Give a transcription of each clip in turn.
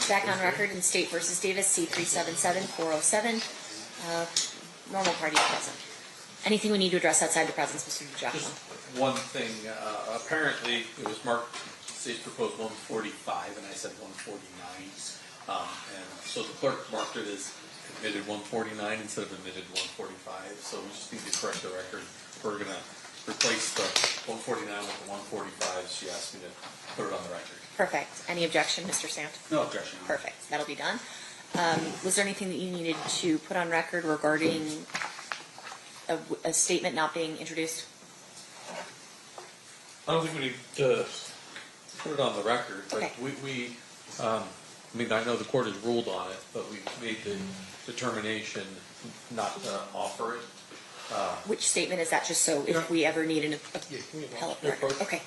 Back on record in State versus Davis, C-377-407. Normal party present. Anything we need to address outside the presence, Mr. Joshua? Just one thing. Apparently, it was marked, State's proposed 145, and I said 149. And so the clerk marked it as admitted 149 instead of admitted 145. So we just need to correct the record. We're going to replace the 149 with the 145. She asked me to put it on the record. Perfect. Any objection, Mr. Sant? No objection. Perfect. That'll be done. Was there anything that you needed to put on record regarding a statement not being introduced? I don't think we need to put it on the record, but Okay. I mean, I know the court has ruled on it, but we made the determination not to offer it. Which statement is that, just so if we ever need an appellate record? Okay.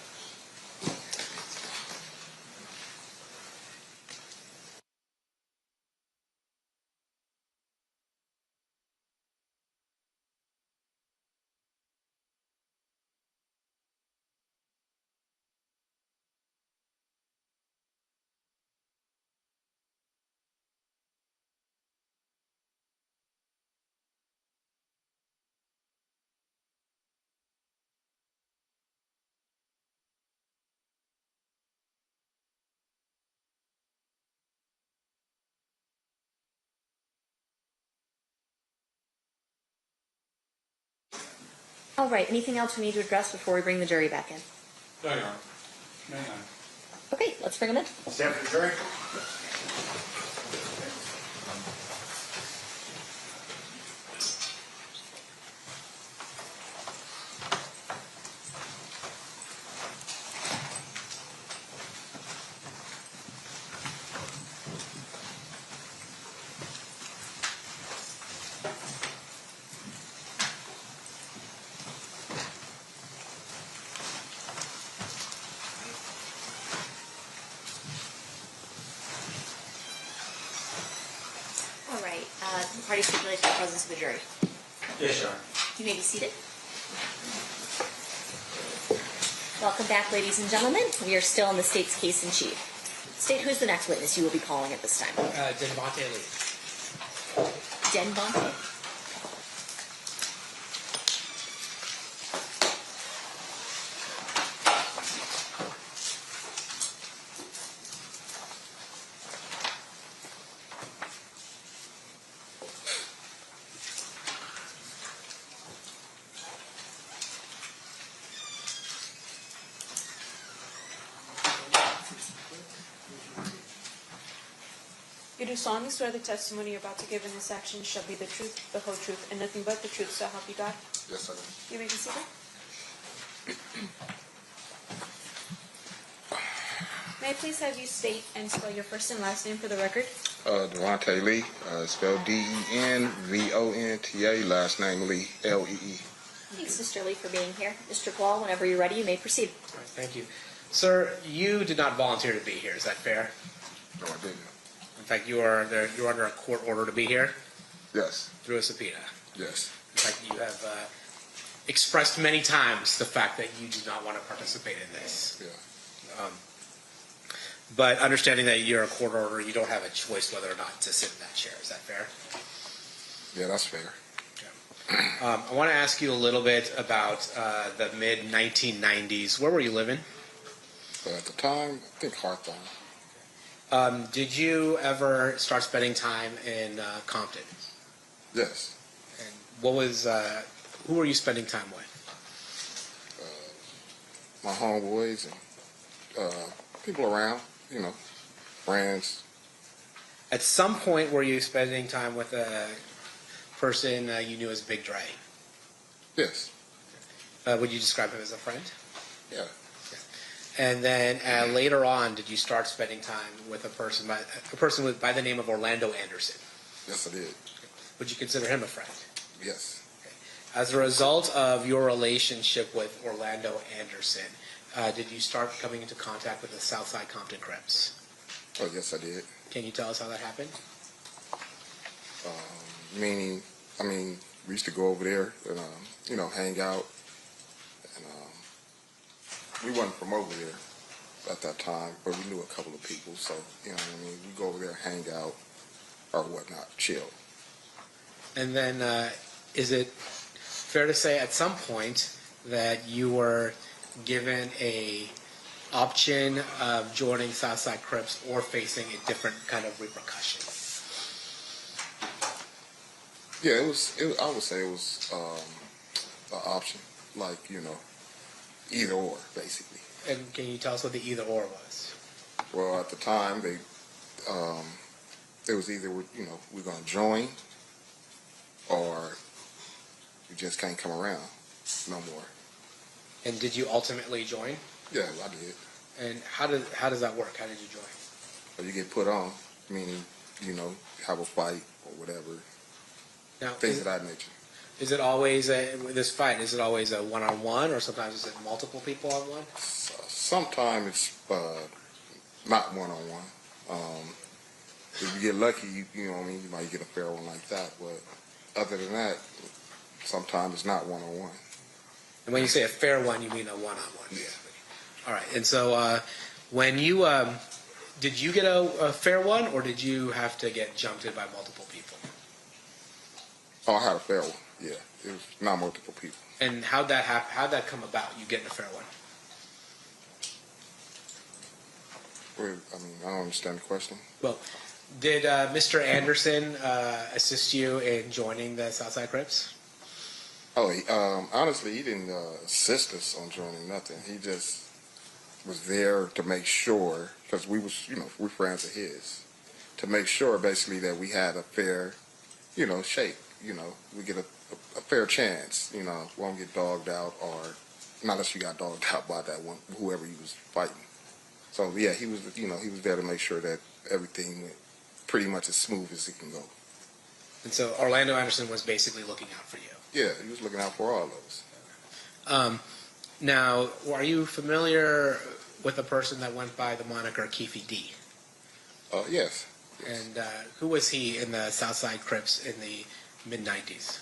All right. Anything else we need to address before we bring the jury back in? No, Your Honor. No, Your Honor. Okay, let's bring them in. Stand for the jury. All right. The party stipulates the presence of the jury. Yes, Your Honor. You may be seated. Welcome back, ladies and gentlemen. We are still in the state's case in chief. State, who's the next witness you will be calling at this time? Denvante Lee. Denvante. You do solemnly swear the testimony you're about to give in this action shall be the truth, the whole truth, and nothing but the truth, so help you God? Yes, I do. You may be seated. May I please have you state and spell your first and last name for the record? Duane Lee, spelled D-E-N-V-O-N-T-A, last name Lee, L-E-E. Thanks, Mr. Lee, for being here. Mr. Gual, whenever you're ready, you may proceed. All right, thank you. Sir, you did not volunteer to be here, is that fair? No, I didn't. In fact, you're under a court order to be here Yes, through a subpoena. yes, In fact, you have expressed many times the fact that you do not want to participate in this. yeah. But understanding that you're a court order, you don't have a choice whether or not to sit in that chair. Is that fair? Yeah, that's fair. Okay. I want to ask you a little bit about the mid-1990s. Where were you living? At the time, I think Hawthorne. Did you ever start spending time in Compton? Yes. And what was, who were you spending time with? My homeboys and people around, you know, friends. At some point, were you spending time with a person you knew as Big Dre? Yes. Would you describe him as a friend? Yeah. And then later on, did you start spending time with a person by the name of Orlando Anderson? Yes, I did. Would you consider him a friend? Yes. As a result of your relationship with Orlando Anderson, did you start coming into contact with the Southside Compton Crips? Oh, yes, I did. Can you tell us how that happened? Meaning, I mean, we used to go over there and, you know, hang out. And we wasn't from over there. at that time, but we knew a couple of people, so, you know what I mean? We go over there, hang out, or whatnot, chill. And then, is it fair to say at some point that you were given a option of joining Southside Crips or facing a different kind of repercussion? Yeah, I would say it was an option, like, you know, either or, basically. And can you tell us what the either or was? Well, at the time, it was either, you know, we're going to join or you just can't come around no more. And did you ultimately join? Yeah, I did. And how does that work? How did you join? Or you get put on, meaning, you know, have a fight or whatever, Now, things of that nature. is it always this fight? Is it always a one-on-one, or sometimes is it multiple people on one? Sometimes it's not one-on-one. If you get lucky, you know what I mean, you might get a fair one like that. But other than that, sometimes it's not one-on-one. And when you say a fair one, you mean a one-on-one. Yeah. All right. And so when you did you get a fair one, or did you have to get jumped in by multiple people? Oh, I had a fair one. Yeah, it was not multiple people. And how'd that happen? How'd that come about? You getting a fair one? Well, I mean, I don't understand the question. Well, did Mr. Anderson assist you in joining the Southside Crips? Oh, honestly, he didn't assist us on joining nothing. He just was there to make sure, because we was, you know, we're friends of his, to make sure basically that we had a fair, you know, shake. You know, we get a fair chance. You know, won't get dogged out, or not unless you got dogged out by that one, whoever he was fighting. So yeah, he was, you know, he was there to make sure that everything went pretty much as smooth as it can go. And so Orlando Anderson was basically looking out for you. Yeah, he was looking out for all of us. Now, are you familiar with a person that went by the moniker Keffe D? Yes. And who was he in the Southside Crips in the mid-90s?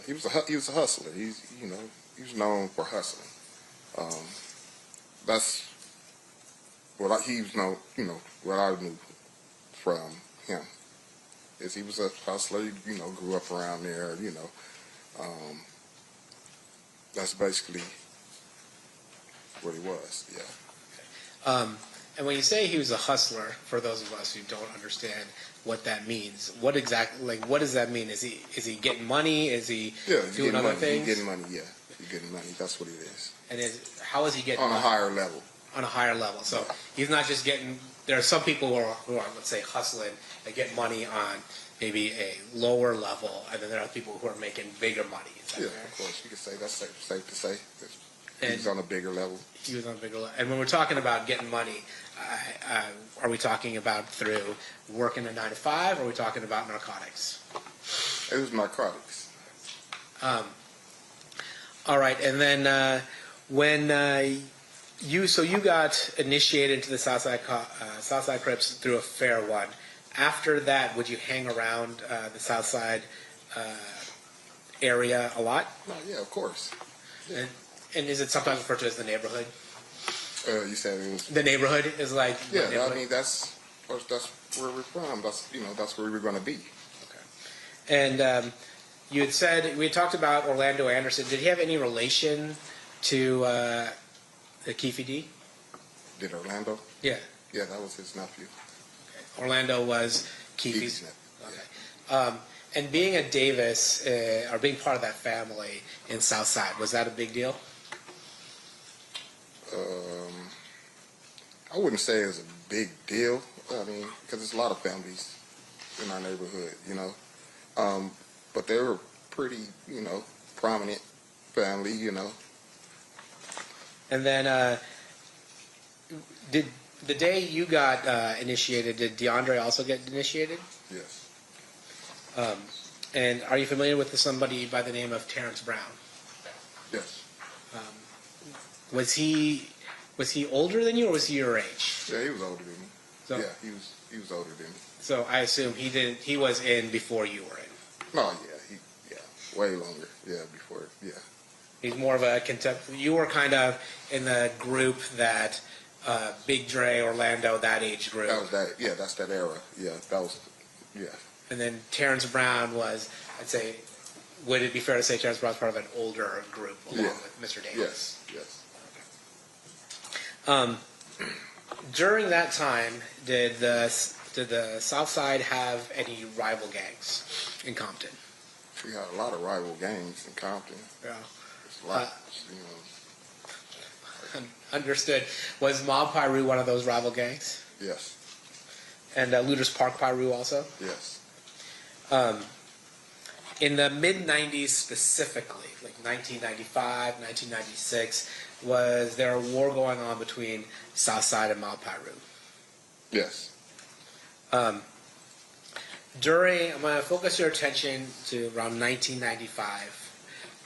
He was a hustler. He was known for hustling. That's what he was known. You know, what I knew from him is he was a hustler. You know, grew up around there. You know, that's basically what he was. Yeah. And when you say he was a hustler, for those of us who don't understand what that means, what does that mean? Is he getting money? Is he doing other things? He's getting money. Yeah, he's getting money. That's what it is. And how is he getting On a money? higher level. On a higher level. So he's not just getting. There are some people who are let's say hustling that get money on maybe a lower level, and then there are people who are making bigger money. Is that Yeah, fair? of course. You could say that's safe to say. And He's on a bigger level. he was on a bigger level. And when we're talking about getting money, are we talking about through working a 9 to 5, or are we talking about narcotics? It was narcotics. All right, and then when you got initiated into the Southside Crips through a fair one. After that, would you hang around the Southside area a lot? No, yeah, of course. And is it sometimes referred to as the neighborhood? You said it was. The neighborhood is like the Yeah, neighborhood? I mean that's where we're from. That's where we're going to be. Okay. And you had said we had talked about Orlando Anderson. Did he have any relation to the Keffe D? Did Orlando? Yeah. Yeah, that was his nephew. Okay. Orlando was Keffe's nephew. Okay. And being a Davis or being part of that family in Southside, was that a big deal? I wouldn't say it was a big deal. I mean, because there's a lot of families in our neighborhood, you know. But they were pretty, you know, prominent family, you know. And then, did the day you got initiated, did DeAndre also get initiated? Yes. And are you familiar with somebody by the name of Terrence Brown? Yes. Was he older than you, or was he your age? Yeah, he was older than me. So, yeah, he was older than me. So I assume he was in before you were in. No, yeah, way longer. Yeah, before, yeah. He's more of a you were kind of in the group that Big Dre, Orlando, that age group. That was that. Yeah, that's that era. Yeah, that was. Yeah. And then Terrence Brown was, I'd say, would it be fair to say Terrence Brown's part of an older group along with Mr. Davis? Yes. During that time, did the South Side have any rival gangs in Compton? We had a lot of rival gangs in Compton. Yeah. It's a lot. Understood. Was Mob Piru one of those rival gangs? Yes. And Looters Park Piru also? Yes. In the mid-90s specifically, like 1995, 1996, was there a war going on between Southside and Mob Piru? Yes. I'm going to focus your attention to around 1995.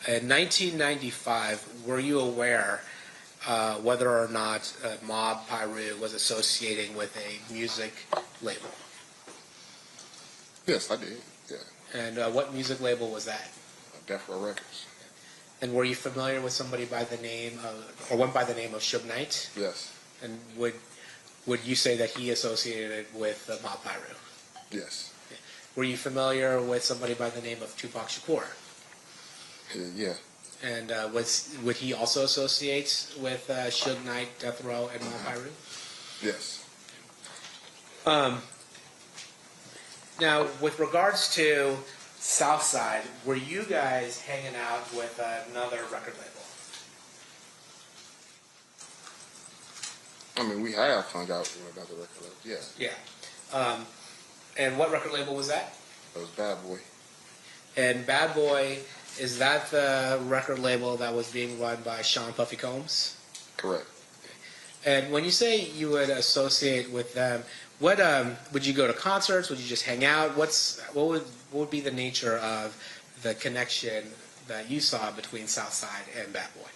In 1995, were you aware whether or not Mob Piru was associating with a music label? Yes, I did. Yeah. And what music label was that? Death Row Records. And were you familiar with somebody by the name of, or went by the name of Suge Knight? Yes. And would you say that he associated with Mob Piru? Yes. Were you familiar with somebody by the name of Tupac Shakur? Yeah. And would he also associate with Suge Knight, Death Row, and Mob Piru? Yes. Now, with regards to Southside, were you guys hanging out with another record label? I mean, we have hung out with another record label. Yeah. Yeah. And what record label was that? It was Bad Boy. And Bad Boy, is that the record label that was being run by Sean Puffy Combs? Correct. And when you say you would associate with them, what would you go to concerts? Would you just hang out? What would be the nature of the connection that you saw between Southside and Bad Boy?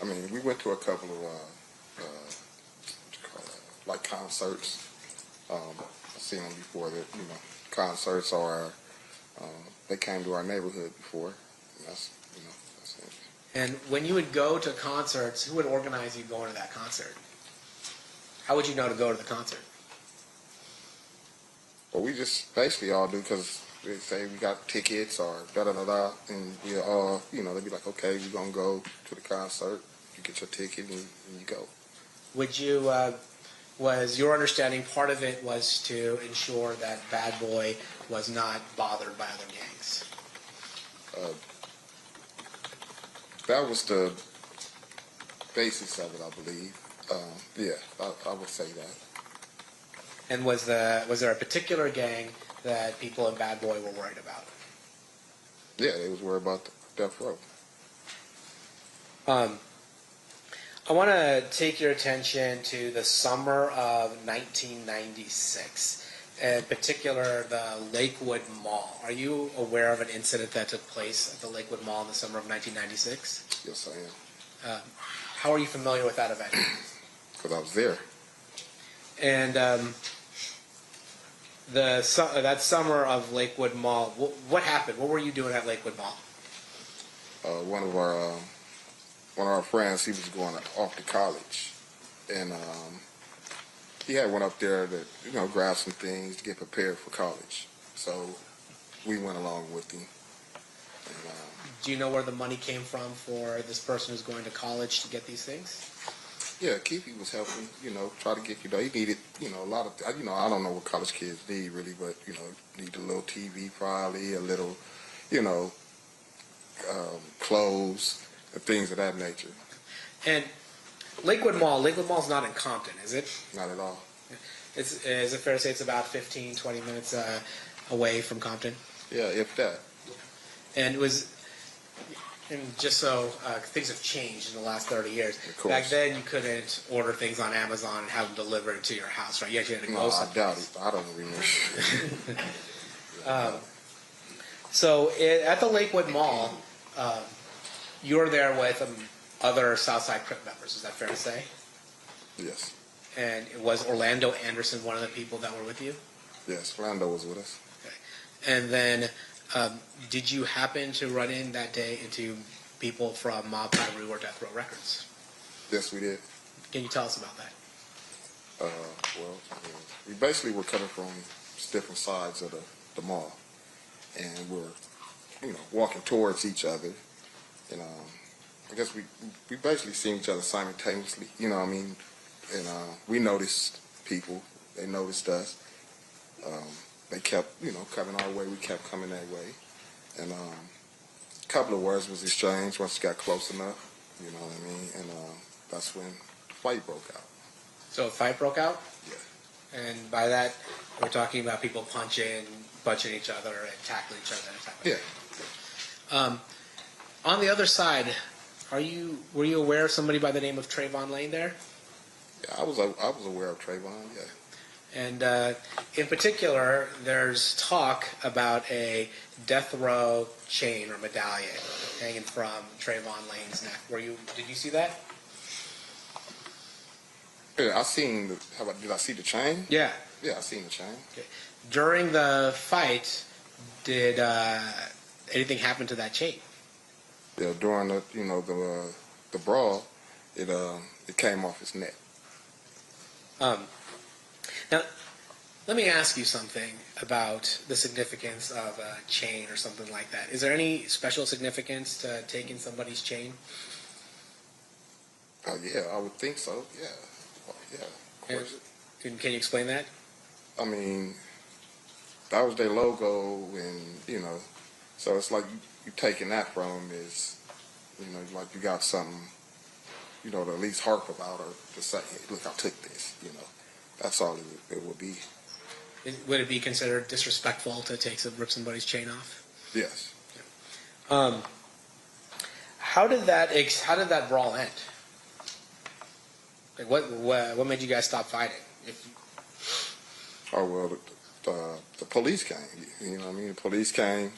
I mean, we went to a couple of like concerts. I've seen them before. That concerts or they came to our neighborhood before. And that's it. And when you would go to concerts, who would organize you going to that concert? How would you know to go to the concert? Well, we just basically all do because they say we got tickets or da-da-da-da, and we all, they'd be like, okay, we're going to go to the concert. You get your ticket and you go. Would you, was your understanding part of it was to ensure that Bad Boy was not bothered by other gangs? That was the basis of it, I believe. Yeah, I would say that. And was there a particular gang that people in Bad Boy were worried about? Yeah, they was worried about the Death Row. I want to take your attention to the summer of 1996, in particular the Lakewood Mall. Are you aware of an incident that took place at the Lakewood Mall in the summer of 1996? Yes, I am. How are you familiar with that event? Because I was there. And that summer of Lakewood Mall, what happened? What were you doing at Lakewood Mall? One of our friends, he was going off to college, and he had went up there to grab some things to get prepared for college. So we went along with him. And, do you know where the money came from for this person who's going to college to get these things? Yeah, Keffe was helping, try to get, he needed, a lot of, I don't know what college kids need really, but, need a little TV probably, a little, clothes, and things of that nature. And Lakewood Mall's not in Compton, is it? Not at all. Is it fair to say it's about 15, 20 minutes away from Compton? Yeah, if that. And just so things have changed in the last 30 years. Of course. Back then, you couldn't order things on Amazon and have them delivered to your house, right? You actually had to go No, I someplace. doubt it. I don't remember. So at the Lakewood Mall, you were there with other Southside Crip members. Is that fair to say? Yes. And was Orlando Anderson one of the people that were with you? Yes, Orlando was with us. Okay. And then, did you happen to run in that day into people from Mob Piru or Death Row Records. Yes, we did. Can you tell us about that? We basically were coming from different sides of the mall, and we're, walking towards each other, and I guess we basically seen each other simultaneously, and we noticed people, they noticed us, they kept, coming our way, we kept coming that way, and a couple of words was exchanged once it got close enough, and that's when the fight broke out. So a fight broke out? Yeah. And by that, we're talking about people punching each other and tackling each other. Yeah. On the other side, were you aware of somebody by the name of Trayvon Lane there? Yeah, I was aware of Trayvon, yeah. And in particular, there's talk about a death row chain or medallion hanging from Trayvon Lane's neck. Did you see that? Yeah, I seen. Did I see the chain? Yeah. Yeah, I seen the chain. Okay. During the fight, did anything happen to that chain? Yeah, during the brawl, it came off his neck. Now, let me ask you something about the significance of a chain or something like that. Is there any special significance to taking somebody's chain? Yeah, I would think so. Yeah, yeah, of course. And can you explain that? I mean, that was their logo, and so it's like you taking that from them is, like you got something, to at least harp about or to say, hey, look, I took this. That's all it would be. Would it be considered disrespectful to rip somebody's chain off? Yes. How did that brawl end? Like what made you guys stop fighting? Oh well, the police came. The police came,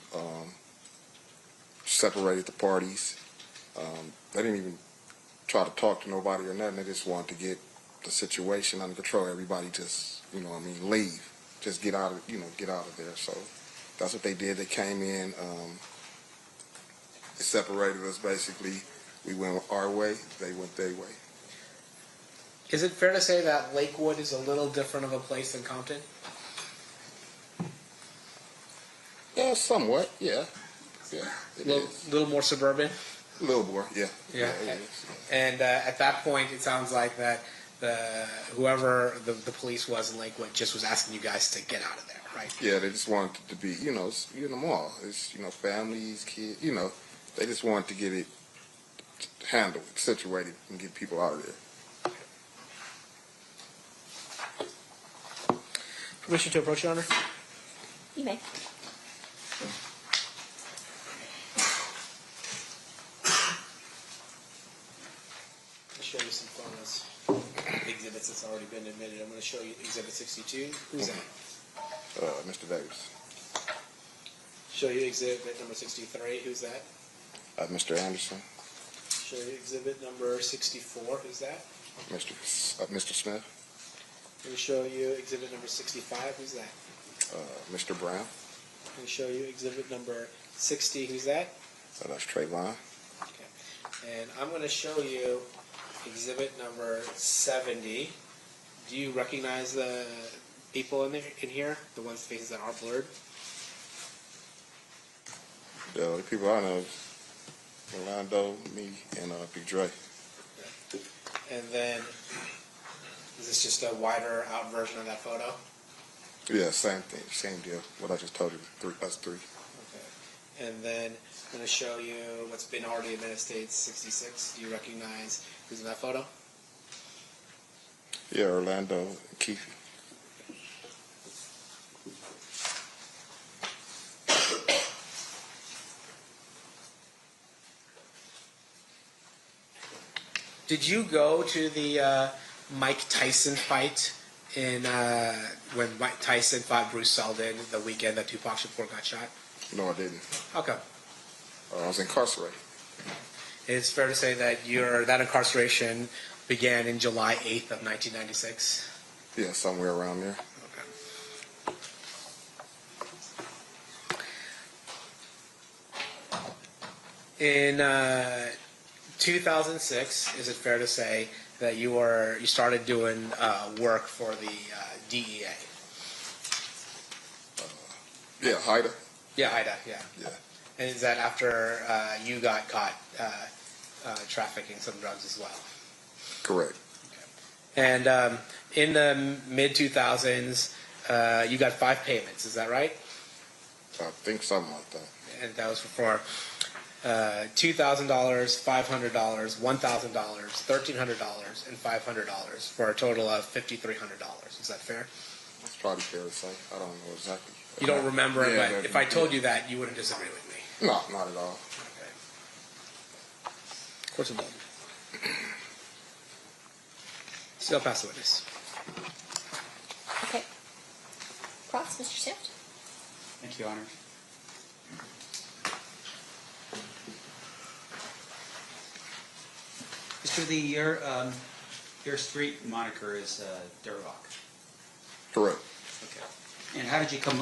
separated the parties. They didn't even try to talk to nobody or nothing. They just wanted to get the situation under control. Everybody just, leave. Just get out of, get out of there. So that's what they did. They came in, they separated us basically. We went our way, they went their way. Is it fair to say that Lakewood is a little different of a place than Compton? Yeah, somewhat, yeah. Yeah, it is. A little more suburban? A little more, yeah. Yeah. It is. And at that point, it sounds like that whoever the police was in Lakewood just was asking you guys to get out of there, right? Yeah, they just wanted to be, you're in the mall. It's, families, kids, they just wanted to get it handled, situated, and get people out of there. Permission to approach, Your Honor? You may. I'll show you some photos. Exhibits that's already been admitted. I'm going to show you Exhibit 62. Who's that? Mr. Davis. Show you Exhibit number 63. Who's that? Mr. Anderson. Show you Exhibit number 64. Who's that? Mr. Smith. Let me show you Exhibit number 65. Who's that? Mr. Brown. Let me show you Exhibit number 60. Who's that? That's Trayvon. Okay. And I'm going to show you Exhibit number 70. Do you recognize the people in here? The ones' faces that aren't blurred? Yeah, the people I know is Orlando, me, and Big Dre. And then, is this just a wider out version of that photo? Yeah, same thing, same deal. What I just told you, us three. Okay. And then I'm going to show you what's been already admitted, States 66. Do you recognize who's in that photo? Yeah, Orlando and Keffe. Did you go to the Mike Tyson fight when Mike Tyson fought Bruce Seldon the weekend that Tupac Shakur got shot? No, I didn't. How come? I was incarcerated. It's fair to say that that incarceration began in July 8th of 1996. Yeah, somewhere around there. In 2006, is it fair to say that you started doing work for the DEA? Yeah, Haida. Yeah, HIDA, yeah. Yeah. And is that after you got caught trafficking some drugs as well? Correct. And in the mid-2000s, you got 5 payments, is that right? I think something like that. And that was for $2,000, $500, $1,000, $1,300, and $500 for a total of $5,300. Is that fair? That's probably fair to say. I don't know exactly. You don't remember it, Yeah, but if I told you that, you wouldn't disagree with me. No, not at all. Okay. Court's adjourned. Still pass the witness. Okay. Cross, Mr. Swift. Thank you, Your Honor. Mr. Lee, your street moniker is Durlock. Correct. Okay. And how did you come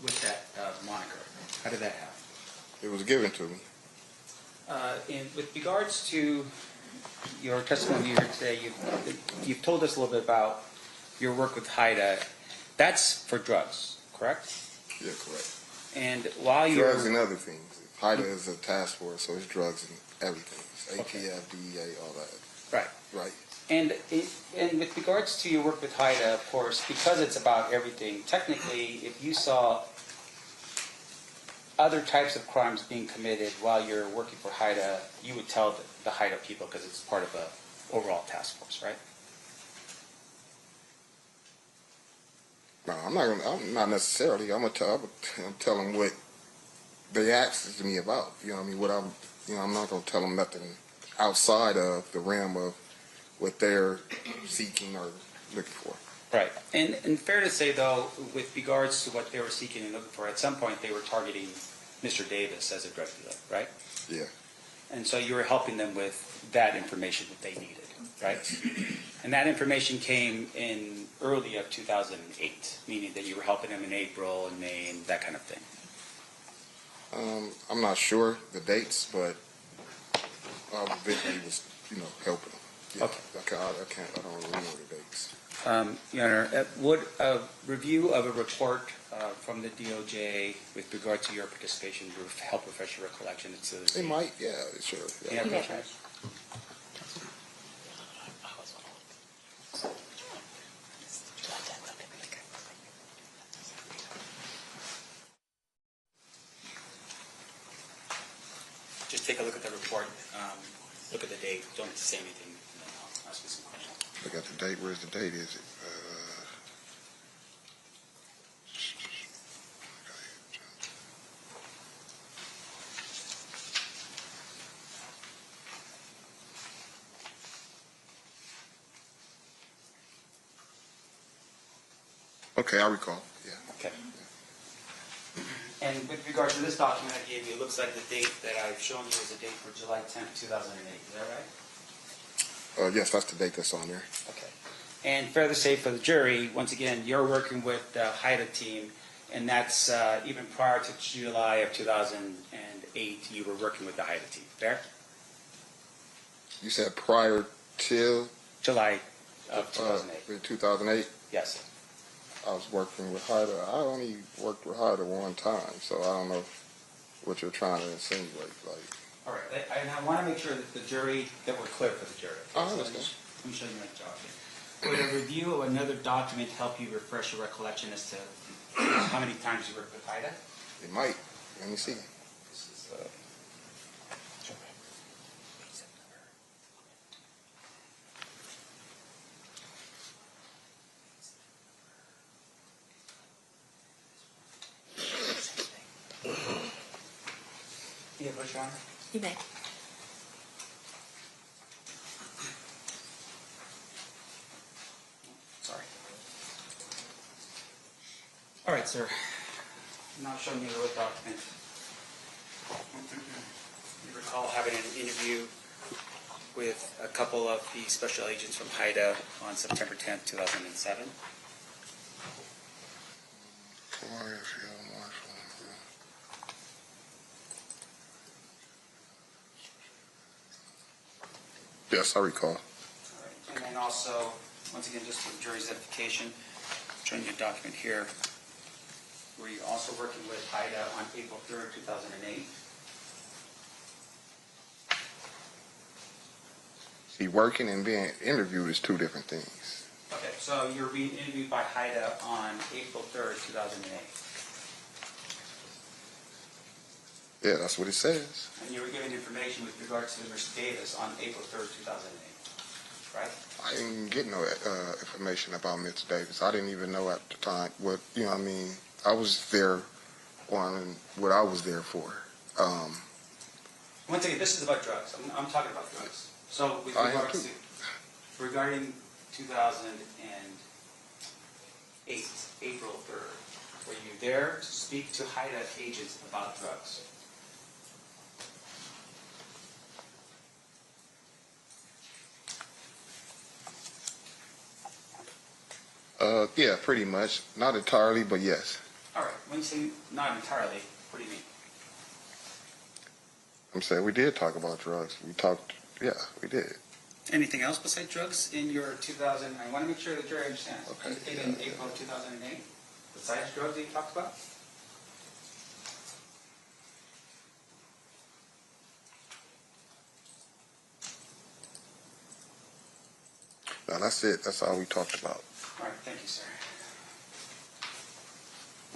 with that moniker? How did that happen? It was given to me. And with regards to your testimony here today, you've told us a little bit about your work with HIDA. That's for drugs, correct? Yeah, correct. And while you're... Drugs and other things. HIDA is a task force, so it's drugs and everything. It's ATF, DEA, all that. Right. Right. And with regards to your work with HIDA, of course, because it's about everything, technically, if you saw other types of crimes being committed while you're working for HIDA, you would tell the HIDA people because it's part of the overall task force, right? No, I'm not necessarily. I'm tell them what they asked me about. You know what I mean? I'm not gonna tell them nothing outside of the realm of what they're seeking or looking for. Right. And fair to say, though, with regards to what they were seeking and looking for, at some point they were targeting Mr. Davis as a drug dealer, right? Yeah. And so you were helping them with that information that they needed, right? And that information came in early of 2008, meaning that you were helping them in April and May and that kind of thing. I'm not sure the dates, but I eventually was, helping them. Yeah, Okay. I don't remember the dates. Your Honor, would a review of a report from the DOJ with regard to your participation help refresh your recollection? They might, yeah, sure. Yeah. Yeah, You may okay. Just take a look at the report, look at the date, don't say anything, and then I'll ask you some questions. I got the date. Where's the date? Is it? Okay, I recall. Yeah. Okay. And with regard to this document I gave you, it looks like the date that I've shown you is the date for July 10th, 2008. Is that right? Yes, that's the date that's on there. Okay. And fair to say for the jury, once again, you're working with the HIDA team, and that's even prior to July of 2008, you were working with the HIDA team. Fair? You said prior to July of 2008. 2008. Yes. I was working with HIDA. I only worked with HIDA one time, so I don't know what you're trying to insinuate. Like, All right. And I want to make sure that the jury, that we're clear for the jury. I So understand. let me show you my job here. Would a review of another document help you refresh your recollection as to how many times you worked with HIDA? it might. Let me see. This is, yeah, Bush, Your Honor? You may. Sorry. All right, sir. Now showing you the document. You recall having an interview with a couple of the special agents from HIDA on September 10th, 2007. Yes, I recall. All right. And then also, once again, just for jury's edification, showing you a document here. Were you also working with HIDA on April 3rd, 2008? See, working and being interviewed is two different things. Okay, so you're being interviewed by HIDA on April 3rd, 2008. Yeah, that's what it says. And you were given information with regards to Mr. Davis on April 3rd, 2008, right? I didn't get no information about Mr. Davis. I didn't even know at the time what, you know what I mean? I was there on what I was there for. Once again, this is about drugs. I'm talking about drugs. So with I am regards too. to, regarding 2008, April 3rd, were you there to speak to HIDA agents about drugs? Yeah, pretty much. Not entirely, but yes. All right, when you say not entirely, what do you mean? I'm saying we did talk about drugs. We talked, yeah, we did. Anything else besides drugs in your 2000? I want to make sure the jury understands. Okay, Anything in yeah. April of 2008 besides drugs that you talked about? No, that's it. That's all we talked about. All right, thank you, sir.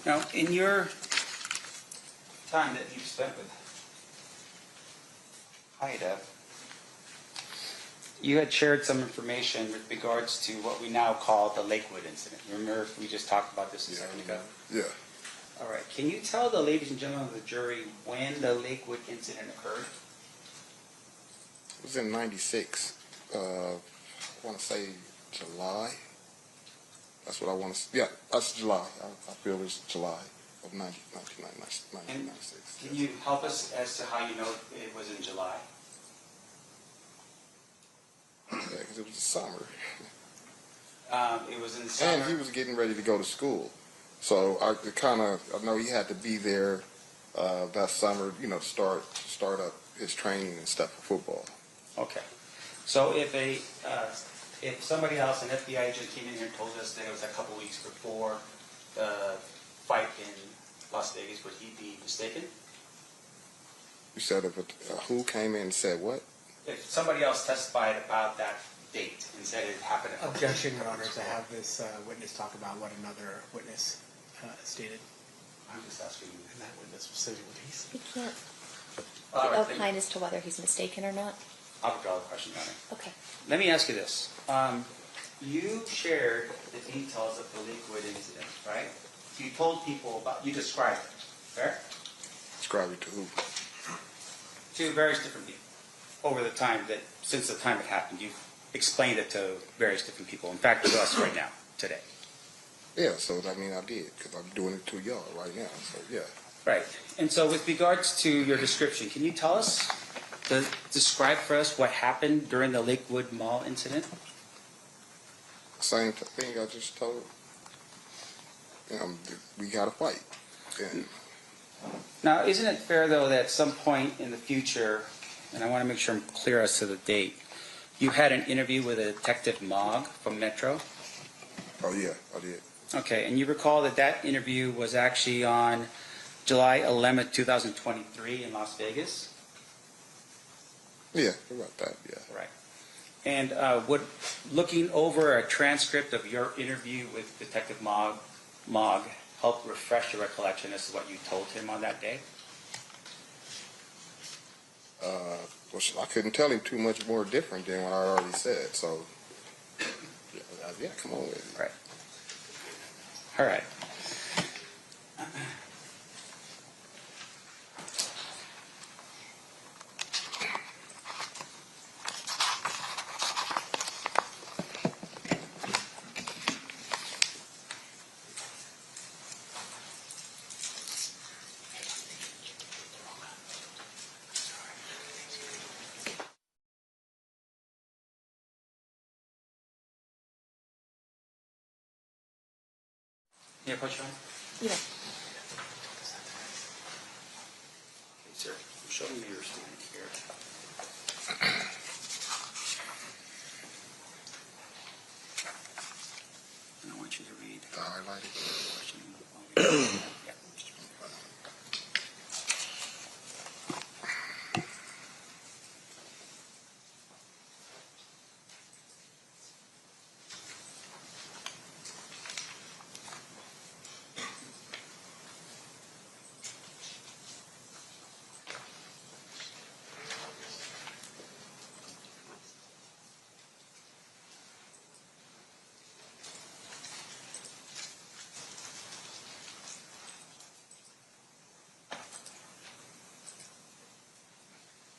Now, in your time that you've spent with HIDA, you had shared some information with regards to what we now call the Lakewood incident. Remember, we just talked about this a second ago? Yeah. All right, can you tell the ladies and gentlemen of the jury when the Lakewood incident occurred? It was in 96. I want to say July. That's what I want to say. Yeah, that's July. I feel it's July of 1996. Can you help us as to how you know it was in July? Yeah, because it was the summer. It was in the summer. And he was getting ready to go to school. So I know he had to be there that summer, you know, to start up his training and stuff for football. Okay. So if somebody else, an FBI agent, came in here and told us that it was a couple weeks before the fight in Las Vegas, would he be mistaken? You said who came in and said what? If somebody else testified about that date and said it happened a couple Objection, weeks Your Honor, to before. have this witness talk about what another witness stated. I'm just asking you. And that witness specifically. We can't All right, thank opine as to whether he's mistaken or not. I'll withdraw the question, Your Honor. Okay. Let me ask you this. You shared the details of the Lakewood incident, right? You told people about, you described it, fair? Describe it to who? To various different people over the time that, since the time it happened, you've explained it to various different people. In fact, to us right now, today. Yeah, so I mean I did because I'm doing it to y'all right now. So yeah. Right. And so with regards to your description, can you tell us, describe for us what happened during the Lakewood Mall incident? Same thing I just told. We got to fight. And Now, isn't it fair, though, that at some point in the future, and I want to make sure I'm clear as to the date, you had an interview with a Detective Mogg from Metro? oh yeah, I did. Okay, and you recall that that interview was actually on July 11th, 2023 in Las Vegas? Yeah, about that. Yeah. Right. And would looking over a transcript of your interview with Detective Mogg help refresh your recollection as to what you told him on that day? Well, I couldn't tell him too much more different than what I already said. So yeah, come on with it. Right. All right. Yeah, Coach Ryan? Yeah. Okay, sir. I'm showing you your statement here. highlighted. Yeah.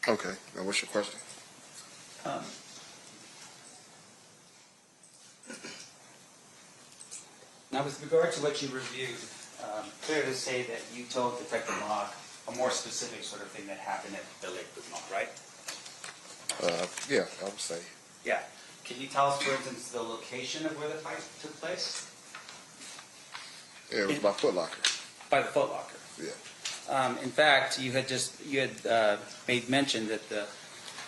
Okay. Now, what's your question? Now, with regard to what you reviewed, clear to say that you told Detective Mock a more specific sort of thing that happened at the Lakewood Mall, right? Yeah, I would say. Yeah. Can you tell us, for instance, the location of where the fight took place? Yeah, it was by Foot Locker. By the Foot Locker. Yeah. In fact, you had made mention that the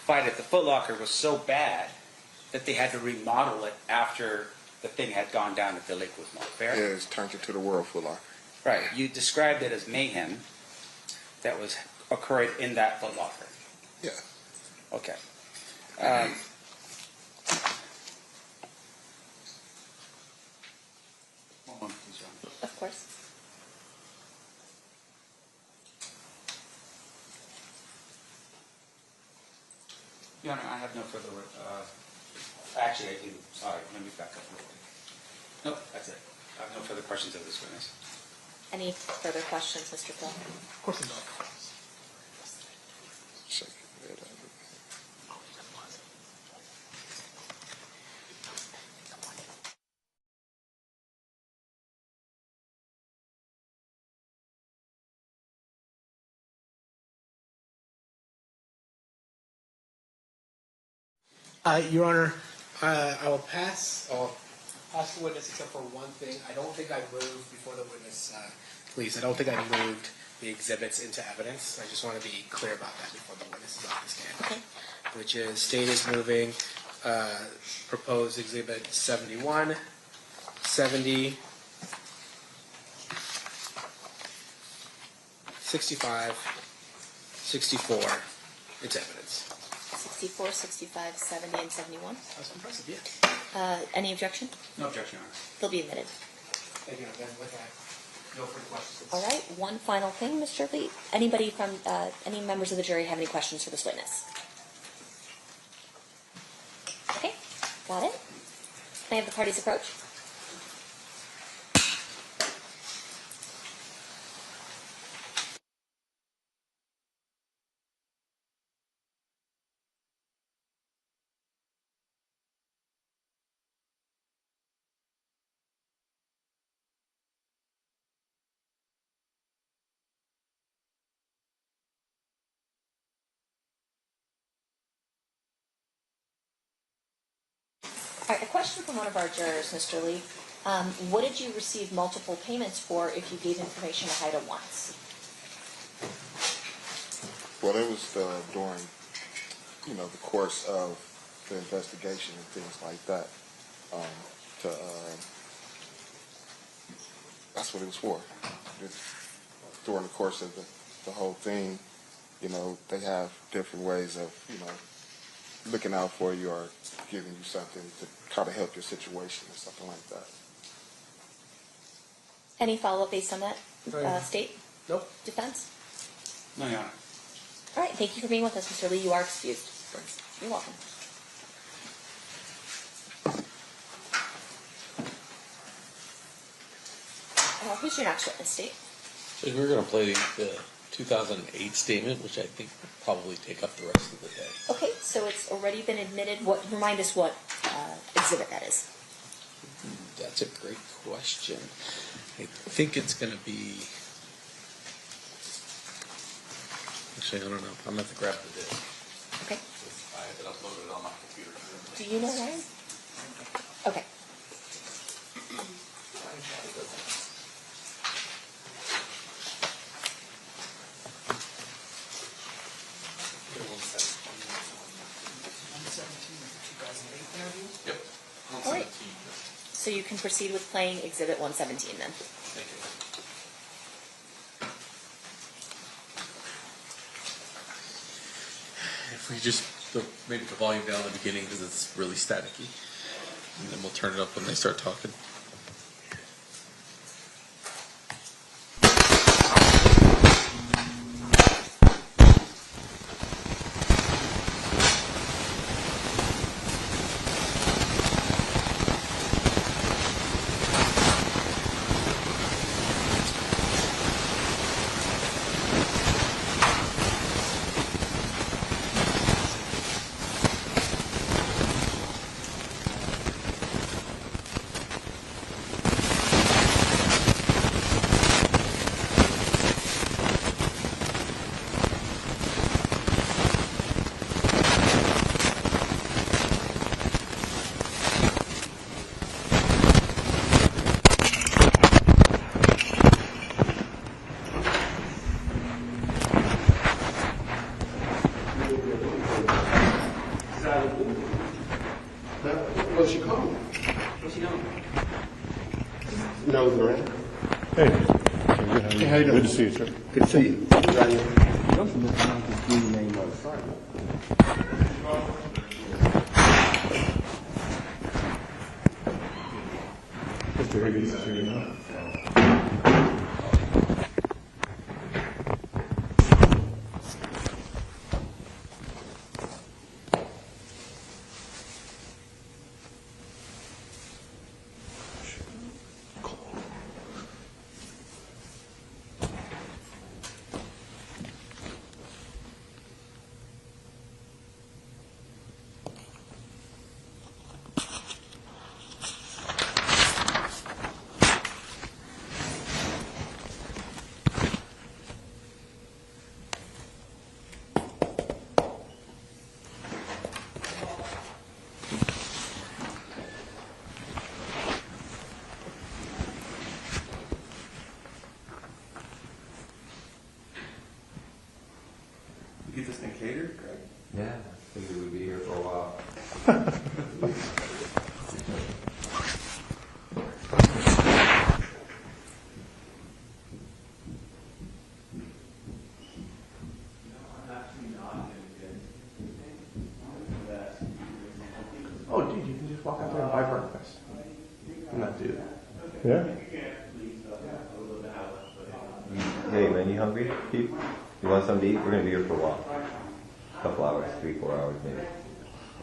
fight at the Foot Locker was so bad that they had to remodel it after the thing had gone down at the Lakewood Mall. Fair? Yeah, it's turned into the World Foot Locker. Right. You described it as mayhem that was occurred in that Foot Locker. Yeah. Okay. One moment, please, Your Honor. Of course. Your Honor, I have no further. Actually, I do. Sorry, let me back up real quick. Nope, that's it. I have no further questions of this witness. Any further questions, Mr. Phil? Of course not. Shake it. Your Honor, I will pass. I'll pass the witness except for one thing. I don't think I moved before the witness. Please, I don't think I moved the exhibits into evidence. I just want to be clear about that before the witness is off the stand. Okay. Which is state is moving proposed exhibit 71, 70, 65, 64 into evidence. 64, 65, 70, and 71. That's impressive, yeah. Any objection? No objection, Your Honor. They'll be admitted. Thank you. Then with that, no further questions. All right, one final thing, Mr. Lee. Anybody from, any members of the jury have any questions for this witness? Okay, got it. May I have the parties approach? All right, a question from one of our jurors, Mr. Lee. What did you receive multiple payments for if you gave information to HIDA once? Well, it was during, the course of the investigation and things like that. That's what it was for. During the course of the whole thing, they have different ways of, looking out for you or giving you something to try to help your situation or something like that. Any follow-up based on that state? Nope. Defense? No, Your Honor. All right, thank you for being with us, Mr. Lee. You are excused. Thanks. You're welcome. Who's your next witness, State? So we're going to play the 2008 statement, which I think will probably take up the rest of the day. Okay, so it's already been admitted. Remind us what exhibit that is. That's a great question. I think it's going to be... Actually, I don't know. I'm going to have to grab the disc. Okay. I have it uploaded on my computer. Do you know, Ryan? Okay. Yep. All right. So you can proceed with playing Exhibit 117 then. Thank you. If we just maybe the volume down at the beginning because it's really staticky, and then we'll turn it up when they start talking. What's she calling? What's he doing? No, Duane. Hey. Hey, how you doing? Good to see you, sir. Good to see you. Mr. Higgins is here now. You get this thing catered, Greg? Yeah, I think we would be here for a while. Oh, dude, you can just walk out there and buy breakfast. And not do that. Yeah? Hey man, you hungry? Pete? You want something to eat? We're gonna be here for a while. A couple hours, 3-4 hours maybe.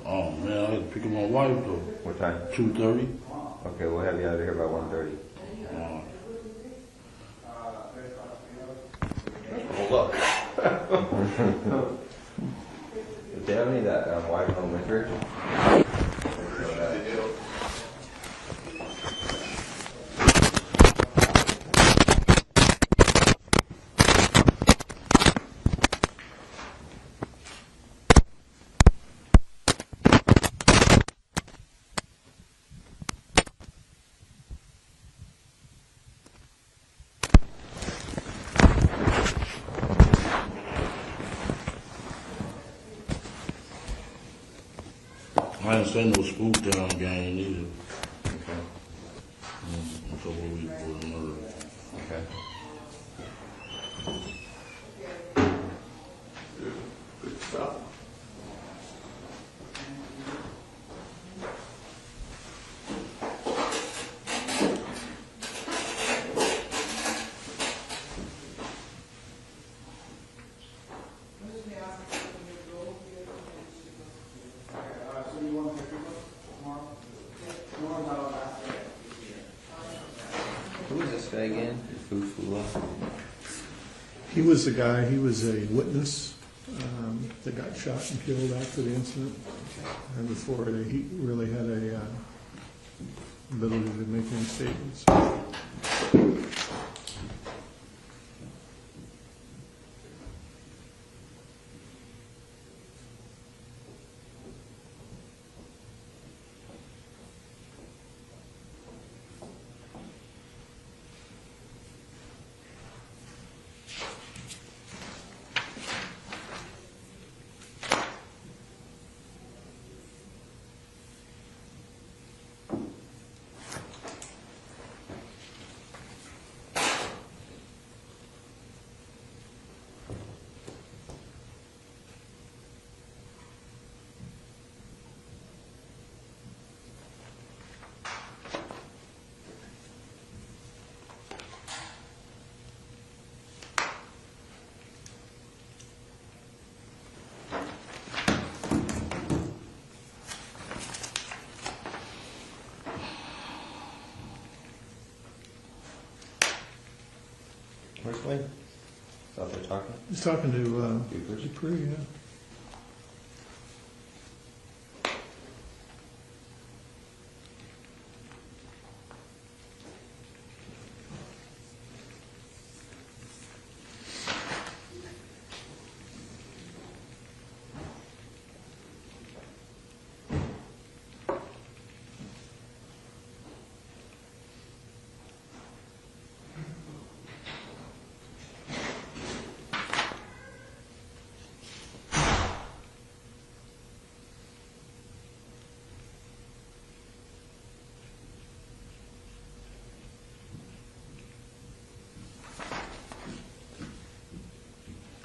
Oh man, I had to pick up my wife though. What time? 2:30. Okay, we'll have you out of here by 1:30. Oh, look. Do they have any of that white home liquor? I didn't say no spook down gang either. Okay. So we for the murder. Okay. Good stuff. Who is this guy again? Fufula? He was the guy, he was a witness that got shot and killed after the incident. And before he really had a ability to make any statements. personally? Out there talking? He's talking to Dupree? Dupree, yeah.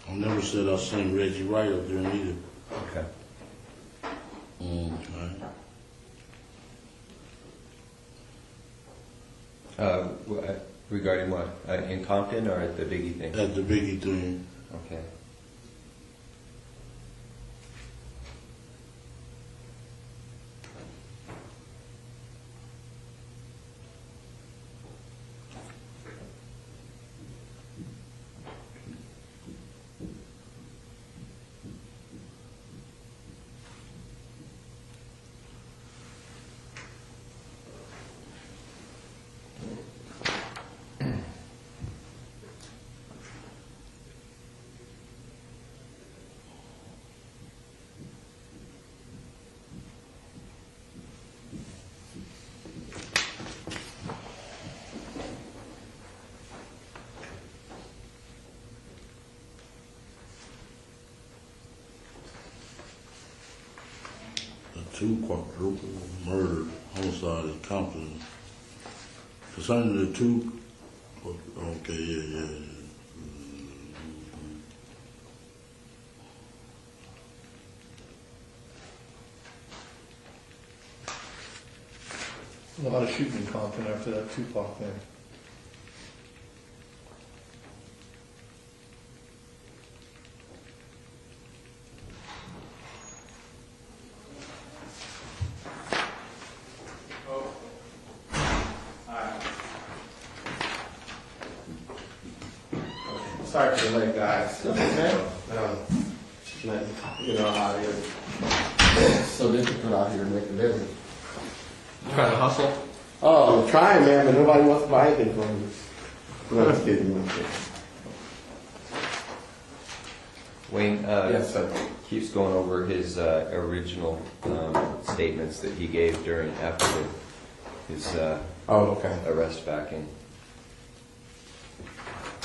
I never said I seen Reggie Wright up there neither. Okay. Regarding what? In Compton or at the Biggie thing? At the Biggie thing. Okay. Two quadruple murder, homicide in Compton. Concerning the two, okay, yeah. A lot of shooting in Compton after that Tupac thing. Sorry for the late, guys. Man. You know how it is. It's so difficult out here to make a living. Trying to hustle? Oh, I'm trying, man, but nobody wants to buy anything from me. No, I'm just kidding. I'm kidding. Wayne Yes, sir. keeps going over his original statements that he gave after his Okay. arrest back in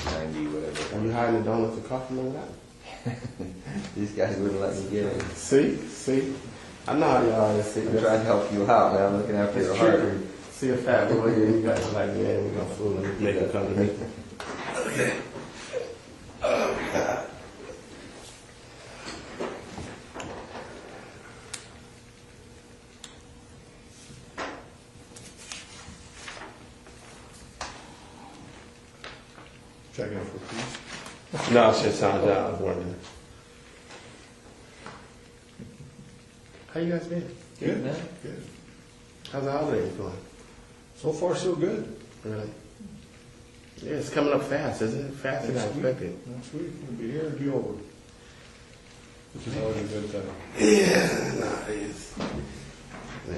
90, whatever. Are you hiding the donuts and coffee and all that? These guys wouldn't let me get in. See? I know how y'all is. I'm trying to help you out, man. I'm looking after your heart. See a fat boy here, you guys are like, yeah, we're gonna fool him. Make him come to me. Okay. Oh, God. Checking for peace. No, it's just sounds out. I was wondering. How you guys been? Good, man. Good. How's the holidays going? So far, so good. Really? Yeah, it's coming up fast, isn't it? Faster than I expected. Next week, we'll be here and be over. Which is always a good thing. Yeah, no, it is. Yeah.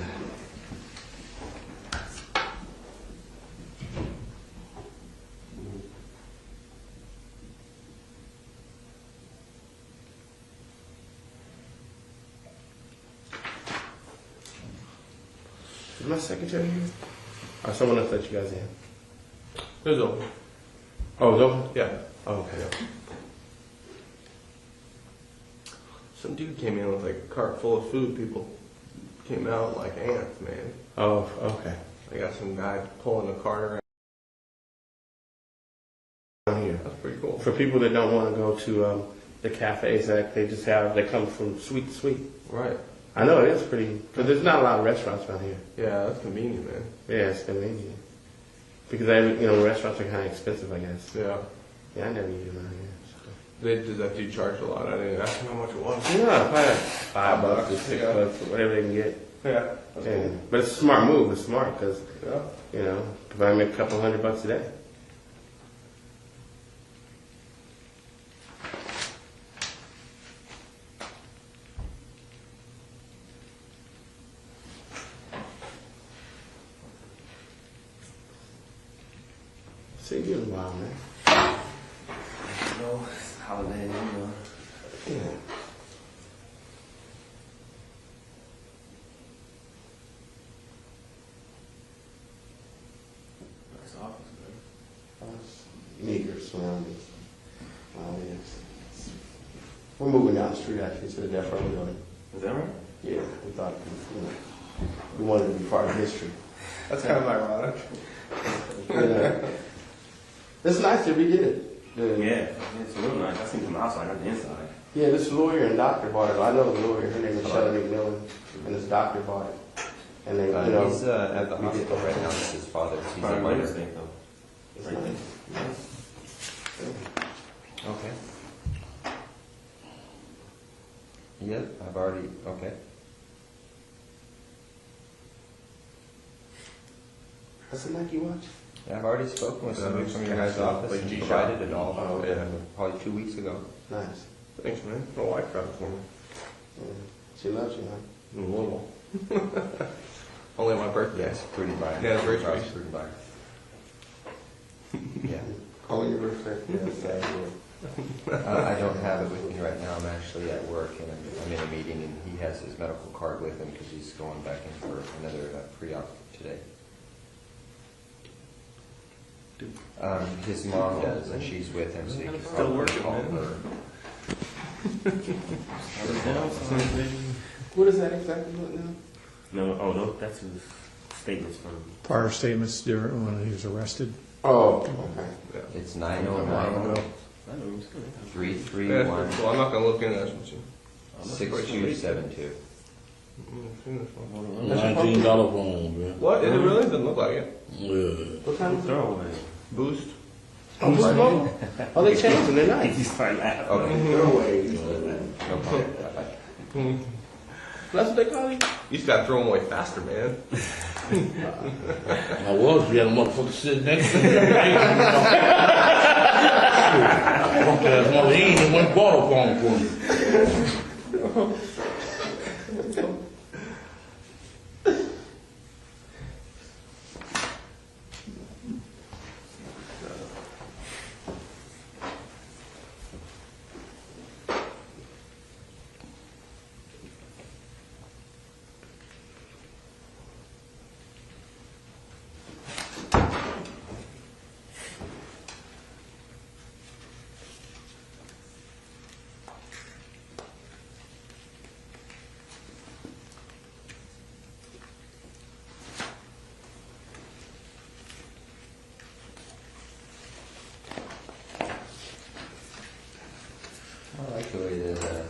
Is my secretary here? Or someone else let you guys in? It was open. Oh, it was open? Yeah. Oh, okay. Some dude came in with like a cart full of food. People came out like ants, man. Oh, okay. I got some guy pulling a cart Down here. That's pretty cool. For people that don't want to go to the cafes that they just have, they come from sweet to sweet. Right. I know it is pretty, because there's not a lot of restaurants around here. Yeah, that's convenient, man. Yeah, it's convenient. Because restaurants are kind of expensive, I guess. Yeah. Yeah, I never eat around here. Does that dude charge a lot? I didn't ask him how much it was. So. Yeah, probably like $5 to $6, Yeah. whatever they can get. Yeah. That's Yeah. cool. But it's a smart move. It's smart because, Yeah. if I make a couple $100 a day. See you in a while, man. You know, it's a holiday, you know. Yeah. Nice office, man. Meager surroundings. We're moving down the street actually to the death row building. Is that right? Yeah, we thought, we wanted to be part of history. That's kind of ironic. Yeah. It's nice that we did it. Yeah, it's real nice. I seen it from the outside, not the inside. Yeah, this lawyer and doctor bought it. I know the lawyer. Her name is Shelley McMillan, and this doctor bought it. And they, He's at the hospital right now with his father. He's a minor. It's Right. nice. Okay. Yep, I've already, okay. What's it like you watch? Yeah, I've already spoken with somebody from your guys' office and provided it all. Oh, okay. Probably 2 weeks ago. Nice. Thanks, man. My wife got it for me. Yeah. She loves you, huh? A little. Only on my birthday. Yes, pretty biased. Yeah, very Probably sweet. pretty biased. Yeah. Calling your birthday. Yes, I will. I don't have it with me right now. I'm actually at work and I'm in a meeting and he has his medical card with him because he's going back in for another pre-op today. His mom does and she's with him so he can Still probably working, call man. her. What is that exactly what now? No, oh, no, that's his statements from. Prior statements during when he was arrested. Oh, okay. It's 909 I know, it's good. 331 Well, I'm not going to look into that one. 6272. $19 phone, man. What? It really doesn't look like it. Yeah. What kind of Throwaway. Boost. Oh, Boost Mobile? Oh, they changed them. They're nice. He's trying to laugh. Okay. Throwaways. No problem. Bye-bye. That's what they call you? You just got to throw them away faster, man. I was, we had a motherfucker sitting next to me. Okay, mother, he ain't even went bought a phone for me. I like the way that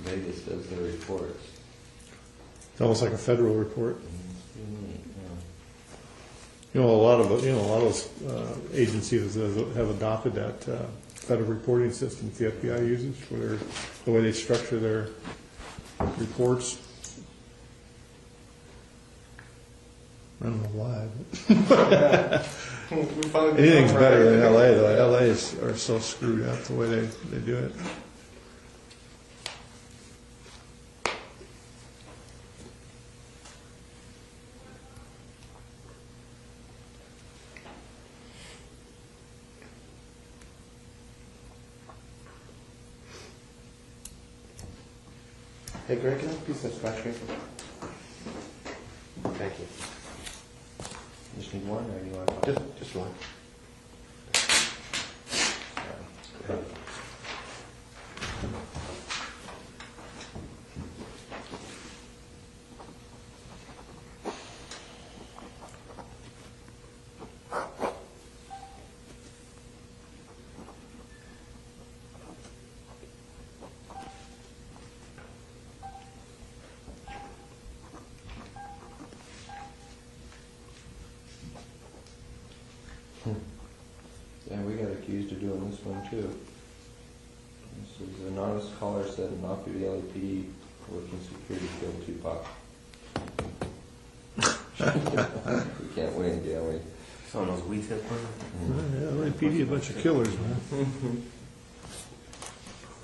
Vegas does their reports. It's almost like a federal report. Unique, A lot of those agencies have adopted that federal reporting system that the FBI uses for the way they structure their reports. I don't know why. But anything's better than LA though. LA are so screwed up the way they do it. Hey, Greg, can I have a piece of scotch paper? Thank you. Just need one, or you want? Just one. Yeah, we got accused of doing this one too. This is an anonymous caller said an off-duty LAPD working security killed Tupac. We can't win, can we? Some of those weed tip ones. Yeah, LAPD a bunch of killers, man.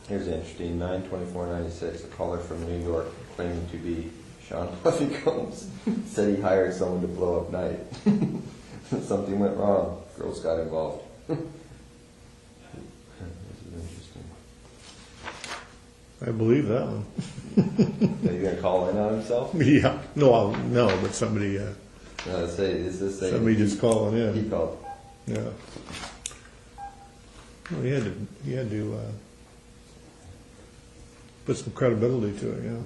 Here's interesting, 9/24/96, a caller from New York claiming to be Sean Puffy Combs said he hired someone to blow up night. Something went wrong. Girls got involved. This is interesting. I believe that one. Are you gonna call in on himself? Yeah, no, but somebody, No, somebody just calling He in. called. Yeah. Well, he had to put some credibility to it, yeah.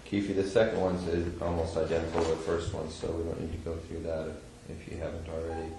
Keffe, the second one's is almost identical to the first one, so we don't need to go through that if you haven't already.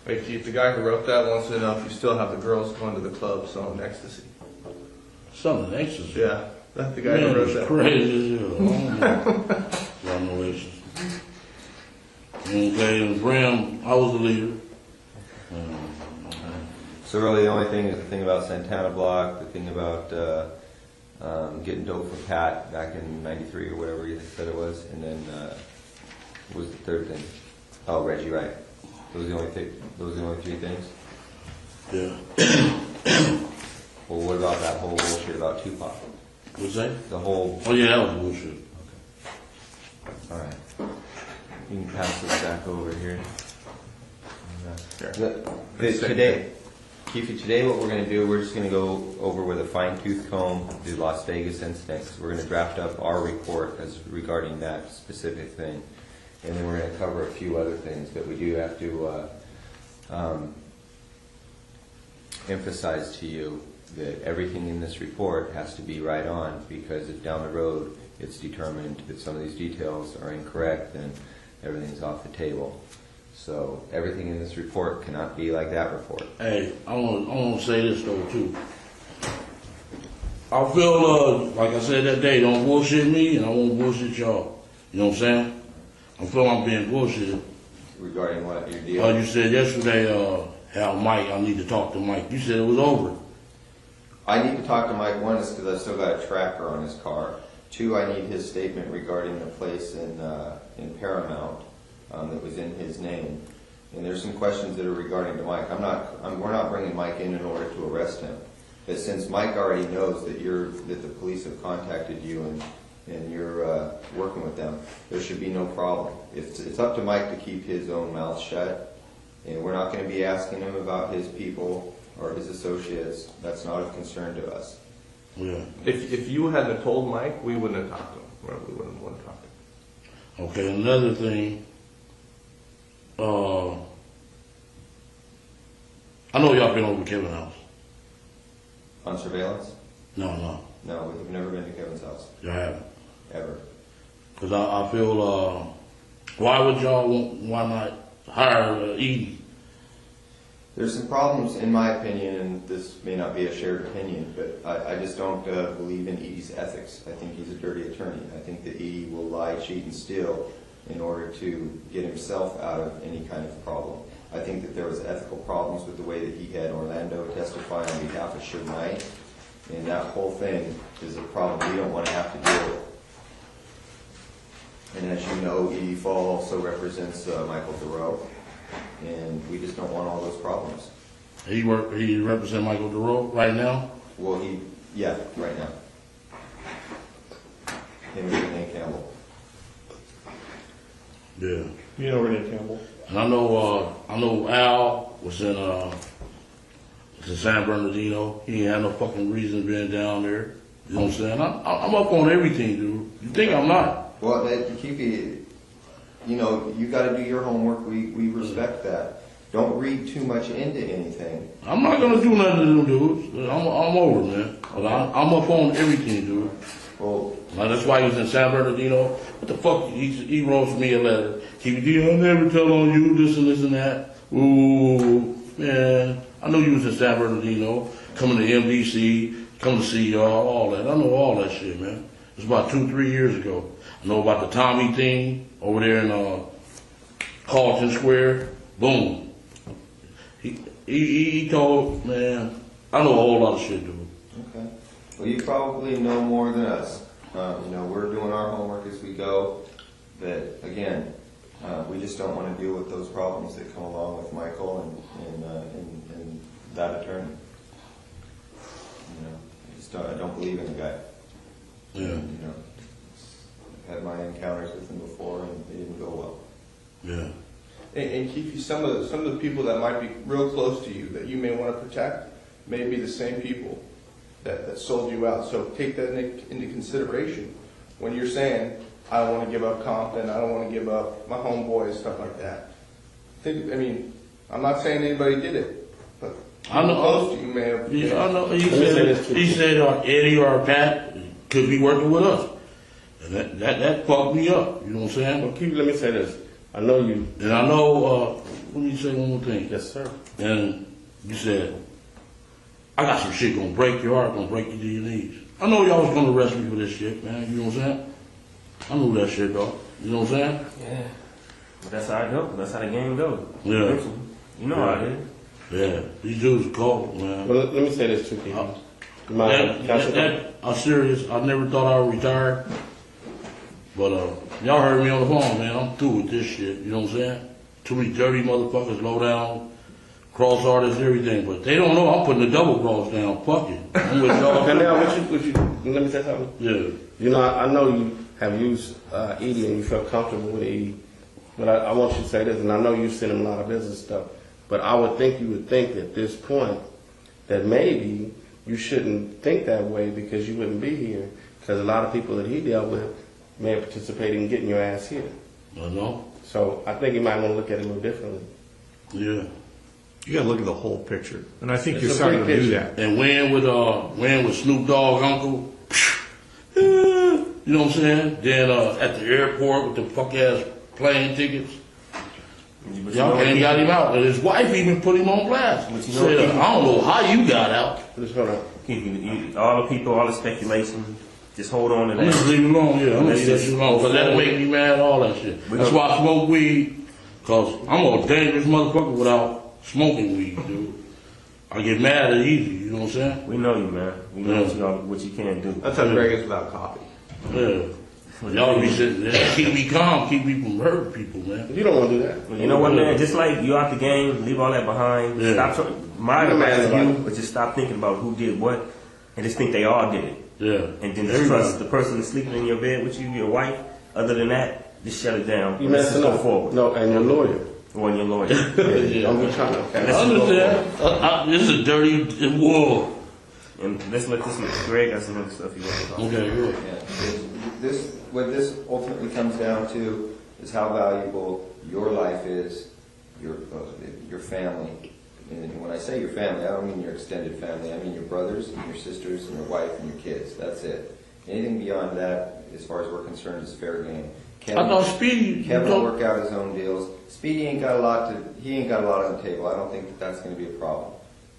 Hey Chief, the guy who wrote that wants to know if you still have the girls going to the club selling ecstasy. Something ecstasy. Yeah, that's the guy Man, who wrote it's that. crazy as hell. I don't know ecstasy. Okay, and Graham, I was the leader. So really, the only thing is the thing about Santana Block, the thing about getting dope for Pat back in '93 or whatever you said it was, and then what was the third thing? Oh, Reggie Wright. Those are the only three things. Yeah. Well, what about that whole bullshit about Tupac? What's that? The whole. Oh yeah, that was bullshit. All right. You can pass this back over here. Today, Keffe, today what we're going to do, we're just going to go over with a fine-tooth comb the Las Vegas incidents. We're going to draft up our report as regarding that specific thing. And then we're going to cover a few other things, but we do have to emphasize to you that everything in this report has to be right on, because if down the road it's determined that some of these details are incorrect, then everything's off the table. So everything in this report cannot be like that report. Hey, I want to say this though too. I feel like I said that day, don't bullshit me, and I won't bullshit y'all. You know what I'm saying? I feel I'm being bullshitted. Regarding what your deal? You said yesterday, how Mike, I need to talk to Mike. You said it was over. I need to talk to Mike. One is because I still got a tracker on his car. Two, I need his statement regarding the place in Paramount that was in his name. And there's some questions that are regarding to Mike. We're not bringing Mike in order to arrest him. But since Mike already knows that the police have contacted you and you're working with them, there should be no problem. It's up to Mike to keep his own mouth shut, and we're not going to be asking him about his people or his associates. That's not of concern to us. Yeah. If you hadn't told Mike, we wouldn't have talked to him. Well, we wouldn't want to talk to him. Okay, another thing. I know y'all been over Kevin's house. On surveillance? No, No, we've never been to Kevin's house. y'all haven't. Ever. Because I feel, why would y'all why not hire Edie? There's some problems, in my opinion, and this may not be a shared opinion, but I just don't believe in Edie's ethics. I think he's a dirty attorney. I think that Edie will lie, cheat, and steal in order to get himself out of any kind of problem. I think that there was ethical problems with the way that he had Orlando testify on behalf of Suge Knight, and that whole thing is a problem we don't want to have to deal with. And as you know, Edie Fall also represents Michael Thoreau, and we just don't want all those problems. He represents Michael Thoreau right now? Well, right now. Him and Renee Campbell. Yeah. You know Renee Campbell? And I know Al was in San Bernardino. He ain't had no fucking reason being down there. You know what I'm saying? I'm up on everything, dude. You think I'm not? Well, Keffe, you know, you got to do your homework. We respect that. Don't read too much into anything. I'm not gonna do nothing to them dudes. I'm over, man. But I'm up on everything, dude. Well, that's why he was in San Bernardino. What the fuck? He wrote me a letter. Keffe D, I'll never tell on you this and this and that. Ooh, man. I know you was in San Bernardino, coming to MDC, coming to see y'all, all that. I know all that shit, man. It was about 2-3 years ago. I know about the Tommy thing over there in Carlton Square. Boom. He told, man, I know a whole lot of shit, dude. Okay. Well, you probably know more than us. You know, we're doing our homework as we go. But again, we just don't want to deal with those problems that come along with Michael and that attorney. You know, I don't believe in the guy. Yeah. You know, I've had my encounters with him before, and they didn't go well. Yeah. And Keffe, some of the people that might be real close to you that you may want to protect may be the same people that sold you out. So take that into consideration when you're saying, I don't want to give up Compton, I don't want to give up my homeboys, stuff like that. I'm not saying anybody did it, but I know close to you may have. Yeah, I know. He said Eddie or Pat could be working with us, and that fucked me up. You know what I'm saying? Well, Keffe, let me say this. I know you. And I know. Let me say one more thing. Yes, sir. And you said, I got some shit gonna break your heart, gonna break you to your knees. I know y'all was gonna arrest me for this shit, man. You know what I'm saying? I knew that shit, dog. You know what I'm saying? Yeah. But that's how it goes. That's how the game goes. Yeah. You know how it is. Yeah. These dudes are cold, man. Well, let me say this too, Keffe. I'm serious. I never thought I would retire. But y'all heard me on the phone, man. I'm through with this shit. You know what I'm saying? Too many dirty motherfuckers, low down, cross artists, everything. But they don't know I'm putting the double cross down. Fuck it. I'm with y'all. And now, let me say something. Yeah. You know, I know you have used Edie and you felt comfortable with Edie. But I want you to say this, and I know you sent him a lot of business stuff. But I would think you would think at this point that maybe you shouldn't think that way because you wouldn't be here. Because a lot of people that he dealt with may have participated in getting your ass here. I know. So I think you might want to look at it a little differently. Yeah. You got to look at the whole picture, and I think It's you're a starting to big do picture. that. And when with Snoop Dogg uncle, you know what I'm saying? Then at the airport with the fuck ass plane tickets, y'all ain't got him out. And his wife even put him on blast. Said, I don't know how you got out. Just hold on. All the people, all the speculation, just hold on to that. I'm just leave it alone, yeah. I'm gonna Let's leave that just shit alone. Because that'll make me mad, all that shit. That's why I smoke weed. Because I'm a dangerous motherfucker without smoking weed, dude. I get mad at easy, you know what I'm saying? We know you, man. We know what you can do. That's how Greg is without coffee. Yeah. Y'all be sitting there, keep me calm, keep me from hurting people, man. You don't want to do that. You know what, man? Just like you out the game, leave all that behind. Yeah. Stop. My advice to you, but just stop thinking about who did what, and just think they all did it. Yeah. And then just trust the person that's sleeping in your bed with you, your wife. Other than that, just shut it down. You Let's just messing go up. forward. No, and your lawyer. Or your lawyer. Yeah. I'm just trying to. Okay. I understand. This is a dirty war. And let's let this Greg got some other stuff he wants to talk about. Okay, good. Yeah. What this ultimately comes down to is how valuable your life is, your family. And when I say your family, I don't mean your extended family. I mean your brothers and your sisters and your wife and your kids. That's it. Anything beyond that, as far as we're concerned, is fair game. I thought Speedy. Kevin will work out his own deals. Speedy ain't got a lot on the table. I don't think that's going to be a problem.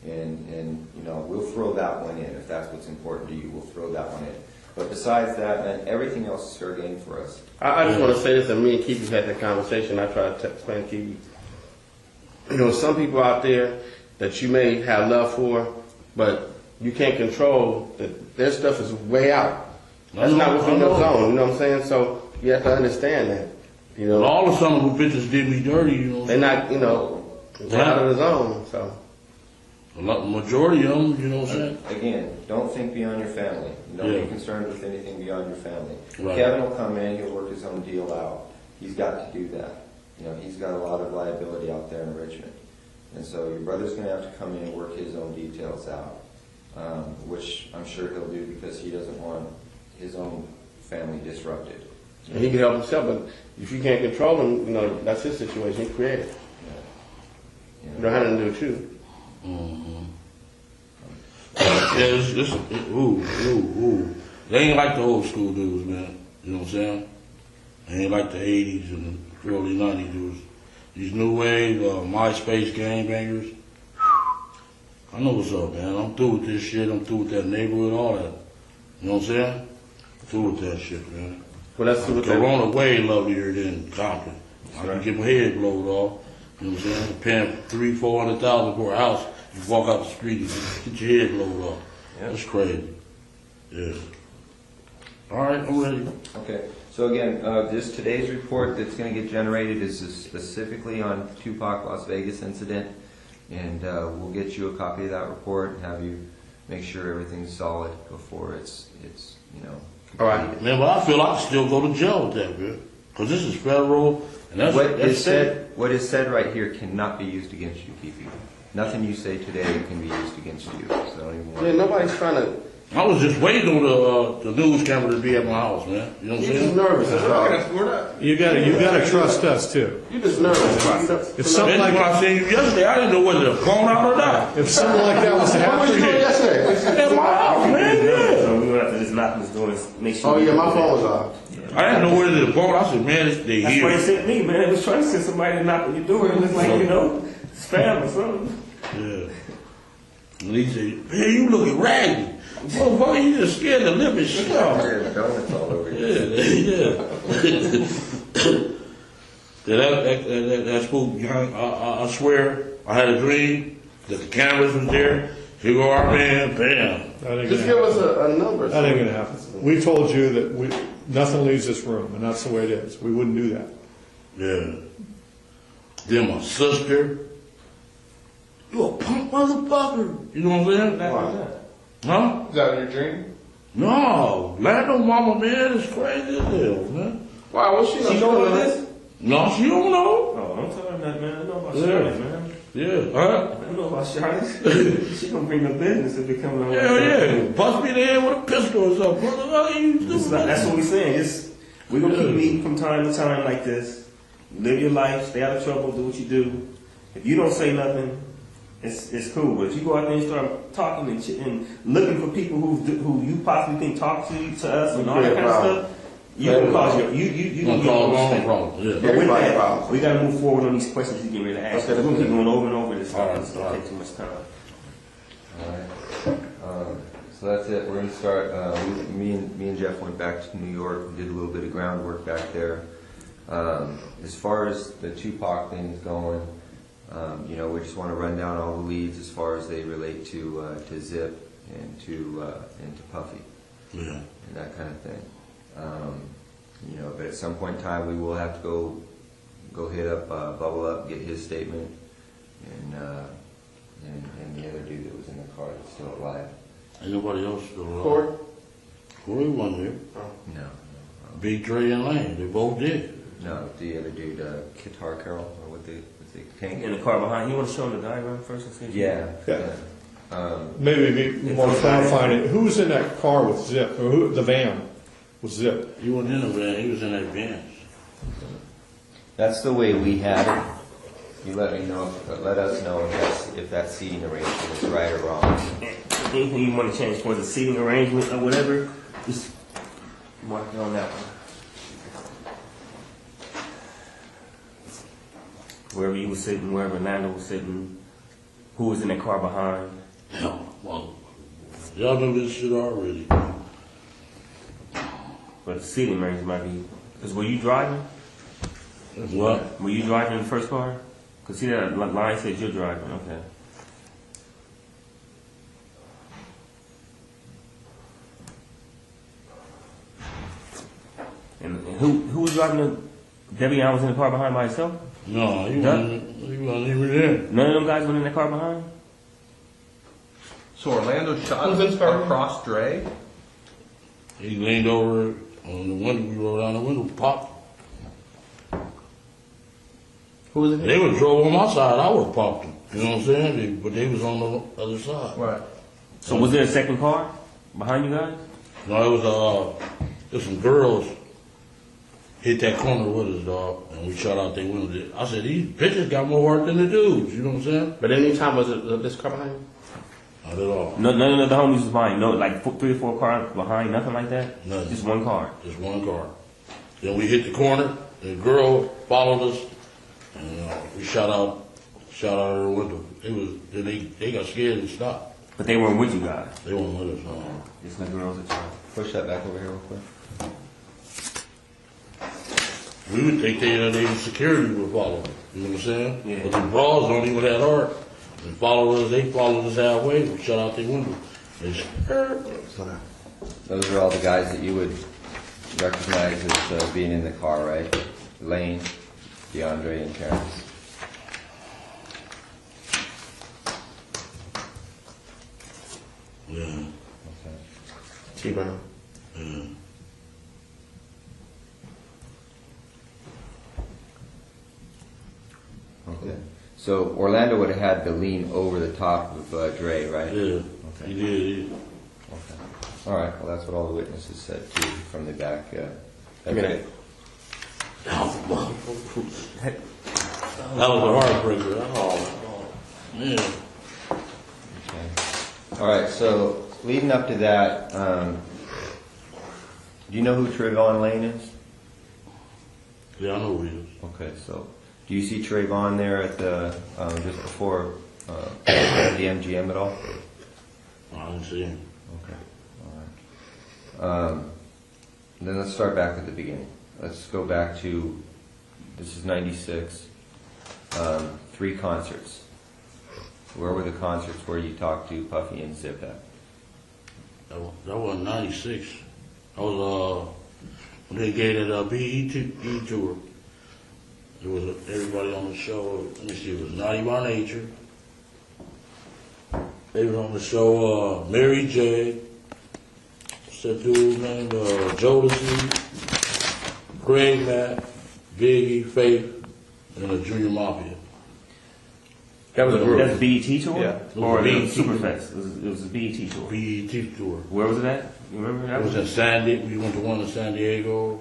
And you know, we'll throw that one in if that's what's important to you. We'll throw that one in. But besides that, man, everything else is fair game for us. I just want to say this, and me and Keffe had that conversation. I tried to explain to Keffe. You know, some people out there that you may have love for, but you can't control. That their stuff is way out. That's not within your zone. You know what I'm saying? So you have to understand that. You know, But all of some of the bitches did me dirty. You know, they're not. You know, they're out of the zone. So a lot, majority of them. You know what I'm saying? Again, don't think beyond your family. Don't Yeah. be concerned with anything beyond your family. Right. Kevin will come in, he'll work his own deal out. He's got to do that. You know, he's got a lot of liability out there in Richmond. And so your brother's going to have to come in and work his own details out, which I'm sure he'll do because he doesn't want his own family disrupted. and he can help himself, but if you can't control him, you know, that's his situation. He created it. You don't have nothing to do with you. Mm-hmm. Yeah, ooh. They ain't like the old school dudes, man. You know what I'm saying? They ain't like the 80s and the early 90s dudes. These new wave, MySpace gangbangers. I know what's up, man. I'm through with this shit. I'm through with that neighborhood, all that. You know what I'm saying? Through with that shit, man. Well, that's what Corona way lovelier than Compton. I can get my head blowed off. You know what I'm saying? Paying $300,000-$400,000 for a house. You walk out the street and get your head blowed off. That's crazy. Yeah. All right, I'm ready. Okay. So again, this today's report that's going to get generated is specifically on Tupac Las Vegas incident, and we'll get you a copy of that report and have you make sure everything's solid before it's you know. All right, man. But I feel I can still go to jail with that, man, because this is federal, and that's what is said right here cannot be used against you, Keffe. Nothing you say today can be used against you. So don't even worry. Yeah, nobody's trying to. I was just waiting on the news camera to be at my house, man. You know what I'm You're saying? just nervous. That's all. You gotta trust us too. You're just nervous. If something When I like seen you yesterday, I didn't know whether to phone out or not. if something like that was to What happen you to doing you, yesterday? At my house, man. Yeah. So we're gonna have to just knock on this door and make sure. Oh yeah, my phone was off. I didn't know whether to phone. I said, man, they That's why they here. sent me, man. It was trying to send somebody to knock on your door. It looked like, you know, spam or something. Yeah. And he said, man, you looking raggedy. Motherfucker, you just scared to live and shit off. There's donuts all over you. That spook, I swear, I had a dream that the cameras was there. Here go our man, bam. that ain't Just gonna give happen. us a number. That ain't gonna happen. We told you that nothing leaves this room, and that's the way it is. We wouldn't do that. Yeah. Then my sister, you a punk motherfucker. You know what I'm saying? Wow. Huh? Is that your dream? No, Lando mama, man, is crazy as hell, man. Wow, what's she She know about this? No, she don't know. Oh, don't tell her that, man. I know about Yeah. Charlotte, man. Yeah, huh? I know about Charlotte. She gonna bring the business if it comes on. Hell yeah. Bust me in the head with a pistol or something. What the fuck are you doing? That's what we're saying. We're gonna keep meeting from time to time like this. Live your life, stay out of trouble, do what you do. If you don't say nothing, it's cool. But if you go out there and start talking and looking for people who you possibly think talk to us and all that kind of stuff, you can cause you gonna cause a long problem. Yeah. But with that, we gotta move forward on these questions you get ready to ask. Okay, We're gonna keep going over and over this All stuff. right, It's gonna take too much time. All right. So that's it. We're going to start. Me and Jeff went back to New York and did a little bit of groundwork back there. As far as the Tupac thing is going, you know, we just want to run down all the leads as far as they relate to Zip and to Puffy, Yeah. and that kind of thing. You know, but at some point in time, we will have to go hit up Bubble Up, get his statement, and the other dude that was in the car that's still alive. Ain't nobody else still alive. Corey? Corey wasn't there. No. Big Dre and Lane, they both did. No, the other dude, Guitar Carol, or what they can't In the car behind, you want to show them the diagram first and see? if you- Yeah. Yeah. Maybe be more clarifying it. Who was in that car with Zip, or the van with Zip? He wasn't in the van, he was in that van. That's the way we had it. You let us know if that seating arrangement is right or wrong. Anything you want to change towards the seating arrangement or whatever, just mark it on that one. Wherever you were sitting, wherever Orlando was sitting, who was in that car behind? Hell, well, y'all know this shit already. But the seating range might be. Because were you driving? What? Were you driving in the first car? Because see that line says you're driving. Okay. And who was driving the? Debbie Allen was in the car behind by herself? No, he wasn't even there. None of them guys went in the car behind? So Orlando shot Who's in Spartan? across Dre. He leaned over on the window, we rolled down the window, popped. Who was it? They would drove on my side, I would have popped them. You know what I'm saying? But they was on the other side. Right. So was there a second car behind you guys? No, it was some girls hit that corner with us, dog, and we shot out their window. I said, these bitches got more heart than the dudes, you know what I'm saying? But any time was it this car behind you? Not at all. No, none of the homies was behind. No, like 3 or 4 cars behind, nothing like that? Nothing. Just one car. Just one car. Then we hit the corner, the girl followed us, and we shot out her window. They got scared and stopped. But they weren't with you guys. They weren't with us, no. Just the girls that you. Push that back over here real quick. We would think they security would follow. You know what I'm saying? Yeah. But the bras don't even have heart. They followed us halfway, we shut out their window. They said, Those are all the guys that you would recognize as being in the car, right? Lane, DeAndre, and Terrence. yeah, Okay. T-Brown. yeah. Okay. So Orlando would have had to lean over the top of Dre, right? Yeah, Okay. he did. Okay. All right. Well, that's what all the witnesses said too from the back. Okay. That was a heartbreaker. Oh, man. Okay. All right. So leading up to that, do you know who Trayvon Lane is? Yeah, I know who he is. Okay. So do you see Trayvon there at the just before the MGM at all? I didn't see him. Okay. All right. Then let's start back at the beginning. Let's go back to, this is 96, 3 concerts. Where were the concerts where you talked to Puffy and Zip at? That was 96. I was, when they gave that BET tour. It was everybody on the show. Let me see, it was Naughty by Nature. They was on the show, Mary J. What's that dude named? Jodeci, Craig Mack, Biggie, Faith, and the Junior Mafia. That was a group. That's BET tour? Yeah. Or BET. Superfest? It was a BET tour. BET tour. Where was it at? You remember that? It was in San Diego. We went to one in San Diego.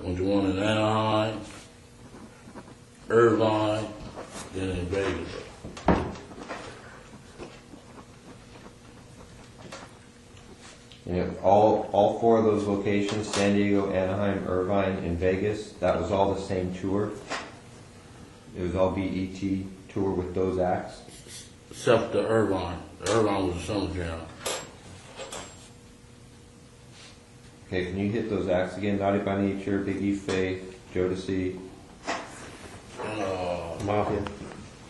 Went to one in Anaheim, Irvine, then in Vegas. Yeah, all 4 of those locations, San Diego, Anaheim, Irvine, and Vegas, that was all the same tour? It was all BET tour with those acts? Except the Irvine. The Irvine was a summer jam. Okay, can you hit those acts again? Naughty by Nature, Biggie, Faith, Jodeci, And Mafia.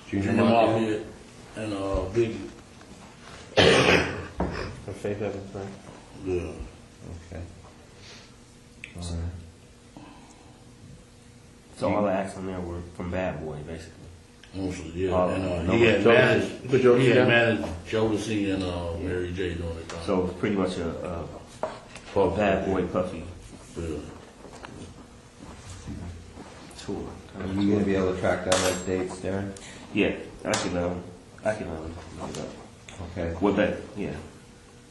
Junior Junior Mafia? Mafia and Biggie. And Faith Evans, right? Yeah. Okay. All right. So all the acts on there were from Bad Boy, basically. Mostly, yeah. Oh, And no, he had Jodeci. managed, Put Jodeci he had down? managed Jodeci and Mary J during the time. So it was pretty much a Bad Boy Puffy Yeah. tour. Are you going to be able to track down those dates, Darren? Yeah, I can look it up. Okay. What that? Yeah.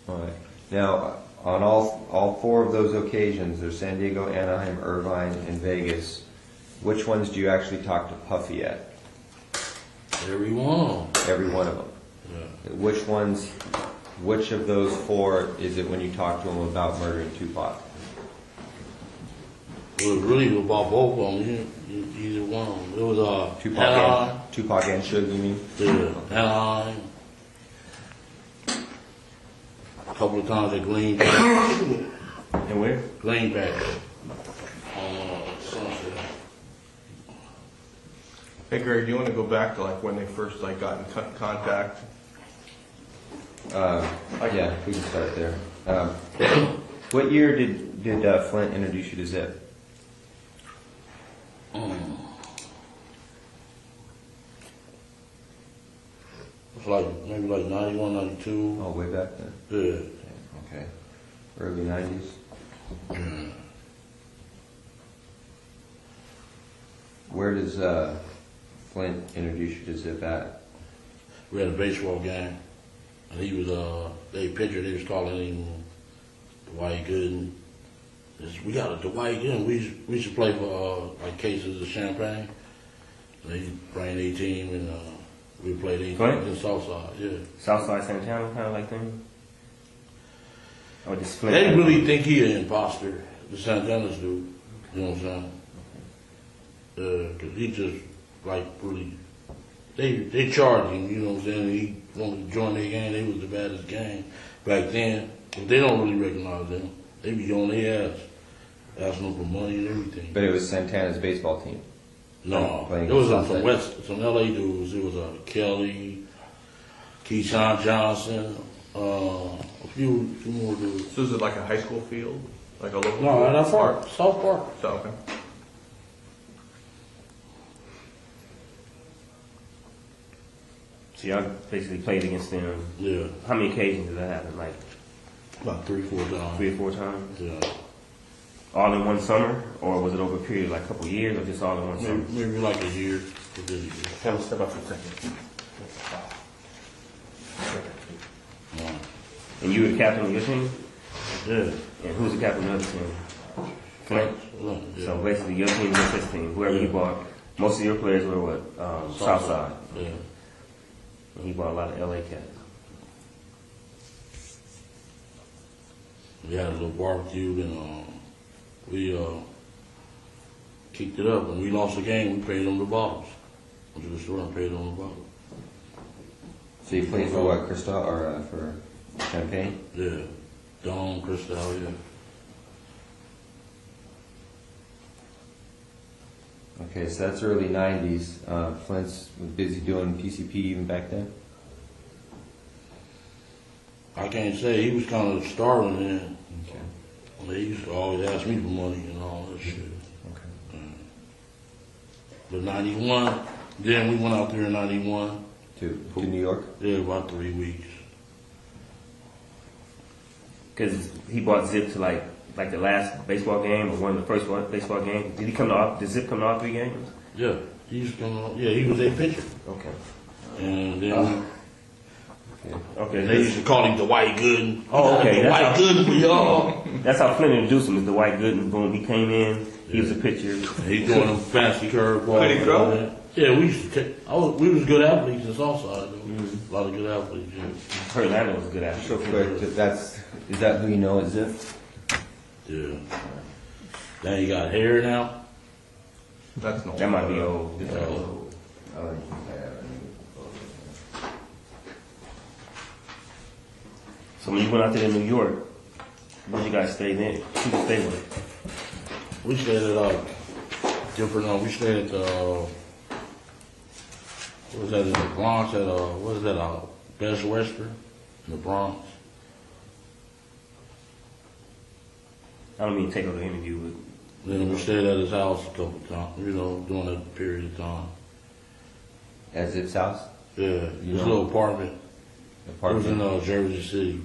All right. Now, on all 4 of those occasions, there's San Diego, Anaheim, Irvine, and Vegas. Which ones do you actually talk to Puffy at? Every one. Every one of them. Yeah. Which of those 4 is it when you talk to him about murdering Tupac? It was really about both of them. Either one of them. It was Anaheim. Tupac and Suge, you mean? Yeah, Anaheim. A couple of times at Green Bay. And where? Green Bay. Sunset. Hey Greg, do you want to go back to like when they first like got in contact? Yeah, we can start there. What year did Flint introduce you to Zip? It's like maybe like 91, 92. Oh, way back then. Yeah. Okay. Early 90s. Where does Flint introduce you to Zip at? We had a baseball game, and he was they pitcher. They was calling him Dwight Gooden. We got a Dwight Gooden. We used to play for like cases of champagne. They bring a team, and we played in Southside. Yeah. Southside Santana kind of like thing? Or just Flint? They really think he an imposter. The Santanas do. You know what I'm saying? Cause he just like really. They charged him, you know what I'm saying? He wanted to join their gang. They was the baddest gang back then. But they don't really recognize them. They be on their ass, asking them for money and everything. But it was Santana's baseball team. No, Playing it was Southside. some LA dudes. It was Kelly, Keyshawn Johnson, a few more dudes. So is it like a high school field? Like a local No, field? that's Park, South Park. So, okay. So y'all basically played against them. Yeah, How many occasions did that happen? Like about 3-4 times. 3 or 4 times? Yeah, All in one summer? Or was it over a period like a couple years or just all in one summer? maybe like a year. Have a step up for a second. And you were the captain of your team? Yeah, And who's the captain of the other team? Flint? yeah. So basically your team against his team. Whoever you bought, most of your players were what? Southside. Yeah. And he bought a lot of LA cats. We had a little barbecue and we kicked it up. When we lost the game, we paid them the bottles. Went to the store and paid them the bottles. So you played for what, Cristal or for Champagne? Yeah, Dawn, Cristal, yeah. Okay, so that's early 90s. Flint's was busy doing PCP even back then? I can't say, he was kind of starving then. Okay. They used to always ask me for money and all that shit. Okay. But 91, then we went out there in 91. To New York? Yeah, about 3 weeks. Because he bought Zip to like the last baseball game or one of the first baseball games. Did Zip come to all 3 games? Yeah, he used to come on, yeah, he was a pitcher. Okay. And then Okay. they used to call him the White Gooden. Oh, okay. The White Gooden for y'all. That's how Flint introduced him, is the White Gooden. Boom, he came in, he was a pitcher. He's doing them fancy curveballs. Could he throw? Yeah, we used to take, we was good athletes in Southside, though. A lot of good athletes, yeah. Her Lando was a good athlete. So quick, is that who you know as Zip? Yeah. Now you got hair now. That's no. That might be old. So when you went out there to New York, where you guys stayed in? Who you stay with? We stayed at different. We stayed at what was that in the Bronx? At what is that? Best Western in the Bronx. I don't mean to take over the interview, but Then we stayed at his house a couple of times. You know, during that period of time. At Zip's house? Yeah, his little apartment. It was in Jersey City.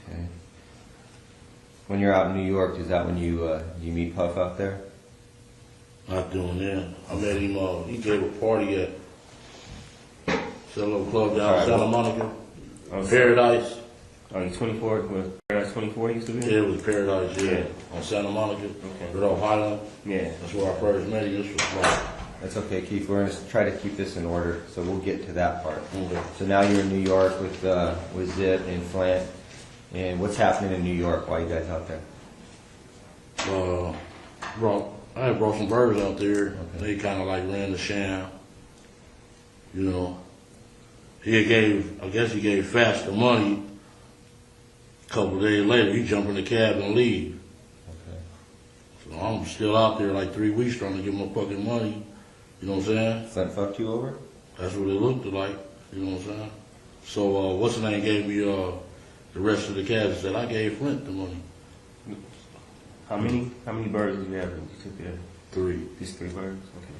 Okay. When you're out in New York, is that when you meet Puff out there? Not doing that. I met him. He gave a party at that little club down in Santa Monica, Paradise. Oh, you 24? Was Paradise 24 used to be? Yeah, it was Paradise. Yeah, on Santa Monica, Okay. Rudolph Highland. Yeah. That's where I first met him. This was like That's okay, Keith. We're going to try to keep this in order, so we'll get to that part. So now you're in New York with Zip and Flint. And what's happening in New York while you guys out there? I brought some birds out there. Okay. They kind of like ran the sham. You know, I guess he gave Fast the money. A couple of days later, he jumped in the cab and leave. Okay. So I'm still out there like 3 weeks trying to give him my fucking money. You know what I'm saying? Flint fucked you over? That's what it looked like. You know what I'm saying? So what's the name gave me the rest of the cash and said I gave Flint the money. How many birds did you have? You took there? 3. Just 3 birds? Okay.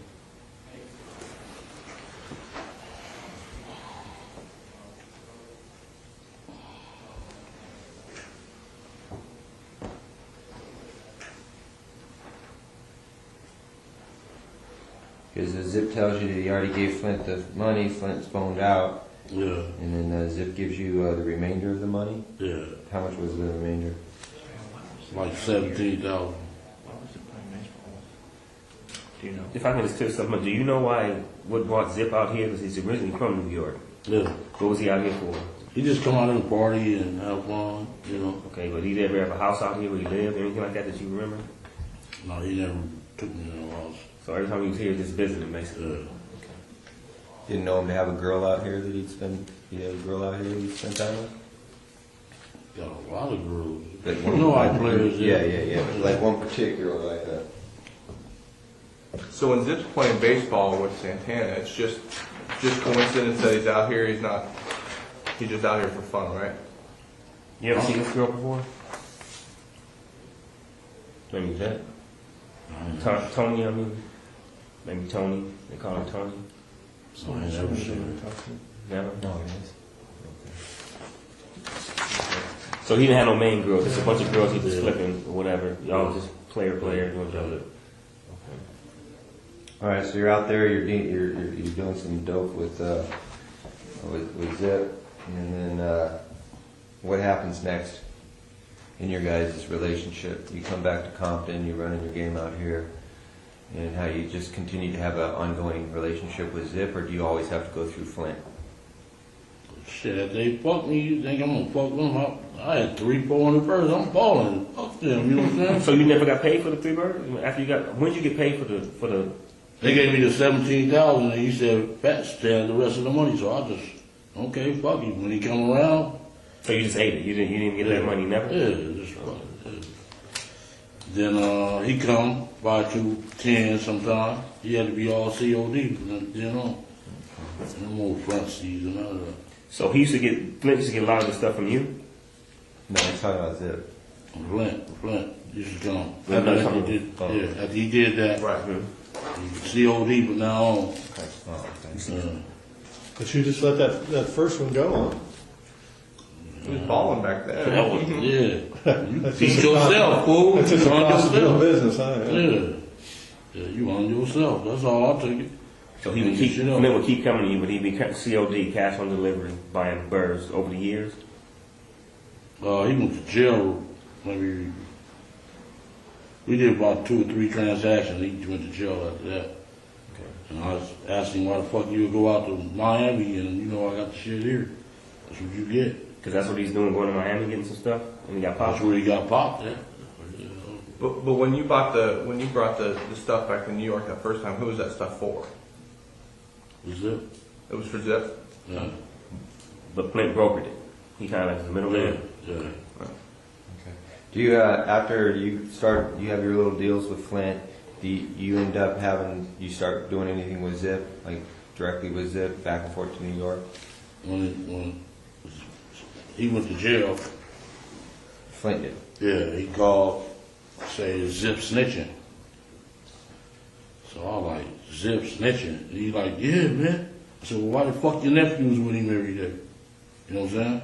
Because Zip tells you that he already gave Flint the money, Flint's phoned out. Yeah. And then Zip gives you the remainder of the money? Yeah. How much was the remainder? Like 17,000. If I can just tell you something, do you know what brought Zip out here? Because he's originally from New York. Yeah. What was he out here for? He just come out and party and have fun, you know. Okay, but he ever have a house out here where he lived, anything like that you remember? No, he never took me to no house. So every time he was here, just visiting, basically. Yeah. Okay. Didn't know him to have a girl out here that he had a girl out here he'd spend time with? Got a lot of girls. Like You know how players. Yeah. Like one particular like that. So when Zip's playing baseball with Santana, it's just coincidence that he's out here. He's just out here for fun, right? You ever seen this girl before? Maybe that. Tony, I mean. Maybe Tony. They call him Tony. So I never seen her. Never? No, So he didn't have no main girls. Just a bunch of girls he was flipping or whatever. Y'all just player doing each other. All right, so you're out there. You're doing some dope with Zip, and then what happens next in your guys' relationship? You come back to Compton. You're running your game out here, and how you just continue to have an ongoing relationship with Zip, or do you always have to go through Flint? Shit, if they fuck me, you think I'm gonna fuck them up? I had 300-400 birds. I'm balling. Fuck them. You know what I'm saying? So you never got paid for the 3 birds? After you got, when did you get paid for the? They gave me the 17,000, and he said, "Fats, stand the rest of the money." So I just, okay, fuck you. When he come around, so you just ate it. You didn't even get that money, never. Yeah, just fuck it. Then he come by 2:10 sometime. He had to be all COD from then on. No more front seats and all that. So Flint used to get a lot of this stuff from you? No, he's talking about Zip. Flint used to come. After he did that, Right. COD from now on. Okay. But you just let that first one go, huh? He was balling back then. That was, You That's teach just a yourself, fool. That's just a You on cost of doing yourself. business, huh? Yeah, you on yourself. That's all I take it. So he would keep coming to you, but he'd be COD, cash on delivery, buying birds over the years? He went to jail. Maybe we did about 2 or 3 transactions. He went to jail after that. Okay. And I was asking why the fuck you would go out to Miami and I got the shit here. That's what you get. Because that's what he's doing, going to Miami getting some stuff, and he got popped. That's where he got popped. Yeah. But when you brought the stuff back to New York that first time, who was that stuff for? Zip. It was for Zip. Yeah. But Flint brokered it. He kind of like was the middleman. Yeah. Okay. Do you after you have your little deals with Flint? Do you end up you start doing anything with Zip, like directly with Zip, back and forth to New York? When he went to jail, Flint did. yeah, he called, say Zip snitching. So I was like, Zip snitching? And he like, yeah, man. I said, well, why the fuck your nephew's with him every day? You know what I'm saying?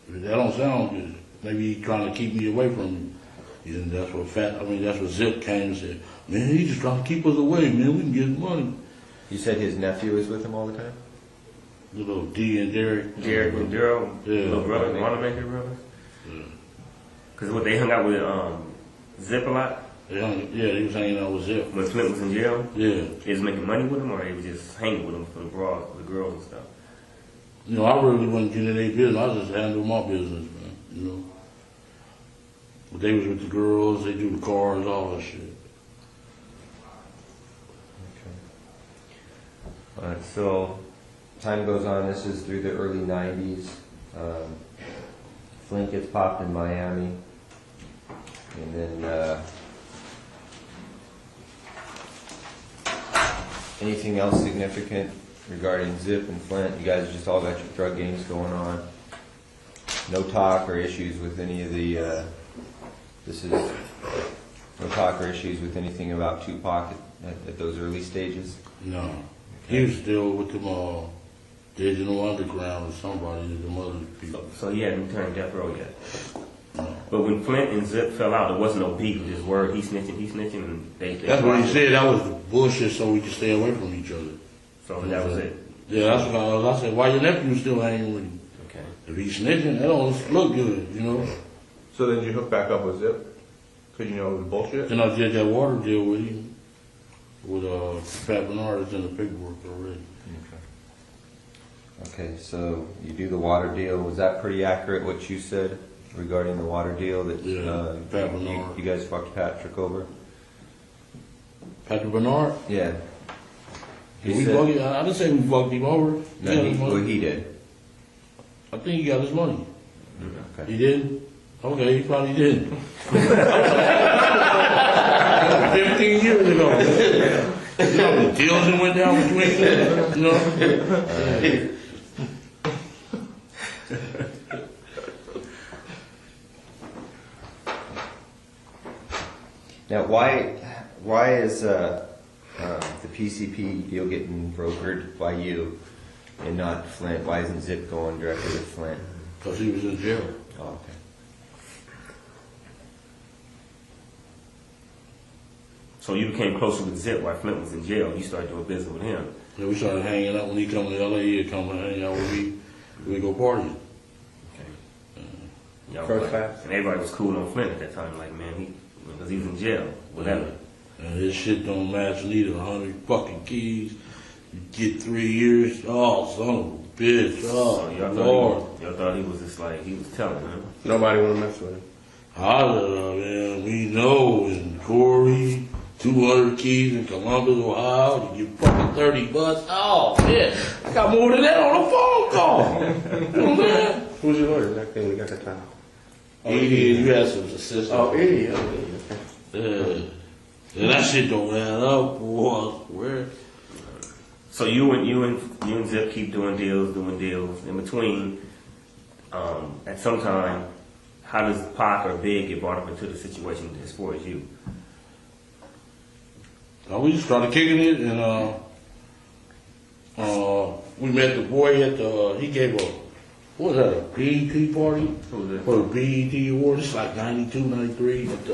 That don't sound good. Maybe he trying to keep me away from him. And that's what Zip came and said, man, he just trying to keep us away, man. We can get money. You said his nephew was with him all the time? The little D and Derek. Derek and Daryl, little brother, Wanamaker brothers? Yeah. Because they hung out with Zip a lot? Yeah, he was hanging out with Zip. When Flint was in jail, Yeah. he was making money with him, or he was just hanging with him for the girls and stuff. You know, I really wasn't getting in their business. I just handled my business, man. You know. But they was with the girls. They do the cars, all that shit. All right, so time goes on. This is through the early 90s. Flint gets popped in Miami. And then anything else significant regarding Zip and Flint? You guys just all got your drug games going on. No talk or issues with any of the, no talk or issues with anything about Tupac at those early stages? No. He was still with them Digital Underground or somebody, the other people. So he hadn't turned death row yet. No. But when Flint and Zip fell out, there wasn't no beef. Just word, he snitching, and they That's what he said. That was the bullshit, so we could stay away from each other. So that was it. Yeah, that's what I said. Why your nephew still hanging with him? Okay. If he's snitching, that don't look good, you know. So then you hook back up with Zip? Because you know it was bullshit? Then I did that water deal with him, with Pat Bernard. It's in the paperwork already. Okay, so you do the water deal. Was that pretty accurate, what you said regarding the water deal? That Yeah, Pat Bernard. you guys fucked Patrick over? Patrick Bernard? Yeah. Did we fuck him? I didn't say we fucked him over. No, he did. I think he got his money. Okay. He didn't? Okay, he probably didn't. 15 years ago. You know, the deals that went down between them, you know? Now, why is the PCP deal getting brokered by you and not Flint? Why isn't Zip going directly to Flint? Because he was in jail. Oh, okay. So you became closer with Zip while Flint was in jail. You started doing business with him. Yeah, we started hanging out when he come to LA. He'd come and hang out with me. We'd go partying. First class. And everybody was cool on Flint at that time. Like, man, because he was in jail, whatever. And his shit don't match neither. 100 fucking keys. You get 3 years. Oh, son of a bitch. Oh, So Lord. y'all thought he was just like, he was telling them. Nobody want to mess with him. Man, we know in Corey, 200 keys in Columbus, Ohio, you get fucking 30 bucks. Oh, man, I got more than that on a phone call. You know what I'm saying? Who's your lawyer? That thing we got that time. Edie, you had some assistants. Oh, Eddie. Okay. Yeah, that shit don't add up, boy. I swear. So you and Zip keep doing deals. In between, at some time, how does Pac or Big get brought up into the situation as far as you? We just started kicking it, and we met the boy at the. He gave a, what was that, a BET party? Who was that? For the BET award. It's like 92, 93 at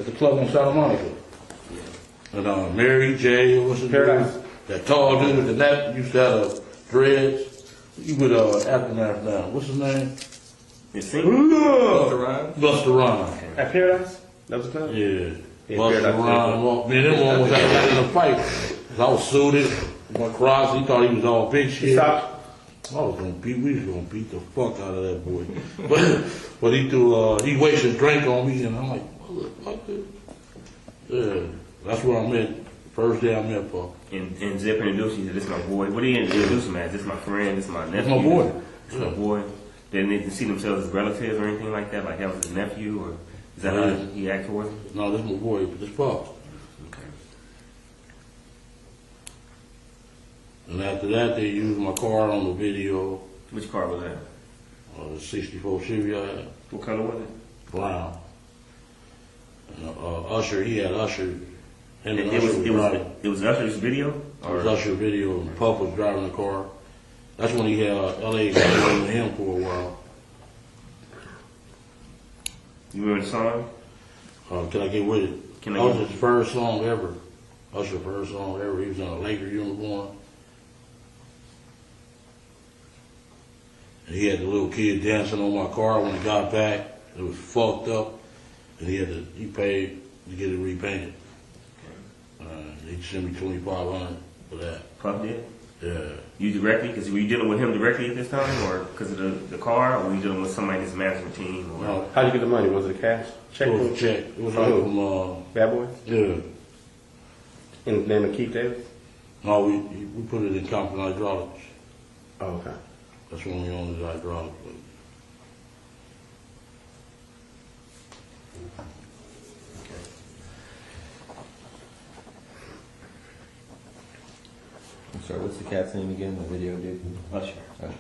the club in Santa Monica. And Mary J. What's his Paradise. name? That tall dude with the net used to have dreads. He with Aftermath now. What's his name? Busta Rhymes? Busta Rhymes. At Paradise? That was the time? Yeah. Yeah, Busta Paradise. Rhymes. Man, them one was got in a fight. 'Cause I was suited. My cross, he thought he was all big shit. He stopped. We was gonna beat the fuck out of that boy. But he wasted drink on me, and I'm like, motherfucker. Yeah, that's where I met. First day I met Paul. And Zip introduced you to this my boy. What do you introduce him as? This my friend. This my nephew. That's my boy. This my boy. Didn't they see themselves as relatives or anything like that? Like that was his nephew, or is that how he acted towards him? No, this my boy. This Paul. Okay. And after that, they used my car on the video. Which car was that? The 64 Chevy I had. What color was it? Brown. And, Usher, he had Usher. Him and It Usher driving. was Usher's video? It was Usher video, and Puff was driving the car. That's when he had LA going with him for a while. You remember the song? Can I Get With It? Can I That was Get- his first song ever. Usher's first song ever. He was in a Laker uniform. And he had the little kid dancing on my car when he got back. It was fucked up. And he paid to get it repainted. They sent me $2,500 for that. Puff did? Yeah. You directly? Because were you dealing with him directly at this time, or because of the car, or were you dealing with somebody in his management team? Or? No, How'd you get the money? Was it cash? Check? it was a check. It was like from, Bad Boy? yeah. In the name of Keith Davis? No, we put it in Compton Hydraulics. Oh, okay. That's when we owned the hydraulics. I'm sorry, what's the cat's name again, the video dude? Usher. Usher.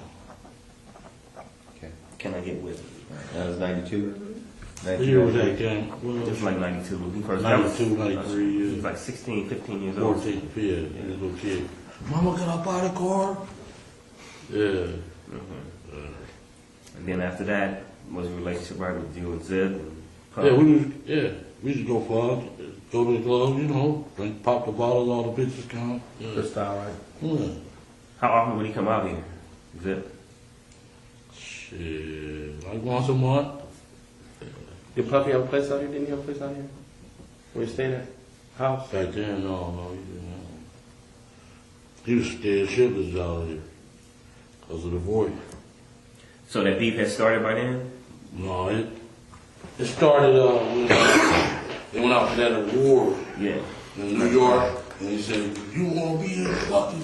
Okay. Can I get with it? That was 92? What year was that, Cam? It was like 92 when he first 92, 93, He yeah. was like 16, 15 years old. 14, yeah, he was a little kid. Mama, can I buy the car? Yeah. And then after that, was a relationship right with you and Zip? And Puff? Yeah, we used to go far, go to the club, you know, drink, pop the bottles, all the bitches come. Yeah. Good style, right? Yeah. How often would he come out here? Zip? Shit, like once a month. Did Puffy have a place out here? Didn't he have a place out here? Where you staying at? House? Back then, no, he didn't have one. He was scared shitless out here because of the voice. So that beef had started by then? No, it started when they went out to that award Yeah. in New York, and he said, "You want to be in fucking,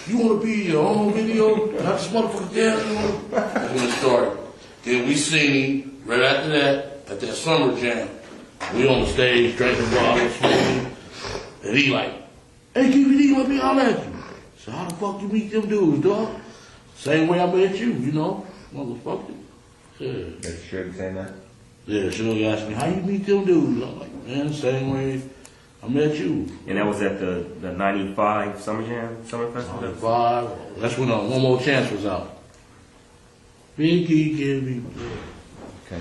you want to be in your own video, not this motherfucker down." That's when it started. Then we seen right after that at that summer jam. We on the stage drinking bottles, smoking, and he like, "Hey, Keffe D, let me holler at you." So how the fuck you meet them dudes, dog? Same way I met you, you know, motherfucker. Yeah. That's Suge saying that? Yeah, she'll ask me, how you meet them dudes? I'm like, man, same way I met you. And that was at the 95 Summer Jam, Summer Festival? 5. That's when One More Chance was out. Big Key, give me. Okay.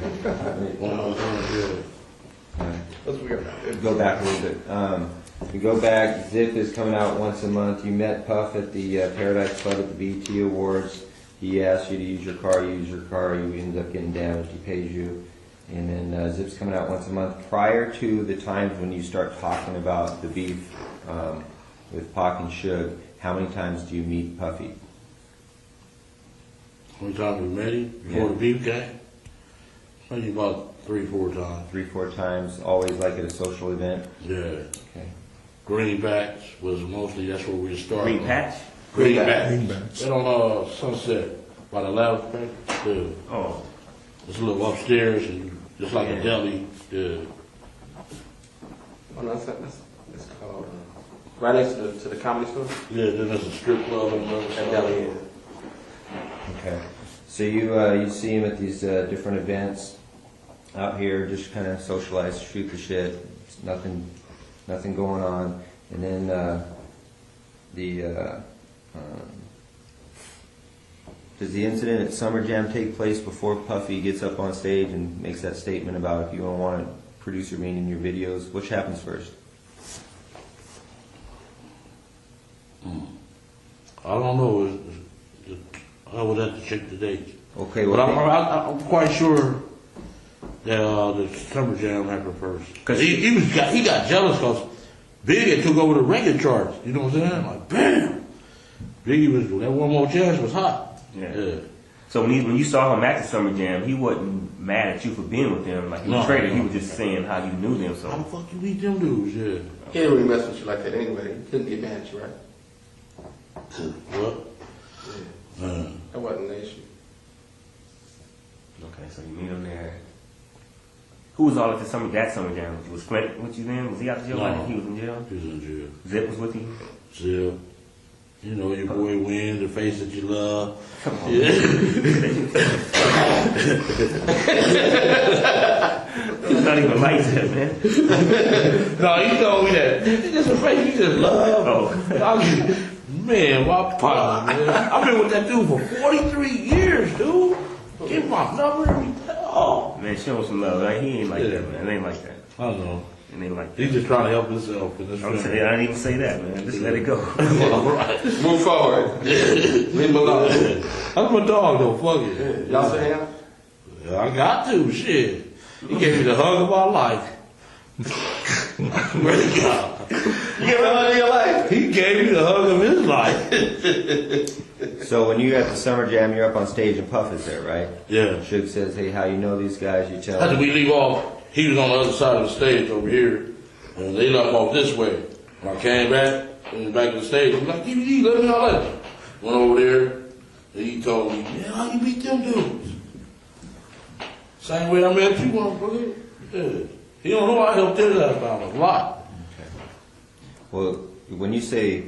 One More Chance, yeah. Alright. Let's weird. Go back a little bit. We go back, Zip is coming out once a month. You met Puff at the Paradise Club at the BET Awards. He asked you to use your car, you use your car, you end up getting damaged, he pays you. And then Zip's coming out once a month. Prior to the times when you start talking about the beef with Pac and Suge, how many times do you meet Puffy? How many times we met him before the beef came? Maybe about 3-4 times. 3-4 times, always like at a social event? Yeah. Okay. Greenbacks was mostly, that's where we started. Green Patch? Greenbacks. Right on Sunset, by the lounge bank. Yeah. Oh. It's a little upstairs and just like a deli. Yeah. Oh, no, that's called, right next to the comedy store? Yeah, then there's a strip club and At Deli. Okay. So you see him at these different events out here, just kind of socialize, shoot the shit, nothing going on, and then does the incident at Summer Jam take place before Puffy gets up on stage and makes that statement about if you don't want a producer being in your videos? Which happens first? I don't know. I would have to check the dates. Okay, But well, I'm quite sure that the Summer Jam happened first. Because he got jealous because Biggie took over the record charts. You know what I'm saying? Like, bam! Biggie was, that One More Chance was hot. Yeah. So when you saw him at the Summer Jam, he wasn't mad at you for being with them. Like he was traded. He was just saying how you knew them. So how the fuck you meet them dudes? Yeah. He didn't really mess with you like that anyway. He couldn't get mad at you, right? What? Yeah. That wasn't the issue. Okay, so you meet him there. Who was all at that Summer Jam? Was Flint with you then? Was he out of jail? No. He was in jail? He was in jail. Zip was with you? Zip. You know, your boy Win, the face that you love. Come on. Yeah. It's not even like that, man. No, he told me that. It's a face you just love. Oh. Man, my partner, man. I've been with that dude for 43 years, dude. Give my number every oh. Man, show him some love. Like, he ain't like that, man. It ain't like that. I don't know. It ain't like that. He's just trying to help himself. In this I'm saying, I didn't even say that, man. Just let it go. All right. Move forward. Leave him alone. That's my dog, though. Fuck it. Y'all say him? Yeah, I got to. Shit. He gave me the hug of my life. Swear to God. You give him a hug of your life. He gave me the hug of his life. So when you at the summer jam, you're up on stage and Puff is there, right? Yeah. Suge says, hey, how you know these guys? You tell After him. we leave off, he was on the other side of the stage over here, and they left off this way. When I came back, in the back of the stage, he was like, Keffe D, let me know later. Went over there, and he told me, man, how you beat them dudes? Same way I met you, motherfucker. Yeah. He don't know I helped his ass out a lot. Okay. Well, when you say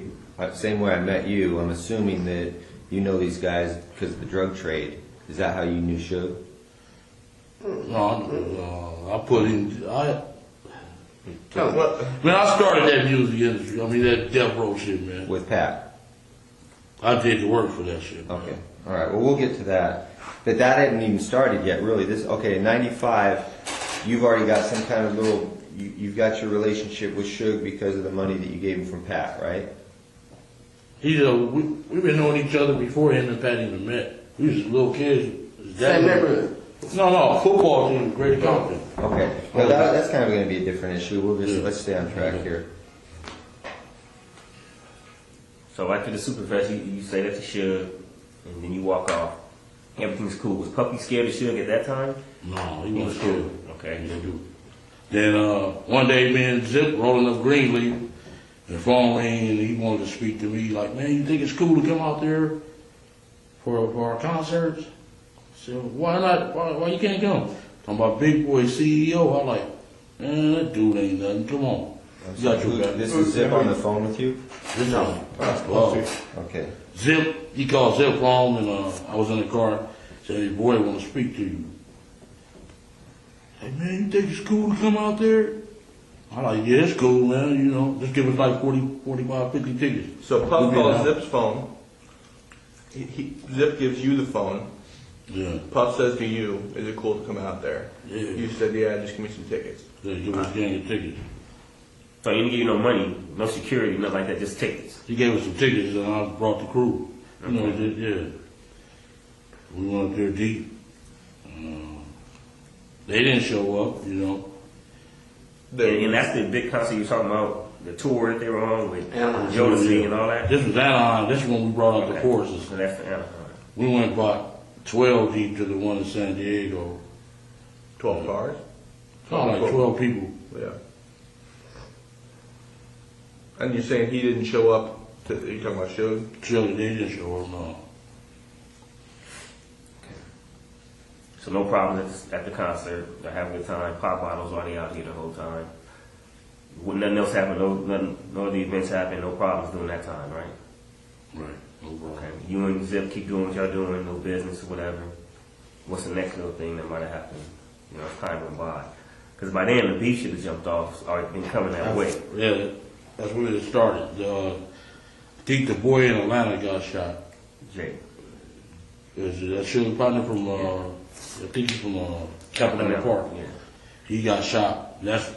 same way I met you, I'm assuming that you know these guys because of the drug trade. Is that how you knew Suge? No, I put in, man, I started that music industry. I mean, that death row shit, man. With Pat? I did the work for that shit. Okay. All right. Well, we'll get to that. But that hadn't even started yet, really. Okay, in 95, you've already got some kind of little, you've got your relationship with Suge because of the money that you gave him from Pat, right? We've been knowing each other before him and Pat even met. We was little kids. Same neighborhood. No, football team, Great Compton. Okay. Well, that's kind of going to be a different issue. Let's stay on track here. So after the Superfest, you say that to Suge, and then you walk off. Everything's cool. Was Puppy scared of Suge at that time? No, he wasn't scared. Okay. Then one day, me and Zip rolling up Greenleaf, and the phone rang, and he wanted to speak to me. Like, man, you think it's cool to come out there for our concerts? I said, why not? Why you can't come? Talking about Big Boy CEO. I'm like, man, that dude ain't nothing. Come on. You got your back. This is Zip on the phone with you? No. Okay. Zip, he called Zip phone, and I was in the car. Said, hey, boy, I want to speak to you. Hey, man, you think it's cool to come out there? I'm like, yeah, it's cool, man. You know, just give us like 40, 45, 50 tickets. So Puff calls Zip's phone. Zip gives you the phone. Yeah. Puff says to you, is it cool to come out there? Yeah. You said, yeah, just give me some tickets. Yeah, give us a gang of tickets. So he didn't give you no money, no security, nothing like that, just tickets. He gave us some tickets, and I brought the crew. You know, yeah. We went up there deep. They didn't show up, you know. And that's the big concert you're talking about, the tour that they were on with Jodeci and all that? This was Anaheim. This is when we brought out the choruses. So that's the Anaheim. We went about 12 deep to the one in San Diego. 12 cars? Like 12 people. Yeah. And you're saying he didn't show up? You're talking about Suge? Suge, they didn't show up, no. So no problem at the concert. They're having a good time. Pop bottles already out here the whole time. Nothing else happened. No other events happened. No problems during that time, right? Right. No problem. Okay. You and Zip keep doing what y'all doing. No business or whatever. What's the next little thing that might have happened? You know, as time went by. Because by then the beef should have jumped off. It's already been coming that way. Yeah, that's where it started. I think the boy in Atlanta got shot. Jay. That Suge partner from I think he's from Capitol Park. Yeah. He got shot. That's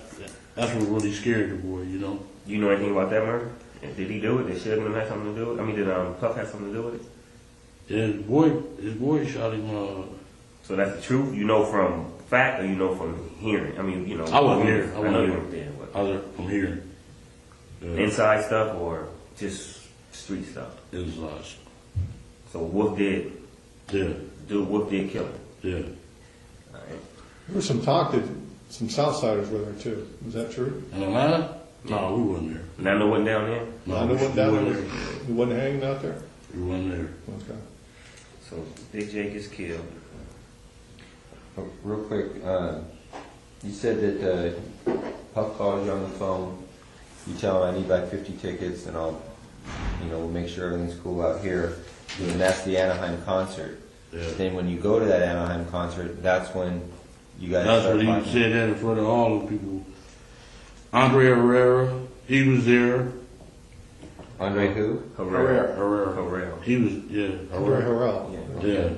what really scared the boy, you know. You know anything about that murder? Did he do it? Did Suge have something to do with it? I mean, did Puff have something to do with it? Yeah, his boy shot him. So that's the truth? You know from fact or you know from hearing? I mean, you know. I wasn't here. I know you weren't there. I was from hearing. Inside stuff or just street stuff? Inside. So Wolf did? Yeah. Dude, Wolf did kill him? Yeah. All right. There was some talk that some Southsiders were there too. Is that true? In Atlanta? No, we wasn't there. Nando wasn't down there? Nando wasn't down there? He wasn't hanging out there? We wasn't there. Okay. So Big Jake is killed. Oh, real quick, you said that Puff calls you on the phone. You tell him I need like 50 tickets, and we'll make sure everything's cool out here. And that's the Anaheim concert. Yeah. Then when you go to that Anaheim concert, that's when you guys That's start what he talking. said that in front of all the people. Andre Herrera, he was there. Andre who? Herrera. He was, yeah. Andre Harrell. Yeah.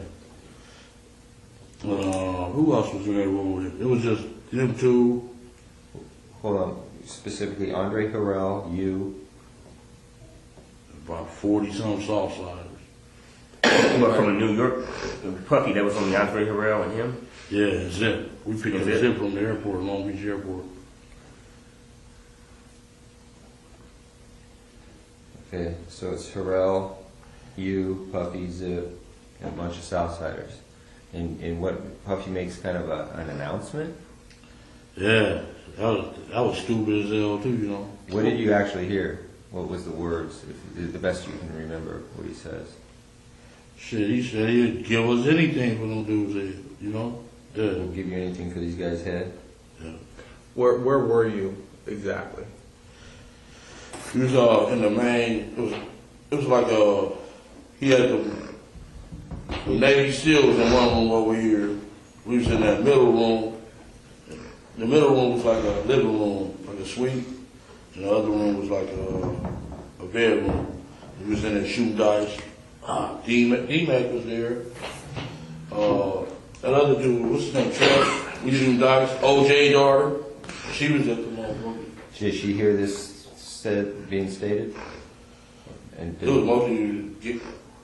Who else was in that room with him? It was just them two. Hold on. Specifically, Andre Harrell, you. About 40-some Southsiders. What, from New York? Puffy, that was only Andre Harrell and him? Yeah, Zip. We picked up Zip from the airport, Long Beach Airport. Okay, so it's Harrell, you, Puffy, Zip, and a bunch of Southsiders. And what Puffy makes kind of an announcement? Yeah, that was stupid as hell too, you know. What did you actually hear? What was the words? If, the best you can remember what he says. Shit, he said he'd give us anything for them dudes there, you know? Yeah. He'll give you anything for these guys' head? Yeah. Where were you exactly? He was in the main, it was like he had the Navy SEALs in one room over here. We was in that middle room. The middle room was like a living room, like a suite. And the other room was like a bedroom. We was in there shooting dice. D-Mac was there. That other dude, what's his name, Trev? We shooting dice. OJ daughter, she was at the motherfucker. Did she hear this being stated? And It was mostly,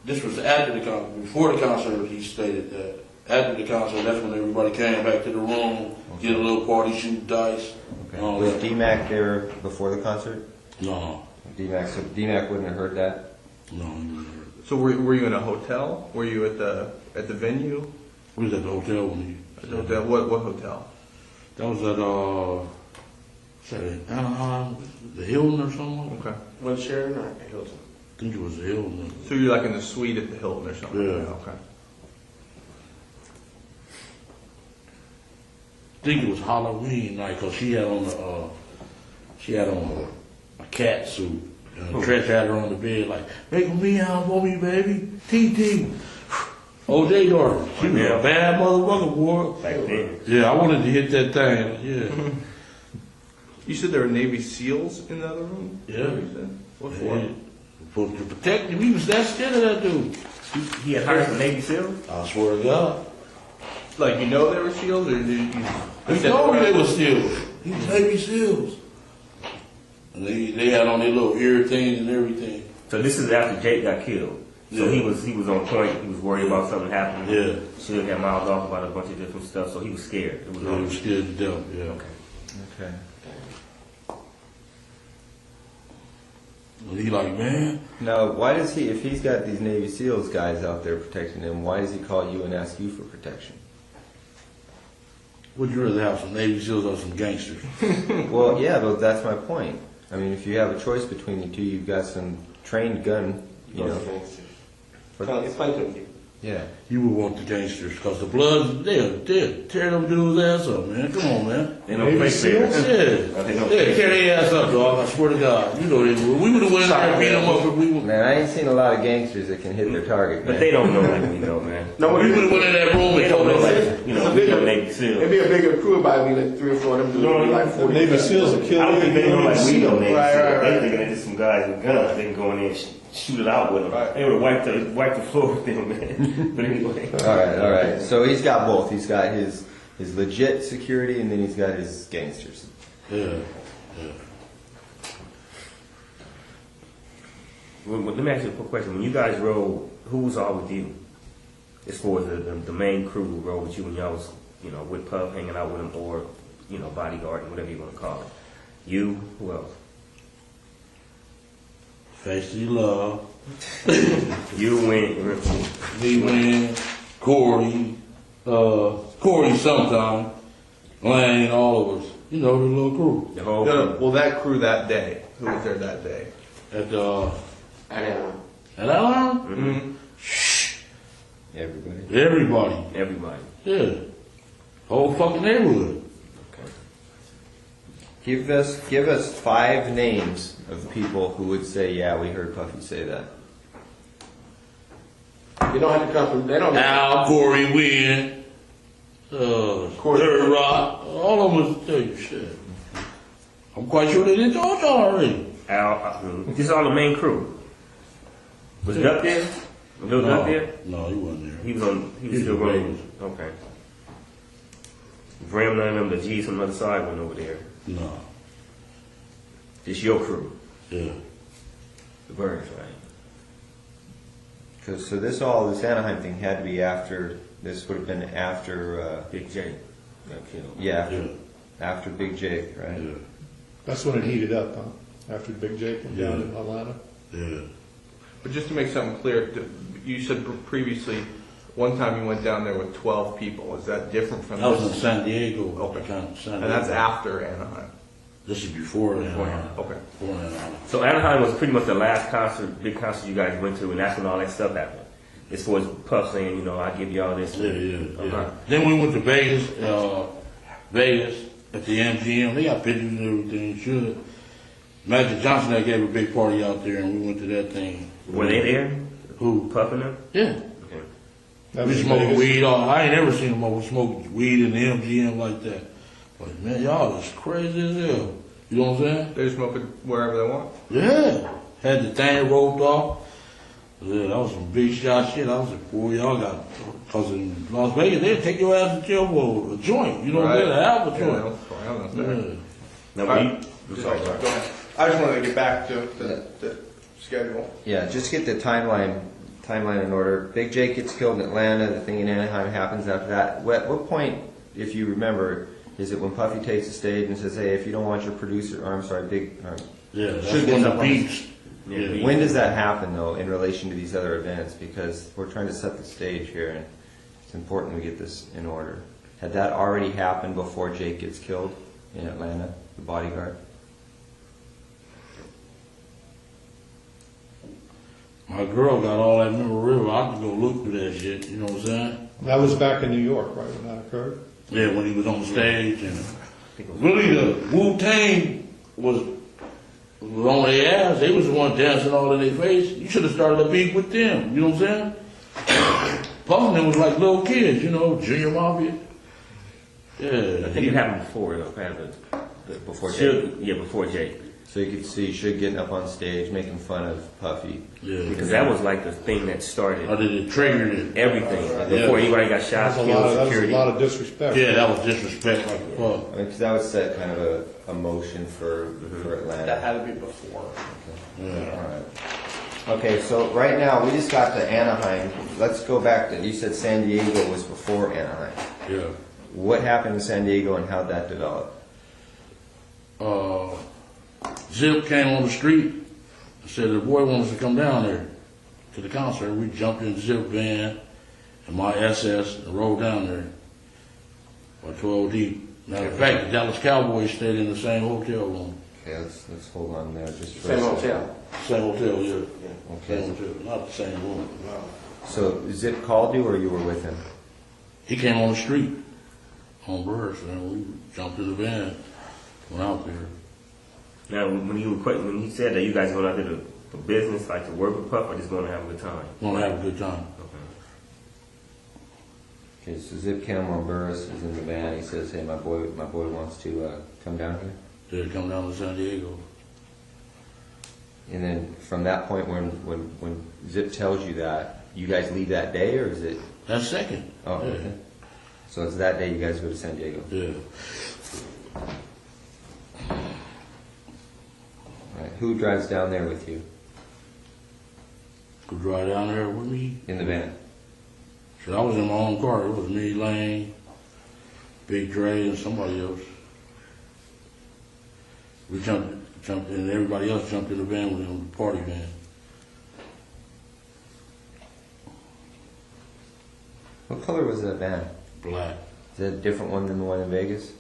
this was after the concert. Before the concert, he stated that. After the concert, that's when everybody came back to the room, get a little party, shoot dice. Okay. Was D-Mac there before the concert? No. So D-Mac wouldn't have heard that? No, he wouldn't have heard it. So were you in a hotel? Were you at the venue? We was at the hotel when he... At the hotel? What hotel? That was at, Anaheim, the Hilton or something? Okay. Was Sheridan or Hilton? I think it was the Hilton. So you're like in the suite at the Hilton or something? Yeah. Okay. I think it was Halloween night because she had on a cat suit. And Trish had her on the bed like, make me out for me, baby. TT. OJ daughter. She was a bad motherfucker, boy. Back then. Yeah, I wanted to hit that thing. Yeah. You said there were Navy SEAls in the other room? Yeah. You said? What for? Yeah. Supposed to protect him. He was that scared of that dude. He had hired some Navy SEALs? I swear to God. Like, you know they were SEAls, or did you? He told me they were SEAls. He was Navy SEAls. And they had on their little ear things and everything. So this is after Jake got killed. So Yeah. he was on point. He was worried about something happening. Yeah. She had miles off about a bunch of different stuff. So he was scared. It was He was scared to death, yeah. Okay. And he like, man, Now, why does he, if he's got these Navy SEALs guys out there protecting him, why does he call you and ask you for protection? would you rather have some Navy SEALs or some gangsters? Well, yeah, but that's my point. I mean, if you have a choice between the two, you've got some trained gun, you know. Explain to him. Yeah. You would want the gangsters because the Bloods, they'll tear them dudes' ass up, man. Come on, man. They don't play fair. Yeah, tear their ass up, dog. I swear to God. You know they would. We would have went in there and beat them up if we would. Man, I ain't seen a lot of gangsters that can hit their target, man. But they don't know like we know, man. No, we would have went in that room They and don't told know them. like, you know, we know Navy SEALs. It'd be a bigger crew about me, like 3 or 4 of them. No, like 40. Navy SEAls will kill I don't think they know like we know Navy Right, SEAls. right, They right. thinking they're just some guys with guns. They can go in there and shoot it out with them. Right. They would have wiped the floor with them, man. But anyway. All right. So he's got both. He's got his legit security, and then he's got his gangsters. Yeah. Well, let me ask you a quick question. When you guys rode, who was all with you? As far as the main crew who rode with you when y'all was, you know, with Puff, hanging out with him, or, you know, bodyguarding, whatever you want to call it. You, who else? Facey Love. You went. Me win. Corey sometime. Lane, all of us. You know, the little crew. The whole No, crew. well, that crew that day. Who was there that day? At Atlanta? Mm-hmm. Everybody. Everybody. Yeah. Whole fucking neighborhood. Give us 5 names of people who would say, yeah, we heard Puffy say that. You don't have to come from. They don't. Al, Corey, Wynn, Third Rock, all of them was tell you shit. I'm quite sure they didn't told y'all already. Al, this is all the main crew. Was Duck there? Was Lil Duck there? No, he wasn't there. He was still running. Okay. Bram, none of them, the G's on the other side went over there. No. It's your crew. Yeah. The Birds, right? So this Anaheim thing had to be after. This would have been after. Big J got killed. Yeah. After Big Jake, right? Yeah. That's when it heated up, huh? After Big Jake went down in Atlanta. Yeah. But just to make something clear, you said previously, one time you went down there with 12 people. Is that different from That was this? in San Diego. Okay. San And Diego. that's after Anaheim? This is before Anaheim. Okay. Before Anaheim. So Anaheim was pretty much the last big concert you guys went to, and that's when all that stuff happened. As far as Puff saying, you know, I give y'all this. Yeah. Then we went to Vegas, at the MGM. They got pictures and everything. Sure. Magic Johnson that gave a big party out there, and we went to that thing. Were they there? Who? Puff and them? Yeah. That We was smoked Vegas. weed. I ain't never seen them smoke weed in the MGM like that. But man, y'all is crazy as hell. You know what I'm saying? They're smoking wherever they want? Yeah. Had the thing roped off. Yeah, that was some big shot shit. I was like, boy, y'all got, because in Las Vegas, they'd take your ass to jail for a joint. You know what I'm saying? An alpha joint. Yeah. No, Sorry, go ahead. I just wanted to get back to the schedule. Yeah, just get the timeline in order. Big Jake gets killed in Atlanta. The thing in Anaheim happens after that. What point, if you remember, is it when Puffy takes the stage and says, "Hey, if you don't want your producer," or I'm sorry, Yeah, that's Suge when gets the up on the- beats. Yeah. When does that happen, though, in relation to these other events? Because we're trying to set the stage here, and it's important we get this in order. Had that already happened before Jake gets killed in Atlanta, the bodyguard? My girl got all that memorabilia. I could go look through that shit. You know what I'm saying? That was back in New York, right, when that occurred? Yeah, when he was on stage. And really, the Wu-Tang was on their ass. They was the one dancing all in their face. You should have started a beef with them. You know what I'm saying? Puffin was like little kids, you know, Junior Mafia. Yeah. I think it happened before, though, kind of. Before Jake? Yeah, before Jake. So you could see Suge getting up on stage, making fun of Puffy. Yeah. Because that was like the thing that started Or did it trigger it? everything. Before anybody got shot, That was killed, a security. lot of disrespect. Yeah, that was disrespect like fuck. Because that would set kind of a motion for Atlanta. That had to be before. All right. Okay, so right now, we just got to Anaheim. Let's go back to, you said San Diego was before Anaheim. Yeah. What happened in San Diego and how'd that develop? Zip came on the street and said the boy wants to come down there to the concert. We jumped in Zip van and my SS and rode down there by 12 deep. Matter of fact, the Dallas Cowboys stayed in the same hotel room. Okay, let's hold on there just for Same a second. hotel. Same hotel, yeah. Okay. Same hotel, not the same room. So Zip called you or you were with him? He came on the street on Burris and we jumped in the van, went out there. Now, when he said that you guys going out there for business, like to work with Puff, or just going to have a good time? Gonna have a good time. Okay, so Zip Cameron Burris is in the van. He says, "Hey, my boy wants to come down here." They'd come down to San Diego. And then from that point, when Zip tells you that, you guys leave that day, or is it? That's second. Oh, Yeah. okay. So it's that day you guys go to San Diego. Yeah. All right. Who drives down there with you Could drive down there with me. in the van? So I was in my own car. It was me, Lane, Big Dre, and somebody else. We jumped in, and everybody else jumped in the van with him, the party van. What color was that van? Black. Is that a different one than the one in Vegas?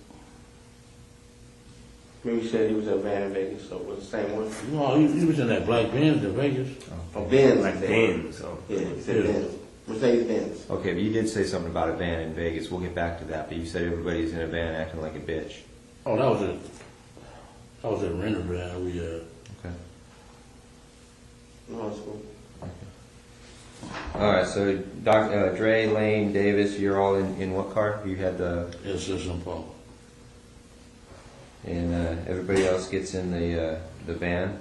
Maybe you said he was in a van in Vegas, so it was the same one. No, he was in that black Benz in Vegas. Oh, Benz. Like Benz. So. Yeah, he said Benz. Mercedes Benz. Okay, but you did say something about a van in Vegas. We'll get back to that. But you said everybody's in a van acting like a bitch. Oh, that was it. That was a renter van we had. Okay. No, it's cool. All right, so Dre, Lane, Davis, you're all in what car? You had the... Yes, that's some Paul. And everybody else gets in the van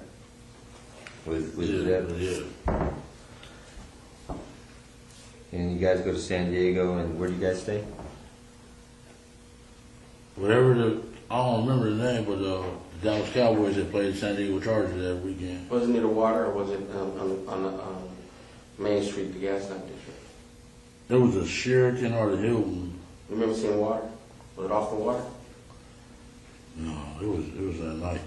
with Zip. Yeah. And you guys go to San Diego, and where do you guys stay? Whatever I don't remember the name, but the Dallas Cowboys that played San Diego Chargers that weekend. Was it near the water, or was it on the Main Street, the gas lamp district? There was a Sheraton or the Hilton. You remember seeing water? Was it off the water? No, it was that night.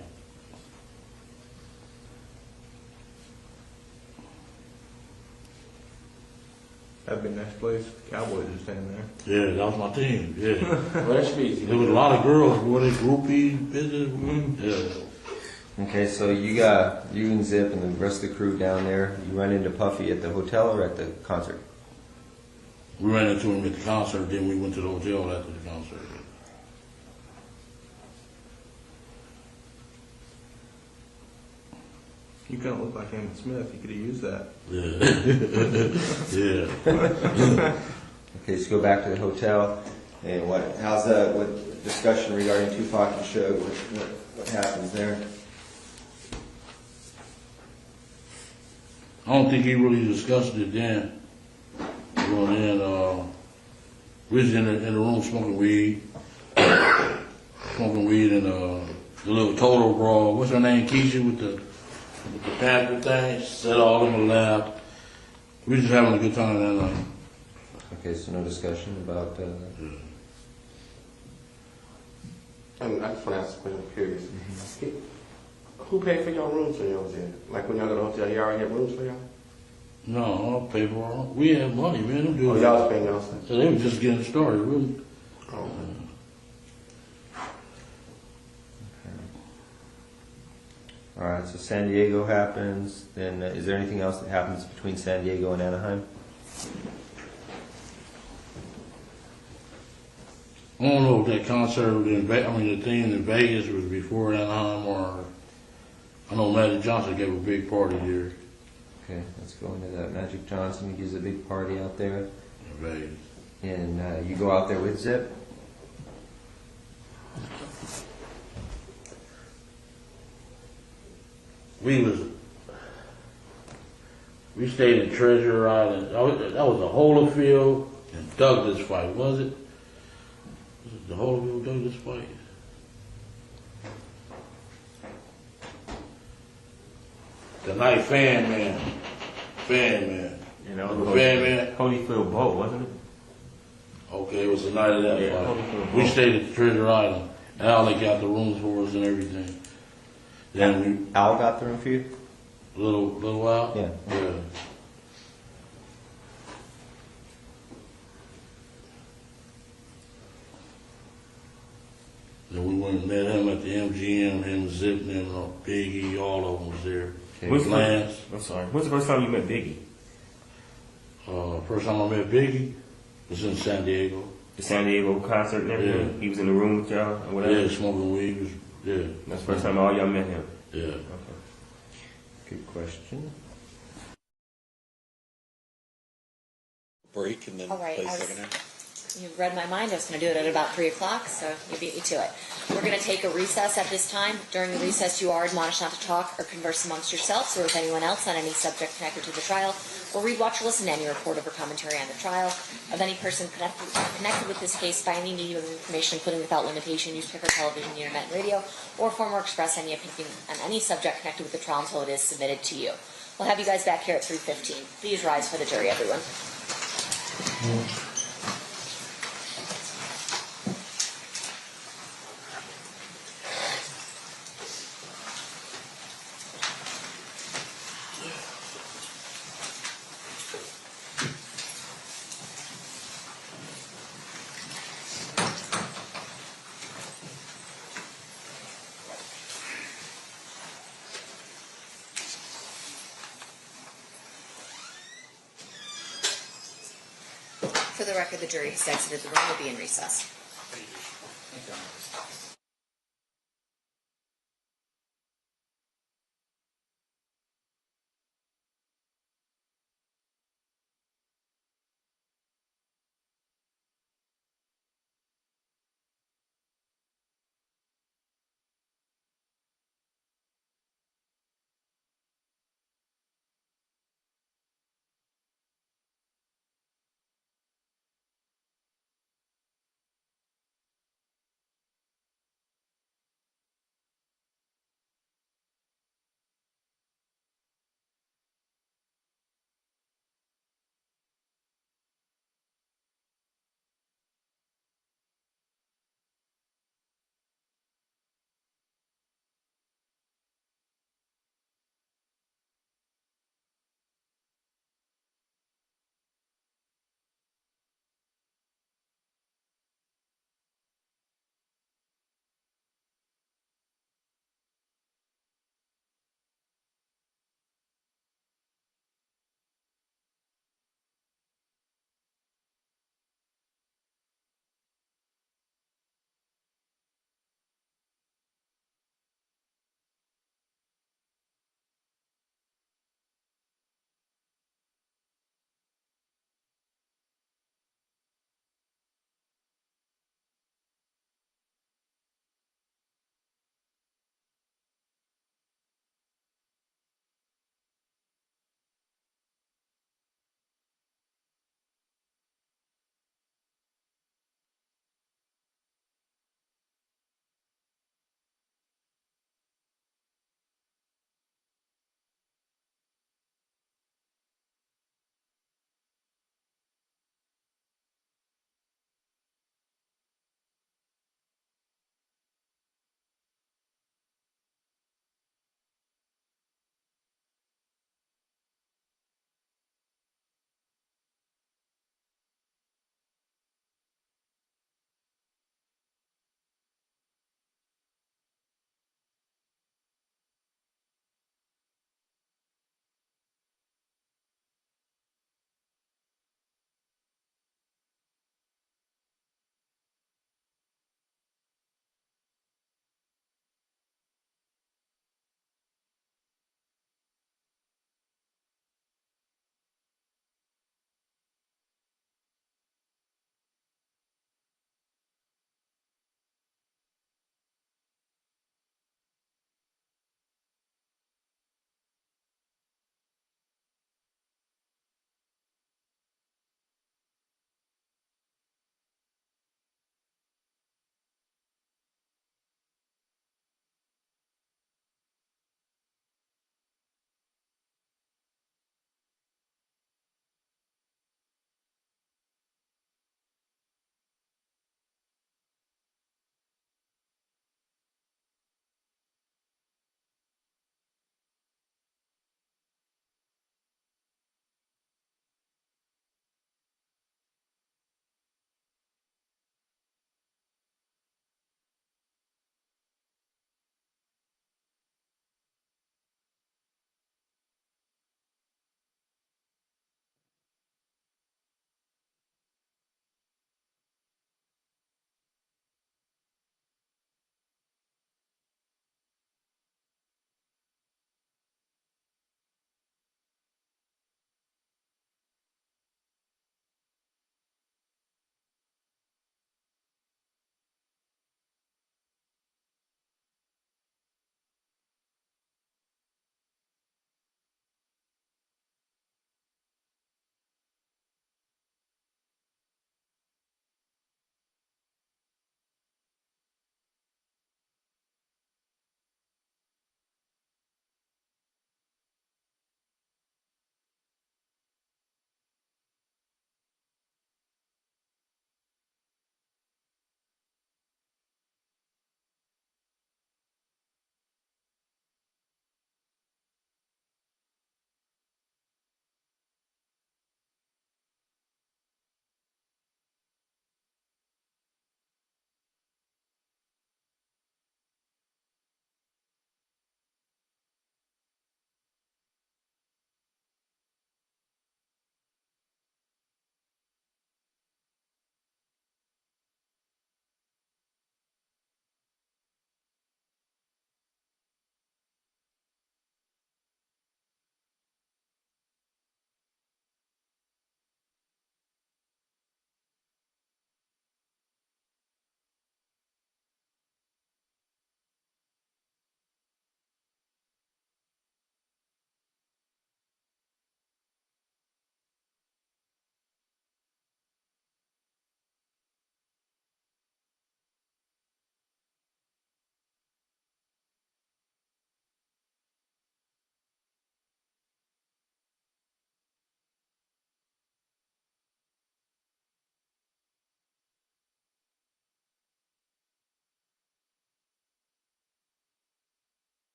That'd be a nice place. Cowboys are staying there. Yeah, that was my team. Yeah. Well, that should be easy. There was a lot of girls, boy, they groupie, business. Yeah. Okay, so you and Zip and the rest of the crew down there, you run into Puffy at the hotel or at the concert? We ran into him at the concert, then we went to the hotel after the concert. You kind of look like Emmett Smith. You could have used that. Yeah. Yeah. Okay, so go back to the hotel, and what discussion regarding Tupac and Suge? What happens there? I don't think he really discussed it then. Well, then, we was in the room smoking weed and the little total brawl. What's her name? Keisha with the panther thing. She said all of them laughed. We was just having a good time that night. Okay, so no discussion about. I just want to ask a question. I'm curious. Who paid for your rooms when y'all was in? Like when y'all go to the hotel, y'all already had rooms for y'all? No, I don't pay for them. We had money, man. Them dudes. Oh, y'all was paying y'all stuff? So they were just getting started, really. Oh. All right, so San Diego happens. Then is there anything else that happens between San Diego and Anaheim? I don't know if that concert the thing in Vegas was before Anaheim or I know Magic Johnson gave a big party there Okay, let's go into that. Magic Johnson gives a big party out there. in Vegas. And you go out there with Zip? We stayed in Treasure Island. That was the Holyfield and Douglas fight, was it? Was it the Holyfield Douglas fight? The night Fan Man. You know, Fan Man. Holyfield Bowl, wasn't it? Okay, it was the night of that Yeah, fight. Holyfield We Bowl. stayed at the Treasure Island. Al, they got the rooms for us and everything. Then Al got the room for you? we, little while? Yeah. Yeah. Then we went and met him at the MGM, him, Zip, and Biggie, all of them was there. When's the- Lance. I'm sorry. When's the first time you met Biggie? First time I met Biggie was in San Diego. The San Diego concert and everything? Yeah. He was in the room with y'all or whatever? Yeah, smoking weed. Yeah. That's the first time all y'all met him? Yeah. Okay. Good question. Break and then All right, play I was- second half. You read my mind. I was going to do it at about 3 o'clock, so you beat me to it. We're going to take a recess at this time. During the recess, you are admonished not to talk or converse amongst yourselves or with anyone else on any subject connected to the trial, or read, watch, or listen to any report or commentary on the trial of any person connected with this case by any medium of information, including without limitation, newspaper, television, the internet, and radio, or form or express any opinion on any subject connected with the trial until it is submitted to you. We'll have you guys back here at 3:15. Please rise for the jury, everyone. For the record, the jury has exited the room. Will be in recess.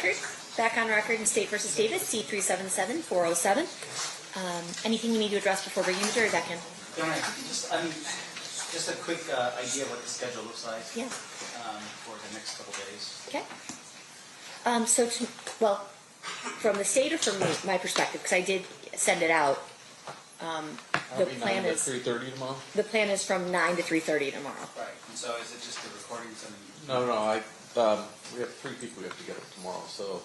record, back on record in State versus Davis, C377407. Anything we need to address before bringing the jury back in? Duane, just a quick idea of what the schedule looks like. Yeah. For the next couple days. Okay. Well, from the state or from my perspective, because I did send it out. The plan is 3:30 tomorrow. the plan is from 9 to 3:30 tomorrow. Right. And so is it just the recordings and? No. We have 3 people we have to get up tomorrow. So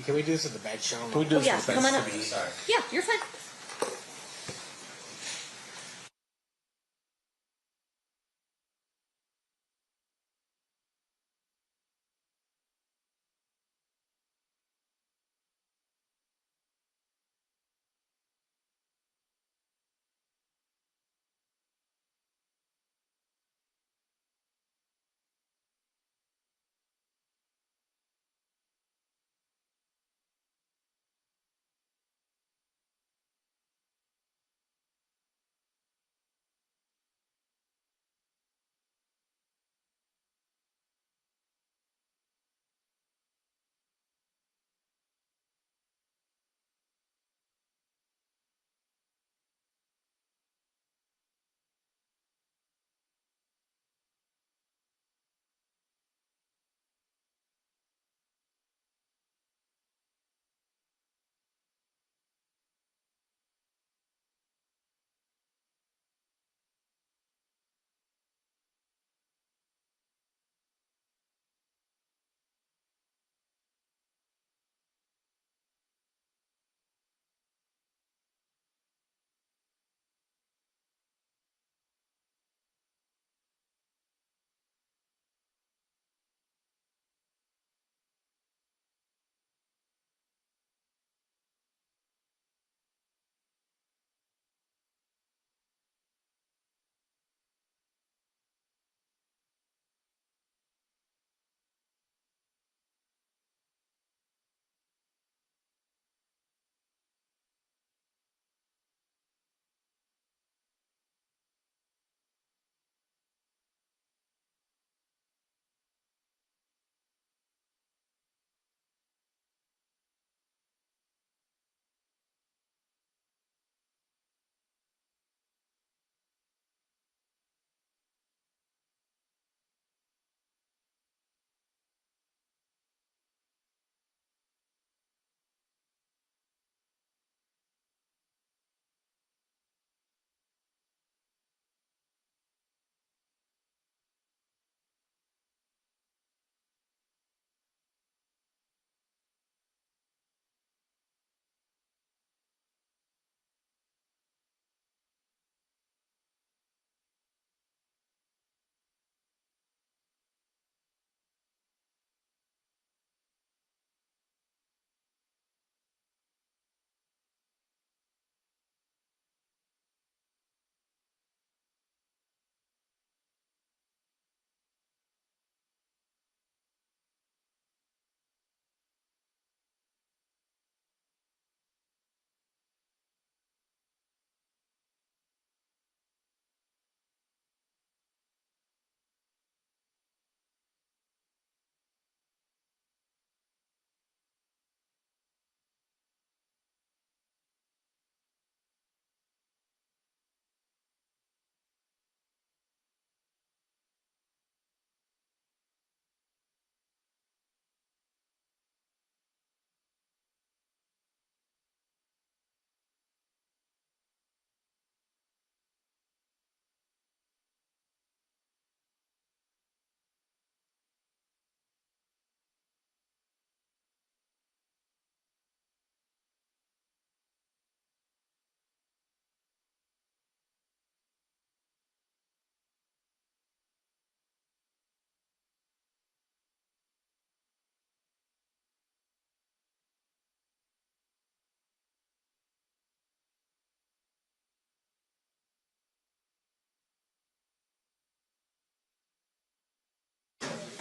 Can we do this at the bench? Can we do Oh yeah, come on up. Sorry. Yeah, you're fine.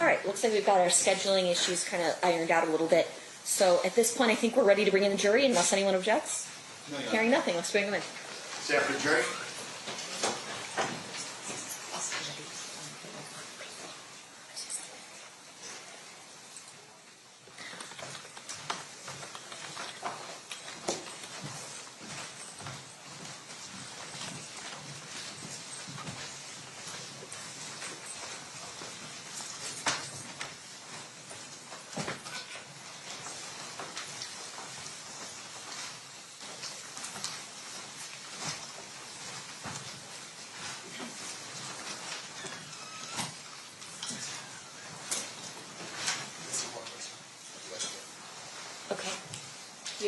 All right, looks like we've got our scheduling issues kind of ironed out a little bit. So at this point, I think we're ready to bring in the jury unless anyone objects. Hearing nothing, let's bring them in. Stand for the jury.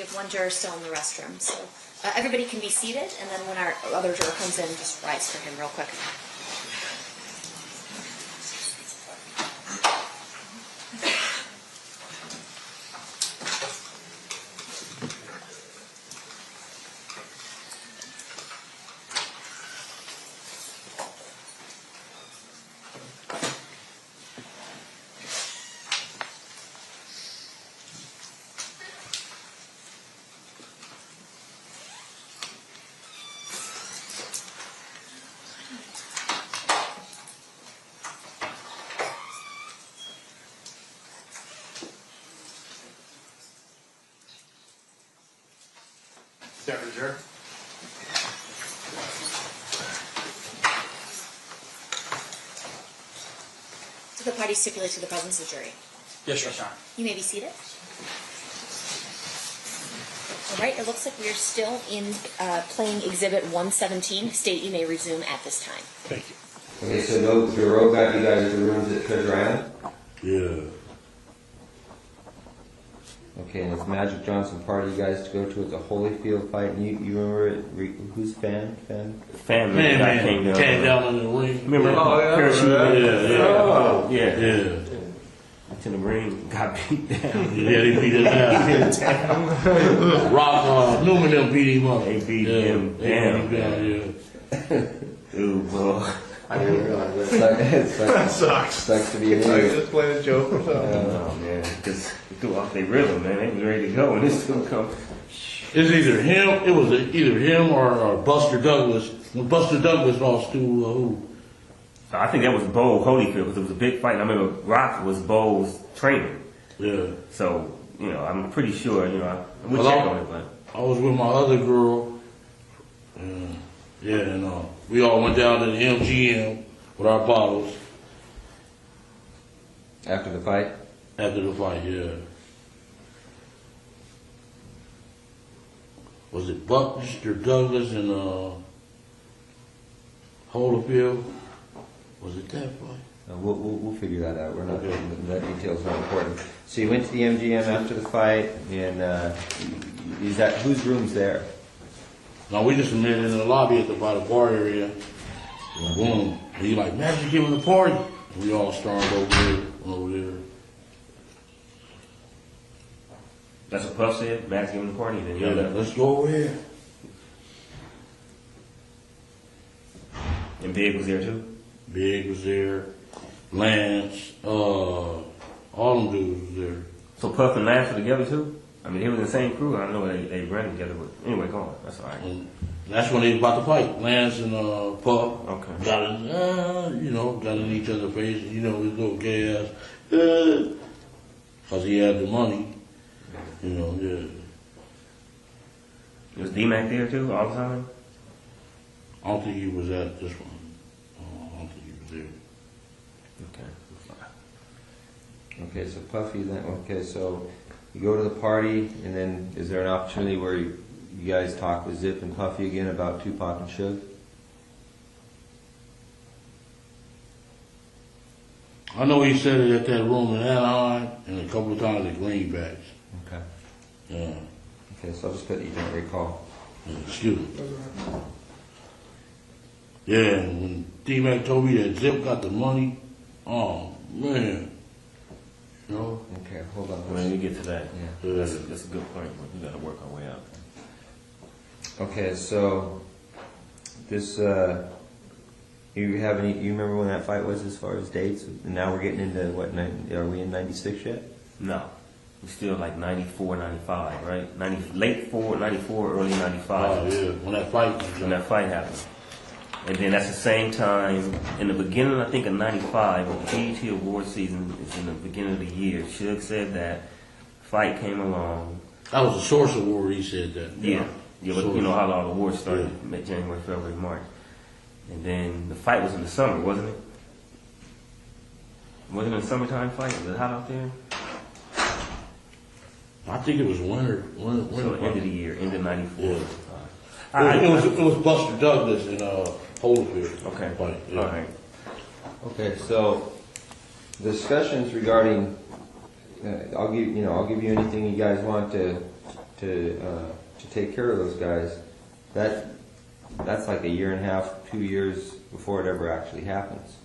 we have one juror still in the restroom. So everybody can be seated, and then when our other juror comes in, just rise for him real quick. Second juror. Did the party stipulate to the presence of jury? Yes, Yes, Your Honor. You may be seated. All right, it looks like we're still in playing Exhibit 117. State, you may resume at this time. Thank you. Okay, so the road got you guys the rooms at Treasure Island? Yeah. Okay, and it's Magic Johnson party you guys to go to. It's a Holyfield fight. And you remember it? Who's fan? Family Man, came down. in the ring. Remember? Oh, yeah. Parachute. Yeah. Yeah. Yeah. To the ring, got beat down. Yeah, they beat his ass. Rock, Newman them beat him up. They beat him down. Yeah. Ooh, boy. I didn't realize that. Sucks to be It's new. like just playing a joke or something. Oh man, because they threw off their rhythm, man. They was ready to go, and this still come. It's either him. It was either him or Buster Douglas. When Buster Douglas lost to who? So I think that was Bo Holyfield because it was a big fight. And I remember Rock was Bo's trainer. Yeah. So I'm pretty sure. We'll Well, check on it, but I was with my other girl. And we all went down to the MGM with our bottles. After the fight? After the fight, yeah. Was it Buster Douglas and Holyfield? Was it that fight? We'll figure that out. We're not. Okay. That detail's not important. So you went to the MGM after the fight, and is that whose room's there? No, we just met in the lobby by the bar area. And boom. And he like, Magic giving the party. And we all stormed over there. that's what Puff said. Matt's giving the party. Then Yeah, let's go over here. And Big was there too. Big was there. Lance, all them dudes was there. So Puff and Lance were together too. I mean, they were in the same crew. I know they ran together, but anyway, go on. That's all right. And that's when they was about to fight. Lance and Puff Okay. got in each other's face. His little gay ass, because he had the money. Yeah. Was D-Mac there too all the time? I don't think he was at this one. I don't think he was there. Okay. Okay, so Puffy then. Okay, so you go to the party, and then is there an opportunity where you guys talk with Zip and Puffy again about Tupac and Suge? I know he said it at that room in Anaheim and a couple of times at Greenbacks. Okay. Yeah. Okay, so I'll just put you don't recall. Excuse me. Yeah, and when D-Mac told me that Zip got the money, oh, man. Okay, hold on. When we get to that, Yeah. that's a good point. We got to work our way out. Okay, so this, you remember when that fight was as far as dates? And now we're getting into what, are we in 96 yet? No, we're still like 94, 95, right? Late 94, early 95. Oh, yeah, when that fight was When that fight happened. And then that's the same time, in the beginning, I think, of 95, when the BET award season is in the beginning of the year, Suge said that fight came along. That was the Source Award, he said that. Yeah, but Source. you know how all the awards started, January, February, March. And then the fight was in the summer, wasn't it? Wasn't it a summertime fight? Was it hot out there? I think it was winter. So end of the year, end of 94. Yeah. It was Buster Douglas and Holyfield. Okay. Fight, yeah. All right. Okay, so discussions regarding, I'll give you anything you guys want to to take care of those guys, that's like a year and a half, 2 years before it ever actually happens.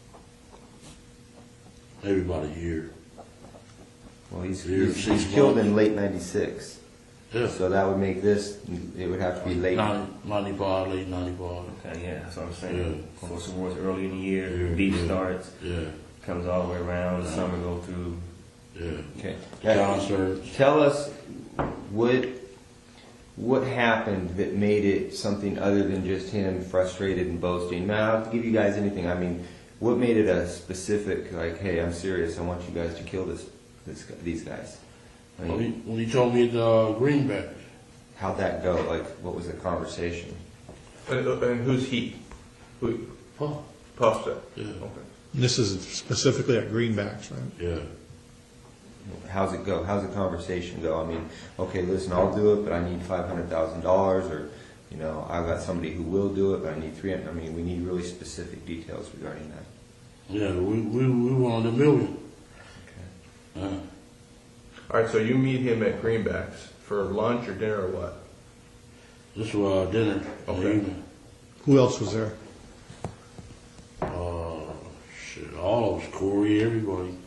Maybe about a year. Well, he's Year, 6 killed months. in late '96. Yeah. So that would make this, it would have to be late. 95, late 95. Okay, yeah, that's what I'm saying. Yeah. So towards early in the year, Yeah, beat yeah. starts, Yeah, comes all the way around, the summer go through. yeah. Okay. Concerts. Tell us what happened that made it something other than just him frustrated and boasting. Man, I'll give you guys anything. I mean, what made it a specific, like, hey, I'm serious, I want you guys to kill these guys? I mean, When he told me the greenback. how'd that go? Like, what was the conversation? And who's he? Who? Huh. Puff's it? Yeah. Okay. This is specifically at Greenbacks, right? Yeah. How's it go? How's the conversation go? I mean, okay, listen, I'll do it, but I need $500,000, or, you know, I've got somebody who will do it, but I need 300. I mean, we need really specific details regarding that. Yeah, we wanted $1 million. Okay. All right, so you meet him at Greenbacks for lunch or dinner or what? This was dinner in the Okay. evening. Who else was there? Shit, all of us, Corey, everybody.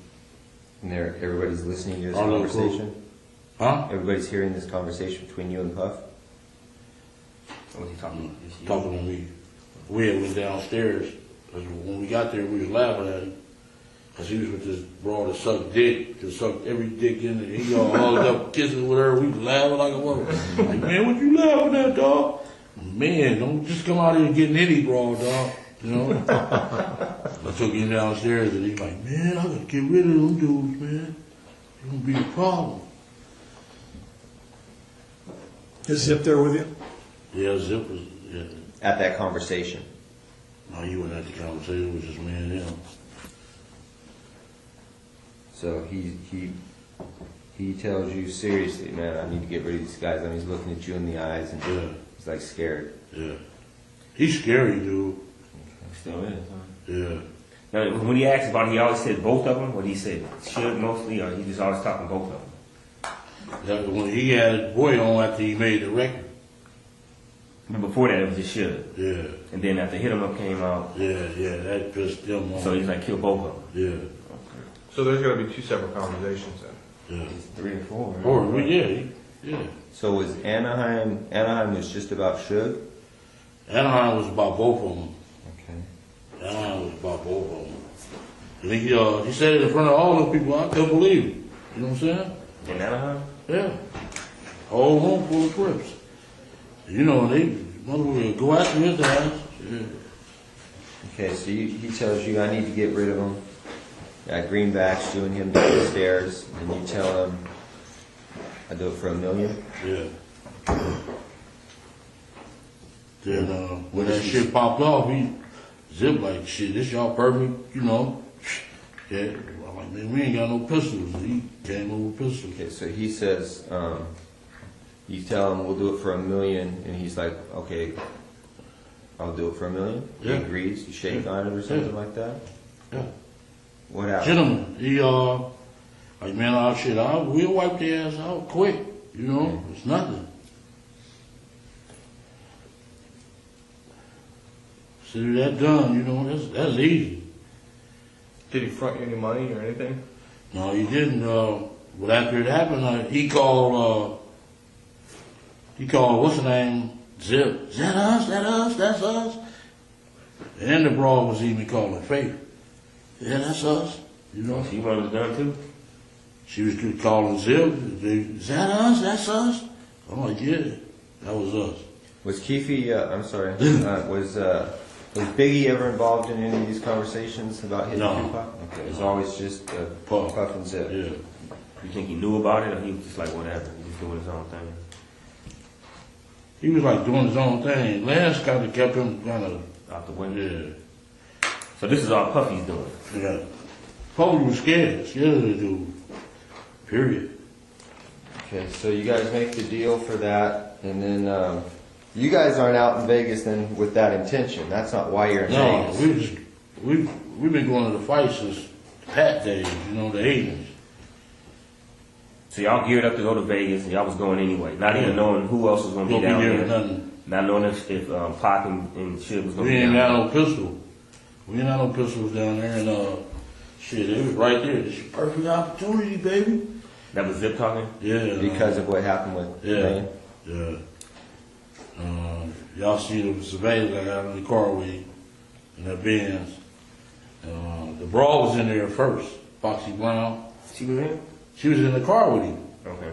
And everybody's listening to this Our little conversation? Huh? Everybody's hearing this conversation between you and Puff? What was he talking about? Just you? Talking to me. We had went downstairs. 'Cause when we got there, we was laughing at him. Because he was with this broad that sucked dick. Just sucked every dick in it. He all hugged up, kissing with her. We was laughing like a mother. Like, man, what you laughing at, dog? Man, don't just come out here and get any broad, dog. You know? I took him downstairs and he's like, man, I gotta get rid of them dudes, man. It's gonna be a problem. Is Zip there with you? Yeah, Zip was, yeah. At that conversation? No, you weren't at the conversation. It was just me and him. So he tells you seriously, man, I need to get rid of these guys. And he's looking at you in the eyes and Yeah. he's like scared. Yeah. He's scary, dude. Still is, huh? Yeah. Now, when he asked about it, he always said both of them. What he said, should mostly, or he just always talking both of them. That, when he had his boy on after he made the record. But before that, it was just should. Yeah. And then after Hit 'Em Up came out, Yeah, that pissed them off. so he's like, kill both of them. Yeah. So there's got to be two separate conversations then. Yeah. 3 or 4. Right? Or, yeah. So was Anaheim was just about Suge? Anaheim was about both of them. Okay. Anaheim was about both of them. And he said it in front of all those people. I couldn't believe it. You know what I'm saying? In Anaheim? Yeah. Whole room full of Crips. You know, they motherfucker go after his ass. Yeah. Okay, so he tells you, I need to get rid of him. At Greenbacks, doing him down the stairs, and you tell him, I do it for $1 million. Yeah. Then when that shit popped off, he Zip like, shit, this y'all perfect, you know. Yeah. I'm like, man, we ain't got no pistols. He came over with pistols. Okay, so he says, you tell him we'll do it for $1 million, and he's like, okay, I'll do it for $1 million. Yeah. He agrees. You shake on it or something like that. Yeah. What happened? Gentlemen, he like, man, we'll wipe the ass out quick. You know, it's nothing. So that done, you know, that's easy. Did he front you any money or anything? No, he didn't. But after it happened, he called, what's the name? Zip. Is that us? That's us? And the broad was even calling Faith. Yeah, that's us. You know? She wanted the gun too? She was calling Zip. Is that us? That's us? I'm like, yeah, that was us. Was Keffe, I'm sorry, was Biggie ever involved in any of these conversations about hitting No. Tupac? Okay, it was always just Puff. Puff and Zip. Yeah. You think he knew about it, or he was just like, whatever, he was doing his own thing? He was like doing his own thing. Lance kind of kept him kind of Out the window? yeah. So this is all Puffy's doing? Yeah. Probably was scared of the dude. Period. Okay, so you guys make the deal for that, and then you guys aren't out in Vegas then with that intention. That's not why you're in No, Vegas. we've been going to the fight since Pat days, you know, the 80s. So y'all geared up to go to Vegas, and y'all was going anyway, not even knowing who else was going to be down there. Nothing. Not knowing if Pac and shit was going We to be ain't down got there. no pistol. We ain't got no pistols down there, and shit, it was right there. This is your perfect opportunity, baby. That was Zip talking? Yeah. Because of what happened with Duane? Yeah. Y'all see the surveillance I got in the car with him, in that Benz. The broad was in there first, Foxy Brown. She was in? She was in the car with him. Okay.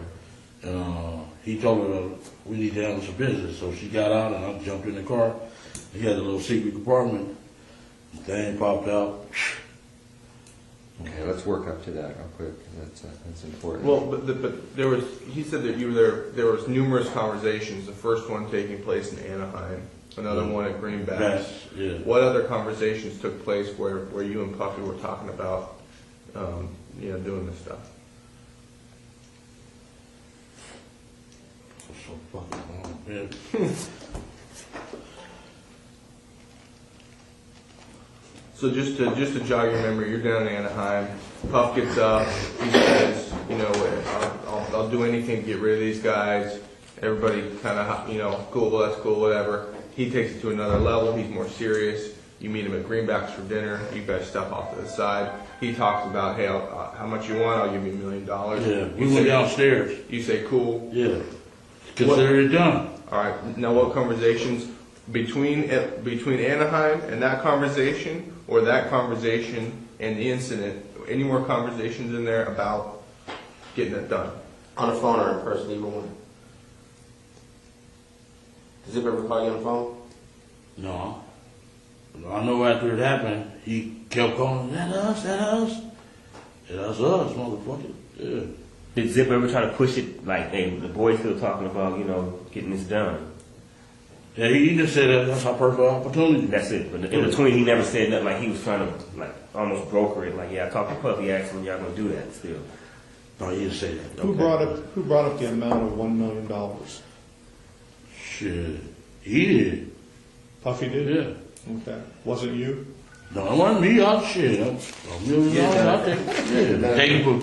He told her we need to handle some business, so she got out and I jumped in the car. He had a little secret compartment. The thing popped out. Okay, let's work up to that real quick. That's important. Well, but there was, he said that you were there was numerous conversations, the first one taking place in Anaheim, another one at Greenbacks. Yeah. What other conversations took place where you and Puffy were talking about, doing this stuff? So fucking long, man. So just to jog your memory, you're down in Anaheim. Puff gets up. He says, I'll do anything to get rid of these guys. Everybody kind of, cool, that's cool, whatever. He takes it to another level. He's more serious. You meet him at Greenbacks for dinner. You guys step off to the side. He talks about, hey, how much you want? I'll give you $1 million. Yeah, we went downstairs. You say, cool. Yeah, consider it done. All right. Now, what conversations between Anaheim and that conversation, or that conversation and the incident? Any more conversations in there about getting it done? On the phone or in person, either one. Does Zip ever call you on the phone? No. I know after it happened, he kept calling, that us? Yeah, that's us, motherfucker. Yeah. Did Zip ever try to push it, like, hey, the boys still talking about, getting this done? Yeah, he just said that's our perfect opportunity. That's it. But in between, he never said nothing, like he was trying to, like, almost broker it. Like, yeah, I talked to Puffy, asked him, y'all gonna do that still. No, he didn't say that. Who brought up the amount of $1 million? Shit. He did. Puffy did? Yeah. Okay. Wasn't you? No, it wasn't me. I'm shit. $1 million, I think. Yeah. Take it for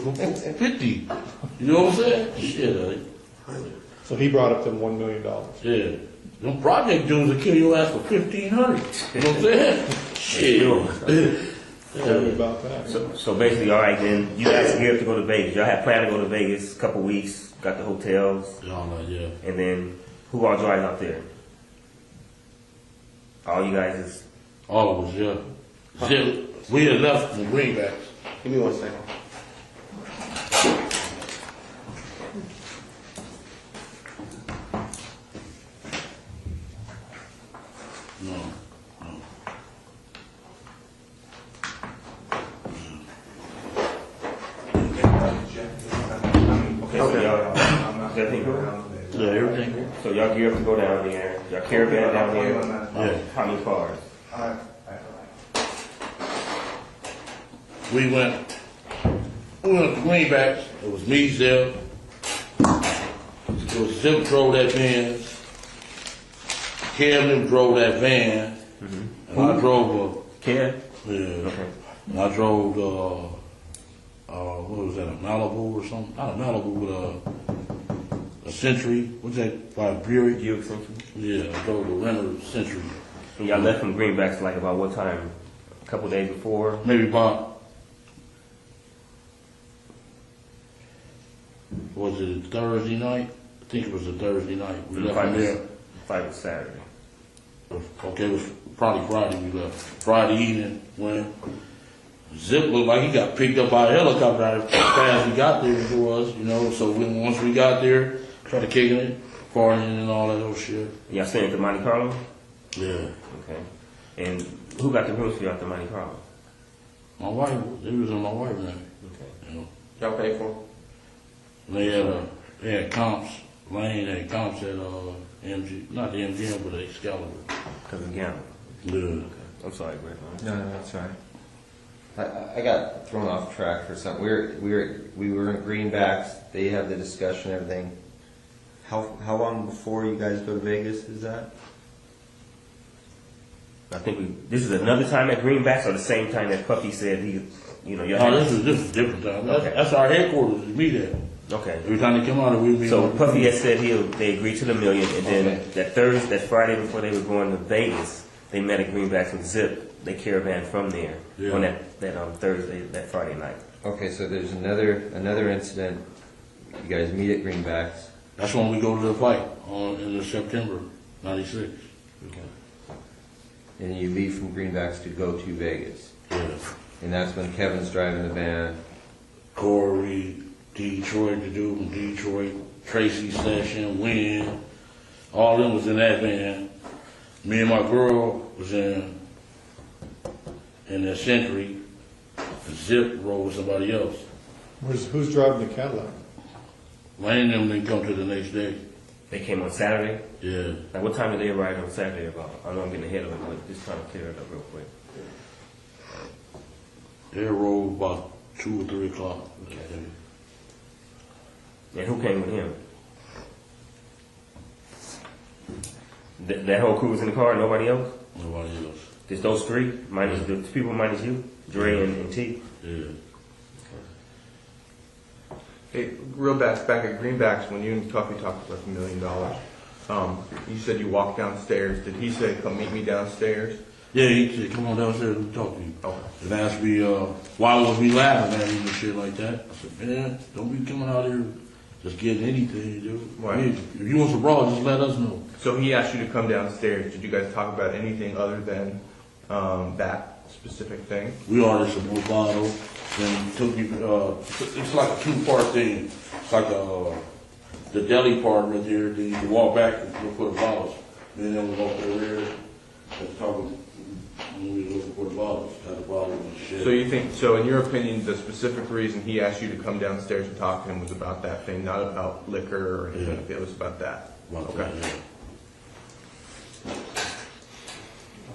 50. You know what I'm saying? Shit. So he brought up them $1 million. Yeah. Them project dudes will kill your ass for $1,500. You know what I'm saying? Shit. Tell me about that. So basically, all right, then you guys geared up to go to Vegas. Y'all had planned to go to Vegas a couple weeks, got the hotels. Yeah. And then who all drives out there? All you guys is. All of us, yeah. Zip, we had left from Greenbacks. Give me 1 second. No. Okay, so y'all, is everything good? Yeah, everything. So y'all gear up to go down there. Y'all caravan down there. Yeah. How many cars? We went to Greenbacks. It was me, Zip. It was Zip drove that van. Kevin drove that van. And I drove Kev? Yeah. Okay. And I drove what was that, a Malibu or something? Not a Malibu, but a Century. What's that, by Buick? Buick Century? Yeah, I drove the Renner Century. And y'all left from Greenbacks like about what time? A couple days before? Maybe about, was it a Thursday night? I think it was a Thursday night. We left from there. Fight was Saturday. Okay, it was probably Friday we left. Friday evening when Zip looked like he got picked up by a helicopter as fast as he got there for us, so once we got there, started kicking it, partying and all that old shit. Y'all staying at the Monte Carlo? Yeah. Okay. And who got the rooms for y'all at the Monte Carlo? My wife, it was in my wife's name. Okay. Y'all pay for them? They had comps. Lane had comps at MG, not the MGM, but Excalibur. Because of gambling. Yeah. Okay. I'm sorry, Greg. No, that's right. I got thrown off track for something. We were in Greenbacks. They have the discussion, everything. How long before you guys go to Vegas is that? I think this is another time at Greenbacks or the same time that Puffy said you know, y'all No, had- this is different time. That's, Okay. that's our headquarters. We meet at. Okay. Every time they come out, we meet. So Puffy had said they agreed to the $1 million, and then Okay. that Friday before they were going to Vegas, they met at Greenbacks with Zip. They caravan from there Yeah. on that Thursday, that Friday night. Okay, so there's another incident. You guys meet at Greenbacks. That's when we go to the fight in the September '96. Okay. And then you leave from Greenbacks to go to Vegas. Yeah. And that's when Kevin's driving the van. Corey, Detroit, the dude from Detroit, Tracy Session, Wynn, all of them was in that van. Me and my girl was in the Century. Zip rode with somebody else. Who's driving the Cadillac? Lane and them didn't come to the next day. They came on Saturday. Yeah. Like, what time did they arrive on Saturday about? I know I'm getting ahead of it, but just trying to clear it up real quick. They rode about 2 or 3 o'clock. Okay. And who came with him? That whole crew was in the car, nobody else? Nobody else. Just those three? Minus the people minus you? Dre and T? Yeah. Hey, real back at Greenbacks, when you and Tuffy talked about $1 million, you said you walked downstairs. Did he say, come meet me downstairs? Yeah, he said, come on downstairs and talk to you. Okay. And asked me, why was we laughing at him and shit like that? I said, man, don't be coming out here just getting anything, dude. Right. If you want some brawl, just let us know. So he asked you to come downstairs. Did you guys talk about anything other than that specific thing? We ordered some more bottles. Then he took you, it's like a 2-part thing. It's like the deli part right there. Then you can walk back and look for the bottles. Then we walk over there and talk when we looking for the bottles. Got the bottles and shit. So you think, so in your opinion, the specific reason he asked you to come downstairs and talk to him was about that thing, not about liquor or anything Yeah. like that, it was about that? About Okay. that, yeah.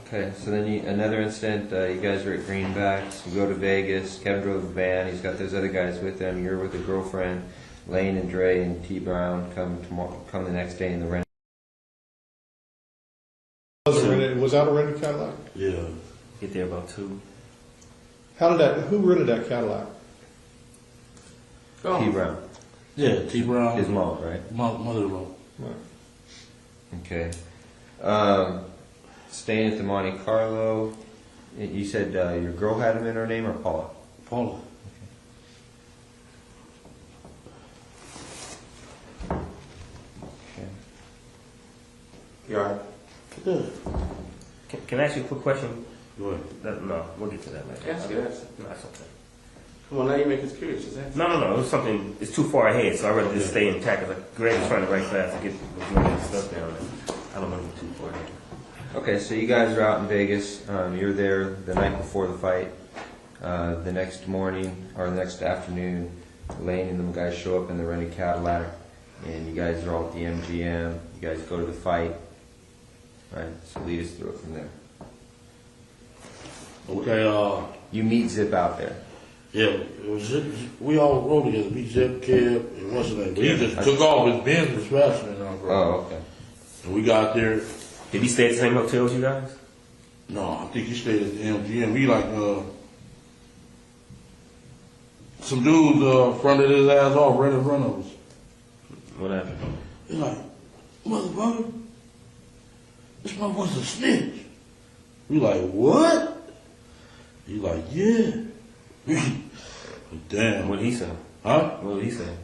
Okay, so then another incident, you guys are at Greenbacks, you go to Vegas, Kevin drove the van, he's got those other guys with him, you're with a girlfriend, Lane and Dre and T Brown come the next day in the rent. Was that a rented Cadillac? Yeah. Get there about 2. Who rented that Cadillac? T Brown, Yeah, T Brown. his mom, right? Mother-in-law. Right. Okay. Staying at the Monte Carlo, you said your girl had him in her name or Paula? Paula. Okay. You all right? Yeah. Can I ask you a quick question? Go ahead. No, we'll get to that later. Ask it, ask No, that's okay. Come on, now you make us curious. Just ask. No. It was something, it's too far ahead, so I'd rather just stay intact. Like Greg was trying to write fast to get as much stuff down there. I don't want to get too far ahead. Okay, so you guys are out in Vegas. You're there the night before the fight. The next morning or the next afternoon, Lane and them guys show up in the rented Cadillac, and you guys are all at the MGM. You guys go to the fight. Right. So lead us through it from there. Okay, You meet Zip out there. yeah, it was Zip. We all rode together. Me, Zip, Kev, it wasn't that. But he just took off. His Benz was faster than our bro. Oh, okay. And we got there. Did he stay at the same hotel as you guys? No, I think he stayed at the MGM. We like, some dudes fronted his ass off right in front of us. What happened? He's like, motherfucker, this motherfucker's a snitch. We like, what? He like, yeah. Damn. What did he say? Huh? What did he say?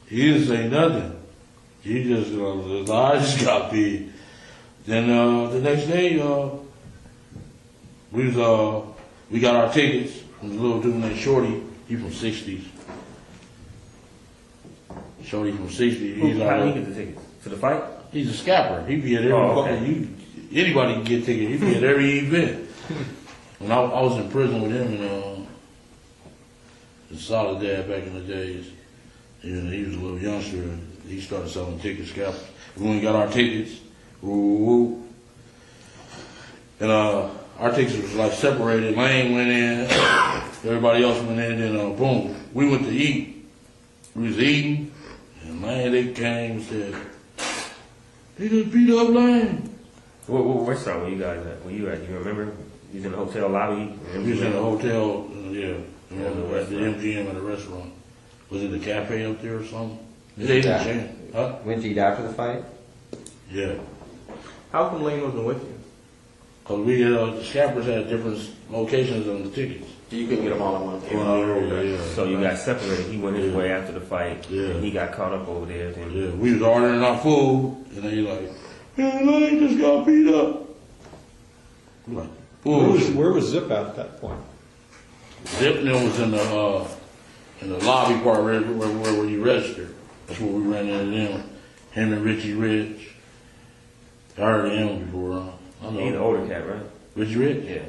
He didn't say nothing. He just, his eyes just got big. Then the next day, we got our tickets from the little dude named Shorty. He from 60s. Shorty from 60s. He's How did he get the tickets? To the fight? He's a scalper. He be at every okay. anybody can get tickets. He be at every event. When I was in prison with him in Soledad back in the days, and he was a little youngster, and he started selling tickets, scalpers. We went and got our tickets. Woo. And our tickets was like separated. Lane went in, everybody else went in, and boom, we went to eat. We was eating, and man, they came and said, they just beat up Lane. What restaurant were you guys at? Were you at? Do you remember? He's in the hotel lobby. He was in the hotel, yeah, at the MGM at a restaurant. Was it the cafe up there or something? It ain't a chance. Huh? Went to eat after the fight? Yeah. How come Lane wasn't with you? Because we, the scappers had different locations on the tickets. You couldn't get them all in one. Yeah. So you got separated. He went his way after the fight. Yeah. And he got caught up over there. Then. Yeah, we was ordering our food, and they like, man, Lane just got beat up. I'm like, Where was Zip at that point? Zip and them was in the lobby part where you register. That's where we ran into them. Him and Richie Rich. I heard of him before. I know. He's an older cat, right? Richie Rich? Yeah.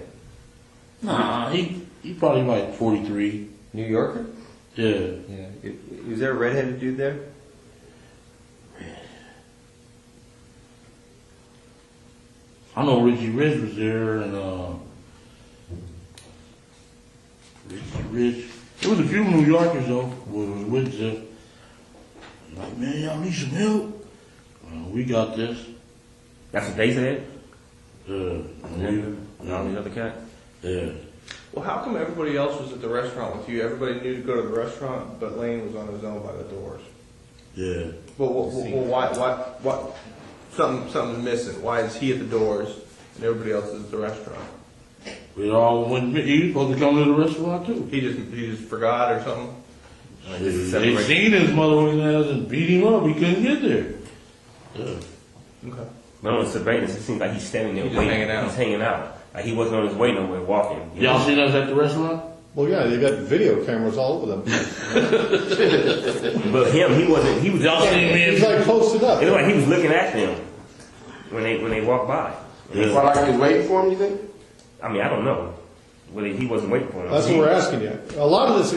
Nah, he probably like 43. New Yorker? Yeah. Yeah. Was there a redheaded dude there? I know Richie Rich was there, and Richie Rich. There was a few New Yorkers though was with Zip. Like, man, y'all need some help. We got this. That's what they said? And all these other cats? Yeah. Well, how come everybody else was at the restaurant with you? Everybody knew to go to the restaurant, but Lane was on his own by the doors. Yeah. Well, why? Something's missing. Why is he at the doors and everybody else is at the restaurant? We all went. He was supposed to come to the restaurant too. He just forgot or something. They seen his motherfucking ass and beat him up. He couldn't get there. Yeah. Okay. But on the surveillance, it seems like he's standing there He's waiting. hanging out. He's hanging out. Like he wasn't on his way nowhere, walking. Y'all seen us at the restaurant? Well, yeah, they got video cameras all over them. But him, he wasn't. He was. Y'all seen me? He's like posted up. It looked like he was looking at them when they walked by. Yeah. Well, like he was waiting for him, you think? I mean, I don't know. Well, he wasn't waiting for him. That's what we're asking you. A lot of this,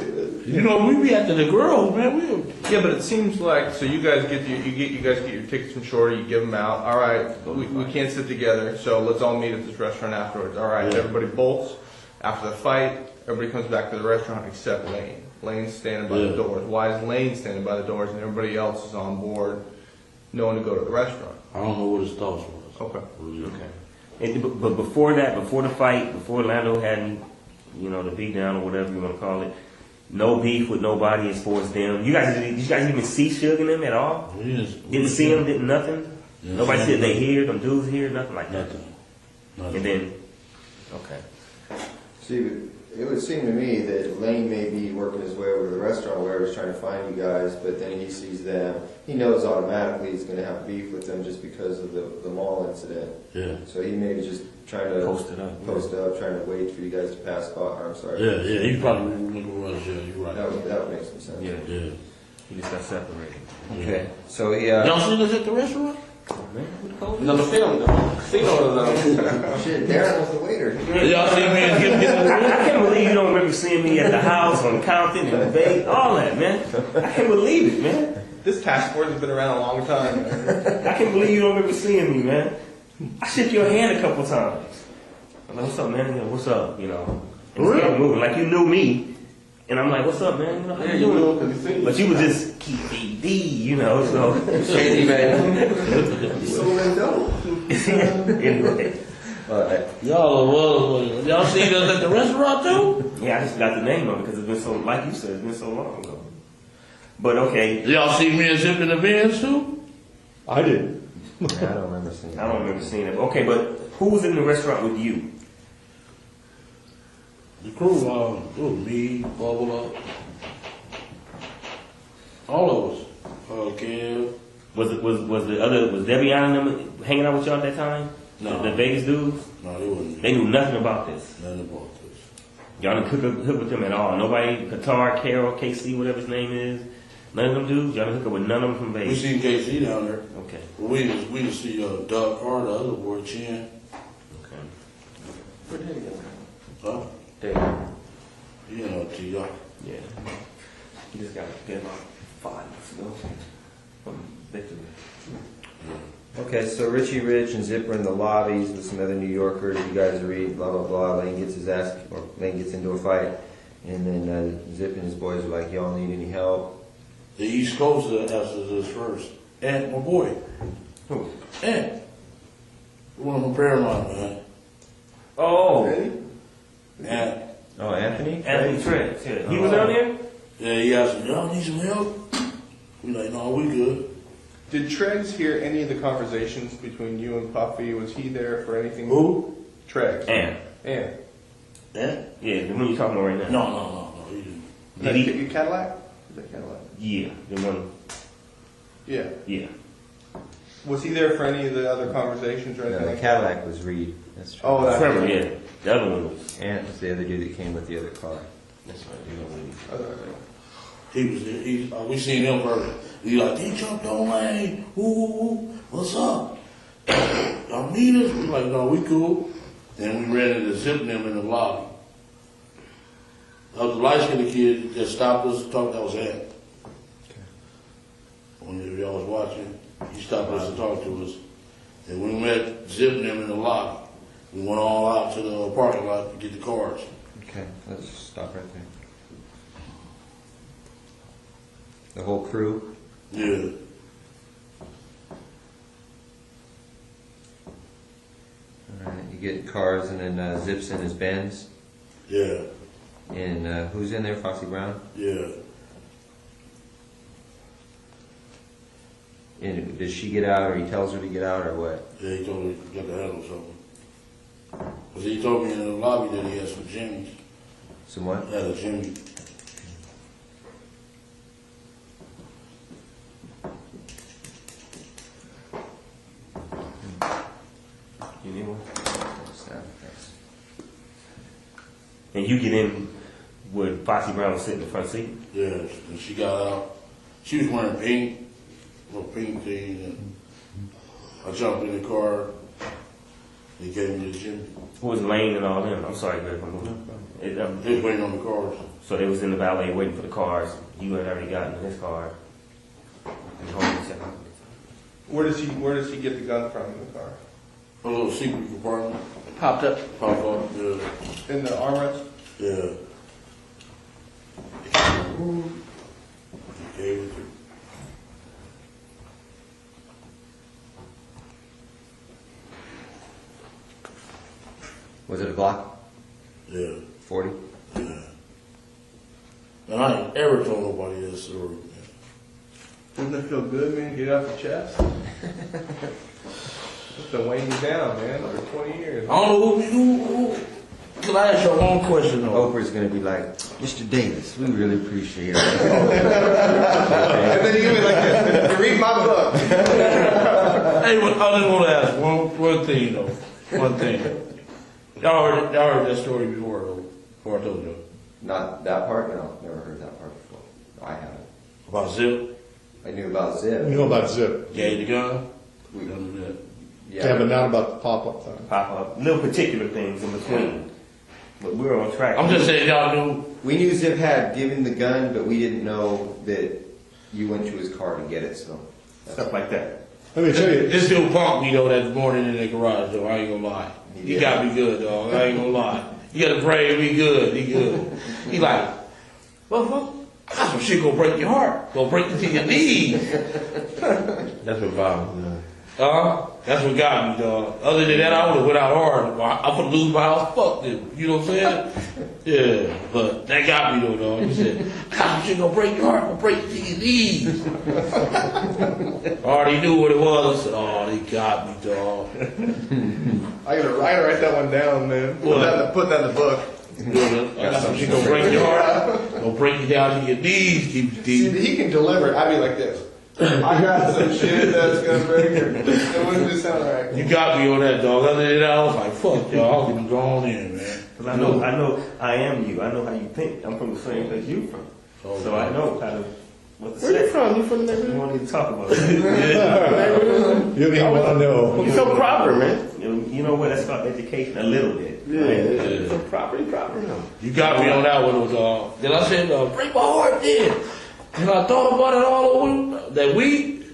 You know, we be after the girls, man. Yeah, but it seems like so you guys get your tickets from Shorty, you give them out. All right, we can't sit together, so let's all meet at this restaurant afterwards. All right, Yeah. everybody bolts after the fight. Everybody comes back to the restaurant except Lane. Lane's standing by the doors. Why is Lane standing by the doors and everybody else is on board, knowing to go to the restaurant? I don't know what his thoughts was. Okay. But before that, before the fight, before Orlando had, the beat down or whatever you want to call it, no beef with nobody as far as them. You guys even see Suge and them at all? Didn't see them, didn't nothing? Yes. Nobody said they here, them dudes here, nothing like that. Nothing. And then, okay. See, it would seem to me that Lane may be working his way over to the restaurant where he's trying to find you guys, but then he sees them. He knows automatically he's going to have beef with them just because of the mall incident. Yeah. So he may be just trying to Post it up. trying to wait for you guys to pass by. I'm sorry. Yeah, he probably looking for us. Yeah, you're right. That would make some sense. Yeah. Yeah. He just got separated. Okay. So he. Y'all seen us at the restaurant? It's on the film, though. Shit, Darren was the waiter. Y'all seen me and him get on the I can't believe you don't remember seeing me at the house on Compton and Bay, all that, man. I can't believe it, man. This task force has been around a long time. I can't believe you don't remember seeing me, man. I shook your hand a couple times. I'm like, what's up, man? You know, what's up? And kept moving like you knew me. And I'm like, what's up, man? How you doing? But you was just Keffe D, so. Shady man. So dope. Anyway. Y'all seen us at the restaurant too? Yeah, I just got the name of it because it's been so, like you said, it's been so long ago. But okay. Y'all see me and Zip in the Vans too? I didn't. I don't remember seeing it. I don't remember seeing it. Okay, but who was in the restaurant with you? The crew, it was me, Bubba, all of us. Kev. Was Debbie and them hanging out with y'all at that time? No. The Vegas dudes? No, they wasn't. They knew nothing about this. Nothing about this. Y'all didn't hook with them at all. Nobody, Qatar, Carol, KC, whatever his name is. None of them dudes. Y'all didn't hook up with none of them from We Vegas. seen KC down there. Okay. We just see Doug Carter, the other boy, Chin. Okay. Where did he go? Huh? Damn. T.R. Yeah. He just got together 5 months ago. From victory. Okay, so Richie Rich and Zip are in the lobbies with some other New Yorkers. You guys read, blah, blah, blah. Lane gets into a fight. And then Zip and his boys are like, y'all need any help? The East Coast asked us first. And my boy. Who? And. One of them Paramount, man. Oh. Really? And Oh, Anthony? Anthony Trent. Yeah. He was down there? yeah, he asked me, y'all need some help? We like, no, we good. Did Treggs hear any of the conversations between you and Puffy? Was he there for anything? Who? Treggs. And. And. Yeah? Yeah, the one you talking about right now. No, he didn't. Did he? Your Cadillac? Is that Cadillac? Yeah, the one. Yeah. Yeah. Was he there for any of the other conversations or No, anything the like that? Cadillac was Reed. That's true. Oh, that's Trevor, yeah. The other one was. And it's the other dude that came with the other car. That's right. You know, Other- He was there. We seen him first. He like, he jumped on lane. Ooh, what's up? Y'all need us? We like, no, we cool. Then we ran into Zip them in the lobby. That was the light-skinned kid that stopped us and talked. That was him. When y'all was watching, he stopped us and talked to us. And we met Zip and them in the lobby. We went all out to the parking lot to get the cars. Okay, let's stop right there. The whole crew? Yeah. Alright, you get cars and then Zips in his Benz. Yeah. And who's in there? Foxy Brown? Yeah. And does she get out or he tells her to get out or what? Yeah, he told me to get the handle something. Because he told me in the lobby that he had some jimmies. Some what? Had a jimmy. You need one? and you get in with Foxy Brown sitting in the front seat. Yeah, and she got out. She was wearing pink, little pink thing, and I jumped in the car. He gave me the gym. Who was Lane and all them? I'm sorry, Greg. They was waiting on the cars. So they was in the valet waiting for the cars. You had already gotten in his car. And holding each other. Where does he get the gun from in the car? A little secret compartment. Popped up. Popped up, yeah. In the armrest? Yeah. He gave it to. Was it a Glock? Yeah. 40? Yeah. And I ain't ever told nobody that story, man. Doesn't it feel good, man? Get it off your chest? It's been weighing you down, man, for 20 years. I don't know who can I ask you one question though? Oprah's going to be like, Mr. Davis, we really appreciate it. And then you give me like this, read my book. Hey, I just want to ask one thing though. One thing. Y'all heard that story before though, before I told you. Not that part? No, never heard that part before. No, I haven't. About Zip? I knew about Zip. You know about Zip. Gave the gun? We don't do that. Yeah, but not about the pop-up thing. Pop-up. Little particular things in between. But we're on track. I'm just saying y'all knew. We knew Zip had given the gun, but we didn't know that you went to his car to get it, so. Stuff like that. Let me tell you. This dude punked me though that morning in the garage though, I ain't gonna lie. He got me good dog, I ain't gonna lie. You gotta pray me good, he good. He like, well, I got some shit gonna break your heart, gonna break you to your knees. That's what bothers me. That's what got me, dog. Other than that, I would have went out hard. I would lose my house. Fuck them. You know what I'm saying? Yeah, but that got me though, dog. He said, "God, shit gonna break your heart, gonna break you to your knees." I already knew what it was. I said, "Oh, they got me, dog." I gotta write that one down, man. Put that in the book. I got some shit gonna break your heart, gonna break you down to your knees, keep you deep. See, he can deliver it. I'd be like this. I got some shit that's gonna break her. It wouldn't just sound right. You got me on that, dog. Other than that, I was like, "Fuck y'all, I'm going in, man." Because I am you. I know how you think. I'm from the same place you from. Oh, so I know kind of what to say. Where you from? You from the neighborhood? We won't even talk about that. You don't even want to know. You're so proper, man. You know what? That's called education a little bit. Yeah. So property now. You got me on that one, dog. Then I said, "Break my heart, then." And I thought about it all over that week.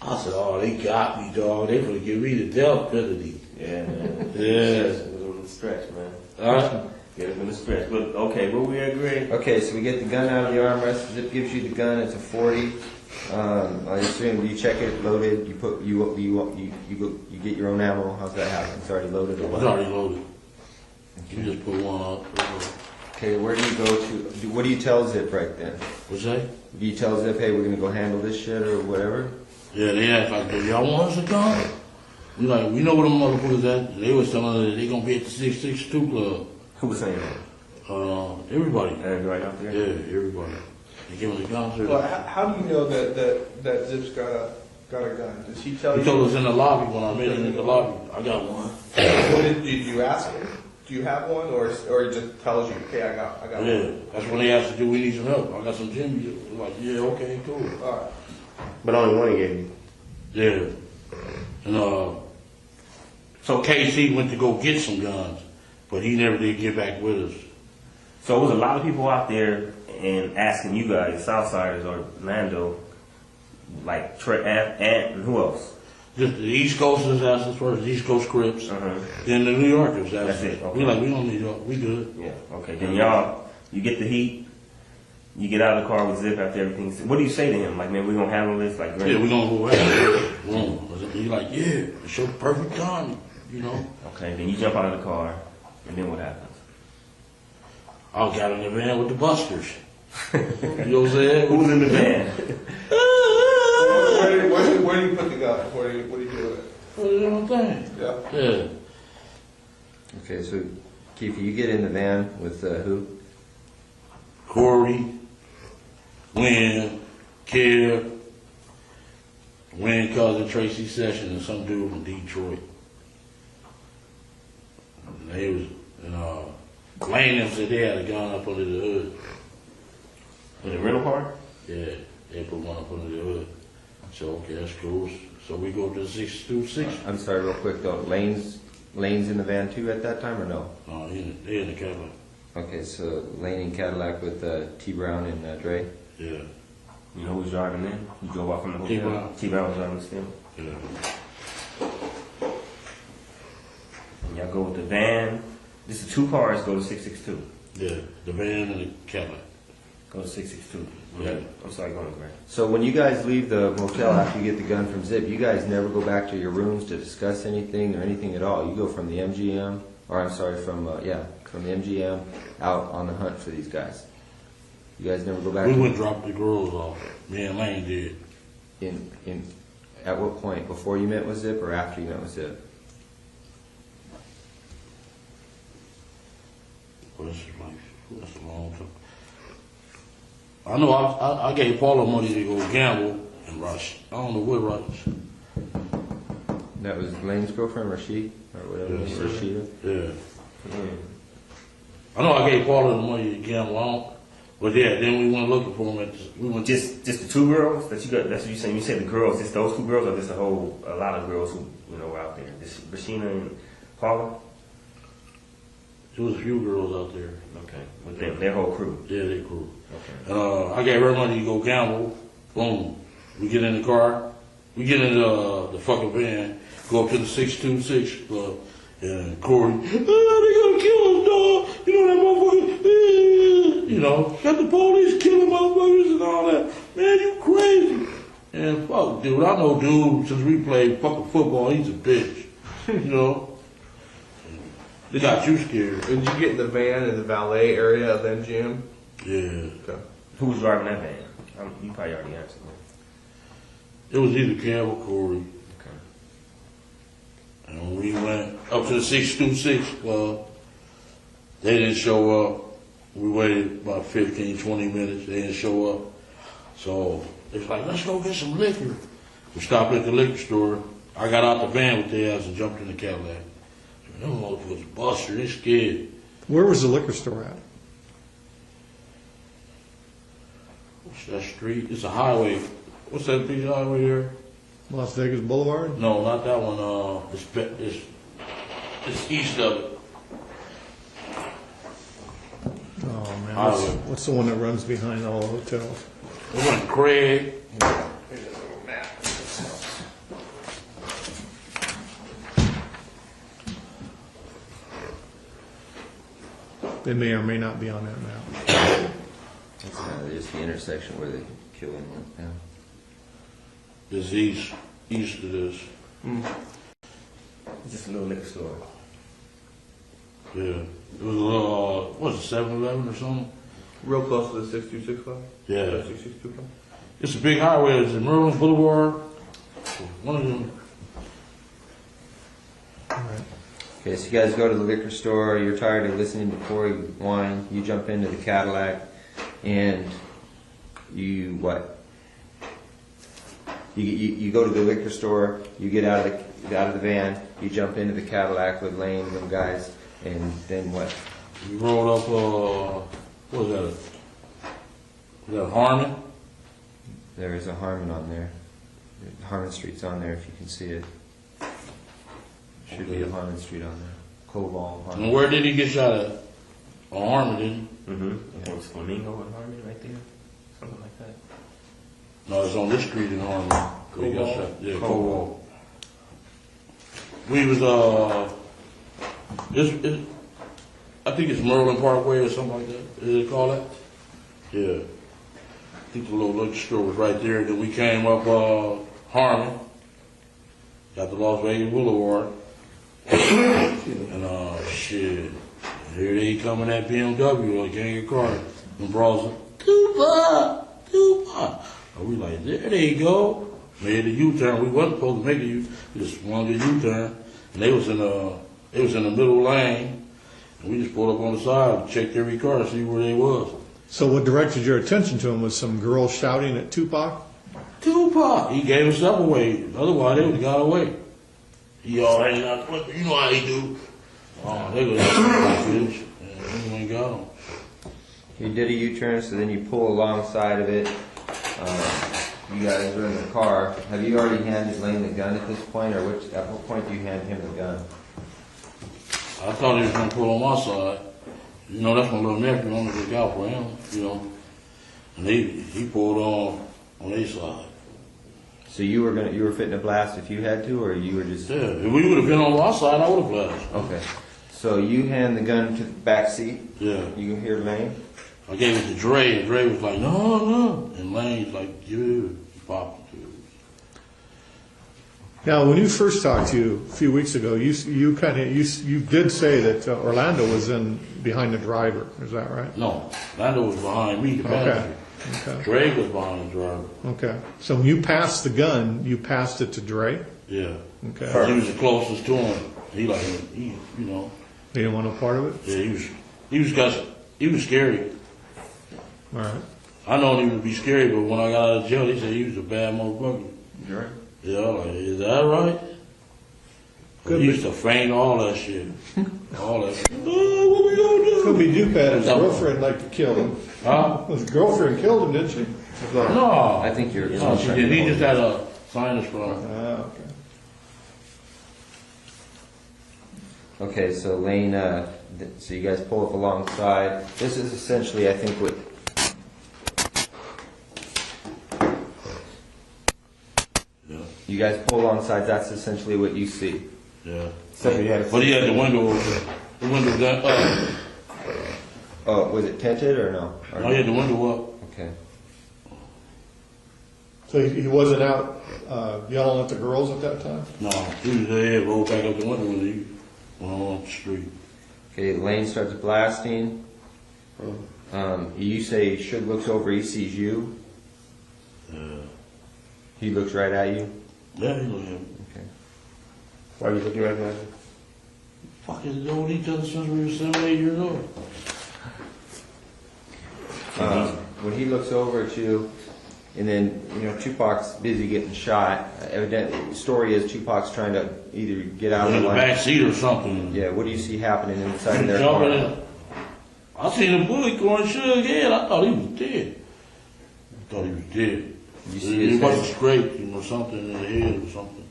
I said, "Oh, they got me, dog. They gonna give me the death penalty." Yeah, man. Yeah. It was a stretch, man. Yeah, it's been a stretch. But okay, will we agree? Okay, so we get the gun out of the armrest. Zip gives you the gun. It's a 40. I assume you check it, loaded. You put you get your own ammo. How's that happen? It's already loaded or what? It's already loaded. You just put one up. Okay, where do you go to? What do you tell Zip right then? What's that? Do you tell Zip, hey, we're gonna go handle this shit or whatever? Yeah, they asked like, do y'all want us to come? We like, we know where them motherfuckers at. They was telling us that they gonna be at the 662 club. Who was saying that? Everybody. Everybody out there? Yeah, everybody. They gave us a concert. Well, how do you know that Zip's got a gun? Does he tell you? He told us in the lobby when I met him in the lobby. I got one. What did you ask him? Do you have one, or he just tells you, okay, I got one? Yeah, that's when they asked us, do we need some help? I got some Jimmy. Like, yeah, okay, cool. All right. But only one he gave you. Yeah. And so KC went to go get some guns, but he never did get back with us. So it was a lot of people out there and asking you guys, Southsiders or Lando, like Trey and who else? Just the East Coasters asked us first, the East Coast Crips. Then the New Yorkers asked us. That's it, okay. We like, we don't need y'all, we good. Yeah, okay. Then y'all, you get the heat, you get out of the car with Zip after everything. What do you say to him? Like, man, we're gonna handle this? Like, Yeah, we're gonna go ahead. He's like, yeah, it's your perfect time, you know. Okay, then you jump out of the car, and then what happens? I got in the van with the busters. You know what I'm saying? Who's in the van? Where do you put the gun? What do you do with it? What is that thing? Yeah. Yeah. Okay, so Keffe, you get in the van with who? Corey, Wynn, Kev, Wynn cousin Tracy Sessions, and some dude from Detroit. And they was, Lane them said they had a gun up under the hood. In the rental car? Yeah, they put one up under the hood. So, okay, that's cool. So we go to the 626. I'm sorry, real quick though. Lane's in the van too at that time or no? No, they in the Cadillac. Okay, so Lane in Cadillac with T Brown and Dre. Yeah. You know who's driving in? You drove off from the hotel? T-Brown. T-Brown was driving still? Yeah. And y'all go with the van. This is 2 cars go to 662. Yeah, the van and the Cadillac. Go to 662. Yeah. I'm sorry, go on, Grant. So when you guys leave the motel after you get the gun from Zip, you guys never go back to your rooms to discuss anything or anything at all. You go from the MGM, or I'm sorry, from the MGM out on the hunt for these guys. You guys never go back. We went drop the girls off. Me and Lane did. At what point? Before you met with Zip or after you met with Zip? Well, that's a long time. I know I gave Paula money to go gamble and rush. I don't know what rush. That was Lane's girlfriend, Rashid, or whatever. Yes, Rashida. Yeah. I know I gave Paula the money to gamble on, but yeah, then we went looking for him we went Just the 2 girls that you got. That's what you saying. You said the girls. Just those 2 girls, or just a lot of girls who were out there. Just Rashina and Paula. There was a few girls out there. Okay, with them, their whole crew. Yeah, their crew. Okay. And I gave her money to go gamble. Boom. We get in the car. We get in the fucking van. Go up to the 626 club. And Corey, they gonna kill us, dog. You know that motherfucker. You know, got the police killing motherfuckers and all that. Man, you crazy. And fuck, dude, I know dude since we played fucking football. He's a bitch. You know. They got you scared. Did you get in the van in the valet area of the MGM? Yeah. Okay. Who was driving that van? You probably already answered that. It was either Kev or Corey. Okay. And when we went up to the 626 club, they didn't show up. We waited about 15, 20 minutes. They didn't show up. So it's like, let's go get some liquor. We stopped at the liquor store. I got out the van with their ass and jumped in the Cadillac. Them motherfuckers buster, they scared. Where was the liquor store at? What's that street? It's a highway. What's that big highway there? Las Vegas Boulevard? No, not that one. It's east of it. Oh man, Highway. what's the one that runs behind all the hotels? It went Craig. They may or may not be on that map. That's kind of just the intersection where they kill him. Yeah. It's east of this. Just a little liquor store. Yeah. It was a little, what was it, 7-Eleven or something? Real close to the 6265? Yeah. 6265? It's a big highway. It's in Merlin Boulevard. One of them. Okay, so you guys go to the liquor store, you're tired of listening to Corey whine, you jump into the Cadillac, and you what? You go to the liquor store, you get out of the van, you jump into the Cadillac with Lane and them guys, and then what? We rolled up, what was that? Was that Harmon? There is a Harmon on there. Harmon Street's on there if you can see it. Should be a Harmon Street on there. Koval, Harmon. And where did he get shot at? On Harmon, didn't he? Mm-hmm. Was Flamingo and Harmon right there? Something like that. No, it's on this street in Harmon. Where he got shot. Yeah, Koval. We was, I think it's Merlin Parkway or something like that. Is it called that? Yeah. I think the little liquor store was right there. Then we came up Harmon, got the Las Vegas Boulevard, and shit. Here they come in that BMW, like gang of cars. And bros, Tupac. And we like, there they go. Made a U-turn. We wasn't supposed to make a U. We just wanted a U-turn, and they was in the middle lane. And we just pulled up on the side, checked every car to see where they was. So what directed your attention to him was some girl shouting at Tupac? Tupac! He gave himself away. Otherwise, they would have got away. He already not, you know how he do. Oh, they go down to the finish. And we ain't got him. You did a U-turn, so then you pull alongside of it. You guys are in the car. Have you already handed Lane the gun at this point, or at what point do you hand him the gun? I thought he was going to pull on my side. You know, that's my little nephew. I'm going to look out for him, you know. And he pulled on their side. So you were fitting to blast if you had to, or you were just... Yeah, if we would have been on our side, I would have blasted. Okay. So you hand the gun to the back seat. Yeah. You hear Lane? I gave it to Dre, and Dre was like, no. And Lane's like, dude, he popped it, dude. Now, when you first talked to you a few weeks ago, you did say that Orlando was behind the driver. Is that right? No, Orlando was behind me, the passenger. Okay. Dre was behind the driver. Okay. So when you passed the gun, you passed it to Dre? Yeah. Okay. He was the closest to him. He you know. He didn't want no part of it? Yeah, he was scary. All right. I know he would be scary, but when I got out of jail, he said he was a bad motherfucker. Dre? Yeah, I'm like, is that right? He used to faint all that shit. All that shit. Oh, what we gonna do? Could be Duke had his girlfriend like to kill him. Huh? His girlfriend killed him, didn't she? No. I think you're... No, she did. He just had a sinus problem. Okay. Okay, so Lane, so you guys pull up alongside. This is essentially, I think, what... Yeah. You guys pull alongside, that's essentially what you see. Yeah. So you had But he had the window open. The window down. Oh, was it tinted or no? Or No, he had the window up. Okay. So he wasn't out yelling at the girls at that time? No, he was there, rolled back up the window when he went on the street. Okay, Lane starts blasting. You say Suge looks over, he sees you. He looks right at you. Yeah, he looked at me. Okay. Why are you looking right at me? Fucking known each other since we were 7, 8 years old. When he looks over at you, and then, Tupac's busy getting shot. Evidently, the story is Tupac's trying to either get out In of the the back seat or something. Yeah, what do you see happening inside of their Jumping car? in. I seen a bullet going Suge head. I thought he was dead. You see He his wasn't face? scraped, something in the head or something.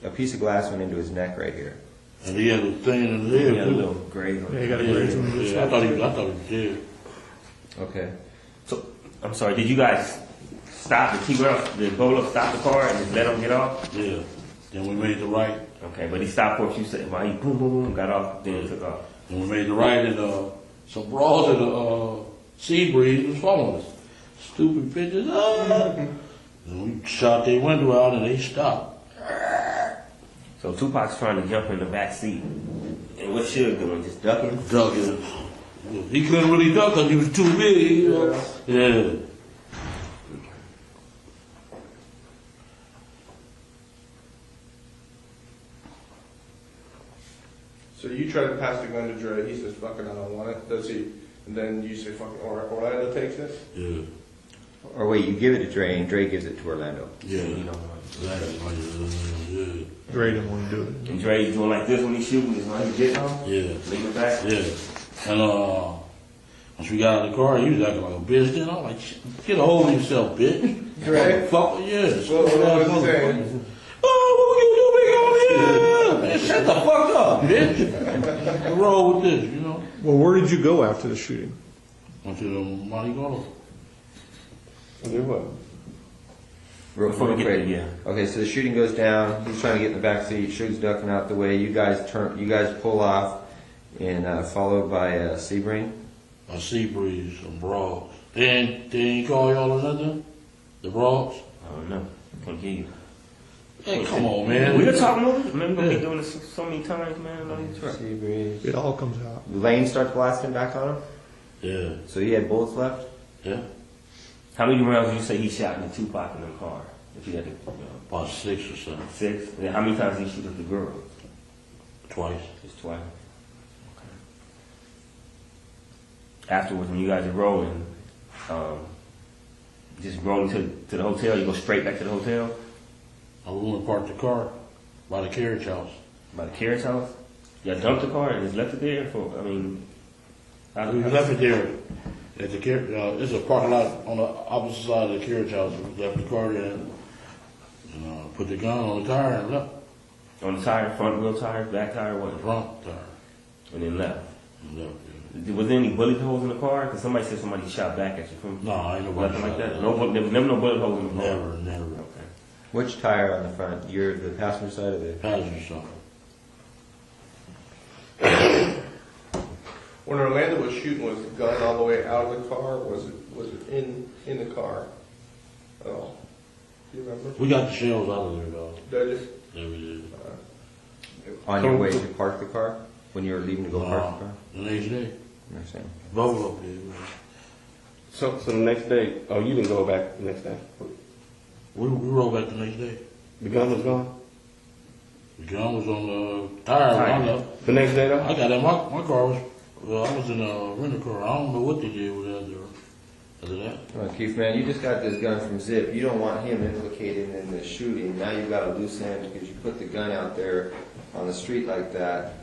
A piece of glass went into his neck right here. And he had a thing in his head. He had a too. little grave. Yeah, he got a grave in his Yeah, I thought he was dead. Okay. So, I'm sorry, did you guys stop the did Bolo stop the car and just let him get off? Yeah. Then we made the right. Okay, but he stopped what you said, while he boom, boom, boom, got off, then took off. And we made the right, and some bras in the sea breeze was following us. Stupid bitches. And we shot their window out, and they stopped. So Tupac's trying to jump in the back seat. And what Suge doing? Just ducking? Ducking. He couldn't really duck because he was too big, you know? Yeah. So you try to pass the gun to Dre, he says, fuck it, I don't want it, does he? And then you say, fucking Orlando takes it? Yeah. Or wait, you give it to Dre and Dre gives it to Orlando. Yeah. You know, Yeah. Dre didn't want to do it. and Dre's doing like this when he's shooting, is when he gets on, Yeah. leave it back. Yeah. And once we got out of the car, he was acting like a bitch. Then I'm like, get a hold of yourself, bitch. Dre? Fuck, yes. What was he saying? Oh, what we gonna do, big on here? Man, shut the fuck up, bitch. What's wrong with this, you know? Well, where did you go after the shooting? Went to the Monte Carlo. Do what? Real Before we get quick. there, yeah. Okay, so the shooting goes down. He's trying to get in the back seat. Suge's ducking out the way. You guys pull off, and followed by Sebring. A sea breeze, some broads. They ain't call y'all or nothing? The broads? I don't know. Can't get you. Hey, come on, man. We been talking over it. Man, we've been doing this so many times, man. On these trucks. Sebring. It all comes out. Lane starts blasting back on him. Yeah. So he had bullets left. Yeah. How many rounds did you say he shot in the Tupac in the car? If you had to, About 6 or 7. 6. And then how many times did he shoot at the girl? Twice. Just twice. Afterwards, when you guys are rolling, just rolling to the hotel, you go straight back to the hotel? I went and parked the car by the carriage house. By the carriage house? You dumped the car and just left it there for, I mean... We left it there at the carriage, it's a parking lot on the opposite side of the carriage house. We left the car there and put the gun on the tire and left. On the tire, front wheel tire, back tire, what? The front tire. And then left. And left, yeah. Was there any bullet holes in the car? Because somebody said somebody shot back at you from... No, ain't nobody Nothing like shot that? No, never no bullet holes in the car? Never. Okay. Which tire on the front? You're the passenger side of the. Passenger side. When Orlando was shooting, was the gun all the way out of the car, or was it in the car at all? Do you remember? We got the shells out of there, though. Did you? Yeah, we did. On your way to park the car? When you were leaving to go park the car? The next day. I understand. Both of them did. So the next day, oh, you didn't go back the next day? We rolled back the next day. The gun was gone? The gun was on the tire when I left. The next day though? I got in my car was, I was in a rental car. I don't know what they did with that after that. Well, Keith, man, you just got this gun from Zip. You don't want him implicated in the shooting. Now you've got a loose end because you put the gun out there on the street like that.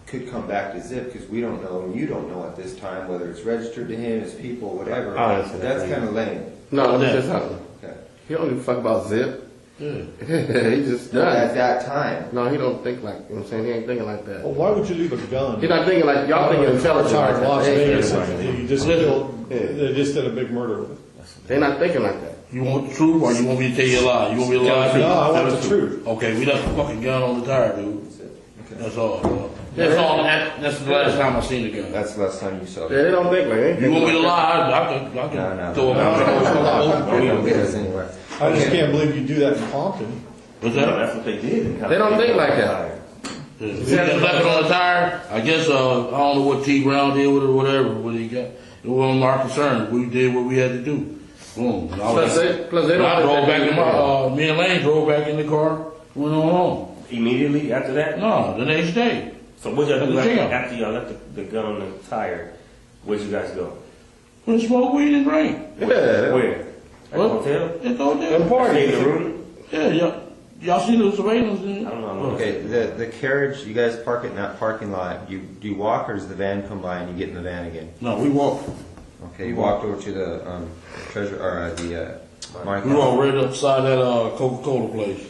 Could come back to Zip because we don't know, and you don't know at this time whether it's registered to him, his people, whatever. That's kind of lame. No, that's just not. Okay. He don't give a fuck about Zip. Yeah. He just No, done. at that time. No, he don't think like, you know what I'm saying? He ain't thinking like that. Well, why would you leave a gun? He's not thinking like, y'all thinking intelligent like Retired Las that. They Vegas, ain't- and you just killed, they just did a big murder with it. They're not thinking like that. You want the truth or you want me to tell you a lie? You want me to lie? No, I want the truth. Okay, we left the fucking gun on the tire, dude. That's all. That's all. That's the last time I seen the gun. That's the last time you saw Yeah, they don't think like that. You want me to lie? I can No. throw it out. We don't get us anywhere. I just can't believe you do that in Compton. What's No, that? that's what they did. They don't think like that. We just left it on the tire. I guess I don't know what T Brown did with it or whatever. What he got? It wasn't our concern. We did what we had to do. Boom. And I Plus they don't I drove think back that in my. Me and Lane drove back in the car. Went on home. Immediately after that? No, the next day. So what y'all do At the gym. after y'all left the gun on the tire? Where'd you guys go? We smoked weed and drink. Yeah. Where? At the What? hotel? At the hotel. Stay in the room? Yeah, y'all see the surveillance? I don't know. Okay, the carriage, you guys park it in that parking lot. Do you walk or does the van come by and you get in the van again? No, we walked. Okay, you walked over to the treasure or the Monte We Carlo. walked right upside that Coca-Cola place.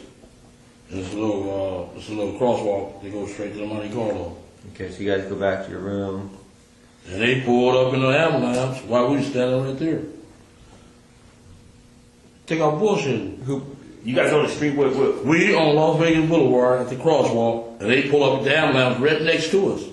It's a little crosswalk that goes straight to the Monte Carlo. Okay, so you guys go back to your room. And they pulled up in the ambulance while we was standing right there. Take our bullshit. You guys on the street with We on Las Vegas Boulevard at the crosswalk, and they pull up at the ambulance right next to us.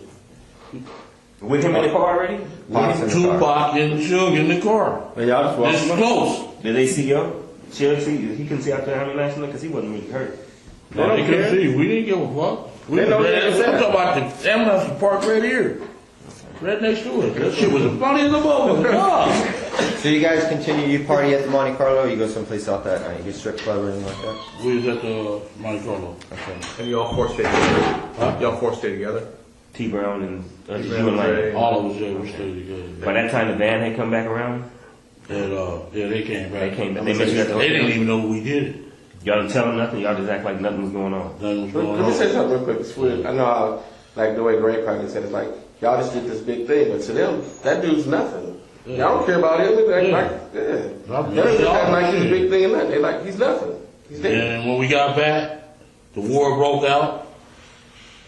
with him in the car already? Pops in the car. Tupac and Suge in the car. And y'all just This walking. close. Did they see him? He couldn't see out there how many last night because he wasn't really hurt. No, they couldn't see. We didn't give a fuck. We They know I'm they talking about the ambulance was parked right here. Right next to us. That shit was as funny as a motherfucker. So you guys continue, you party at the Monte Carlo, or you go someplace else that night? You get strip club or anything like that? We was at the Monte Carlo. Okay. And you all four stay together? Huh? Y'all four stay together? T Brown and T. you and Lane. All of us there were stayed together. By that time, the band had come back around. And, yeah, they came back. They came back. They met you at the They didn't hotel? even know we did it. Y'all didn't tell them nothing. Y'all just act like nothing was going on. Nothing was going Let me say on. something real quick. It's weird. I know how, like the way Greg Carter said, it's like, y'all just did this big thing, but to them, that dude's nothing. Yeah. Y'all don't care about him. They act Yeah. like, yeah. Not They don't just act y'all. like he's a big thing and nothing. They like, he's nothing. He's dead. And when we got back, the war broke out.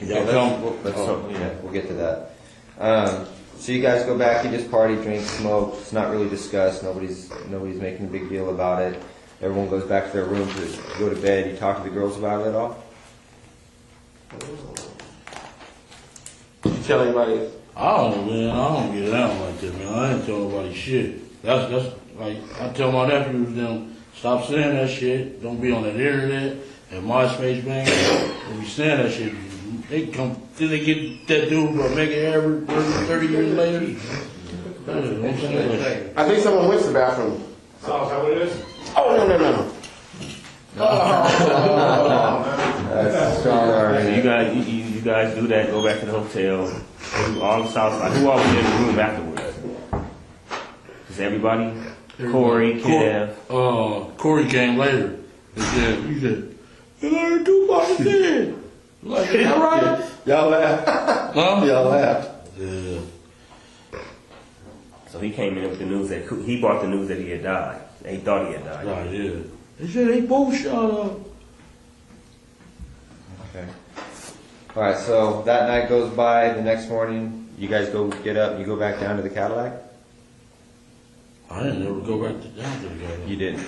Y'all come. We'll get to that. So you guys go back, you just party, drink, smoke. It's not really discussed. Nobody's making a big deal about it. Everyone goes back to their room to go to bed. You talk to the girls about it at all? Did you tell anybody? I don't know, man. I don't get down like that, man. I ain't tell nobody shit. That's like, I tell my nephews, them, stop saying that shit. Don't be on that internet and MySpace, man. When you saying that shit, they come, then they get that dude for making ever 30 years later. Don't say that shit. I think someone went to the bathroom. Oh, is that what it is? Oh, no. That's strong already. You guys do that. Go back to the hotel. Do all the south side. Who all was in the room afterwards? Is everybody? Corey, Kev. Corey came later. He said, you learned Tupac dead. Like, is that right? Y'all laughed. Huh? Y'all laughed. Yeah. So he came in with the news that he brought the news that he had died. He thought he had died. Right, yeah. They said they both shot up. Okay. All right. So that night goes by. The next morning, you guys go get up. And you go back down to the Cadillac. I didn't ever go back down to the guy. You didn't.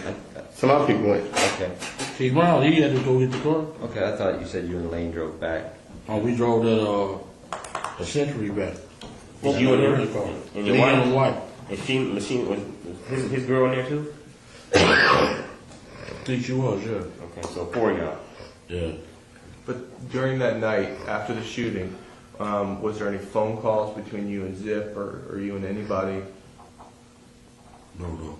Some other people went. Okay. T. Brown, he had to go get the car. Okay. I thought you said you and Lane drove back. Oh, we drove that, a Century back. Was you and him? car. And your Me wife? and wife. And she was his girl in there too? I think she was, yeah. Okay, so 4 of y'all. Yeah. But during that night, after the shooting, was there any phone calls between you and Zip or you and anybody? No.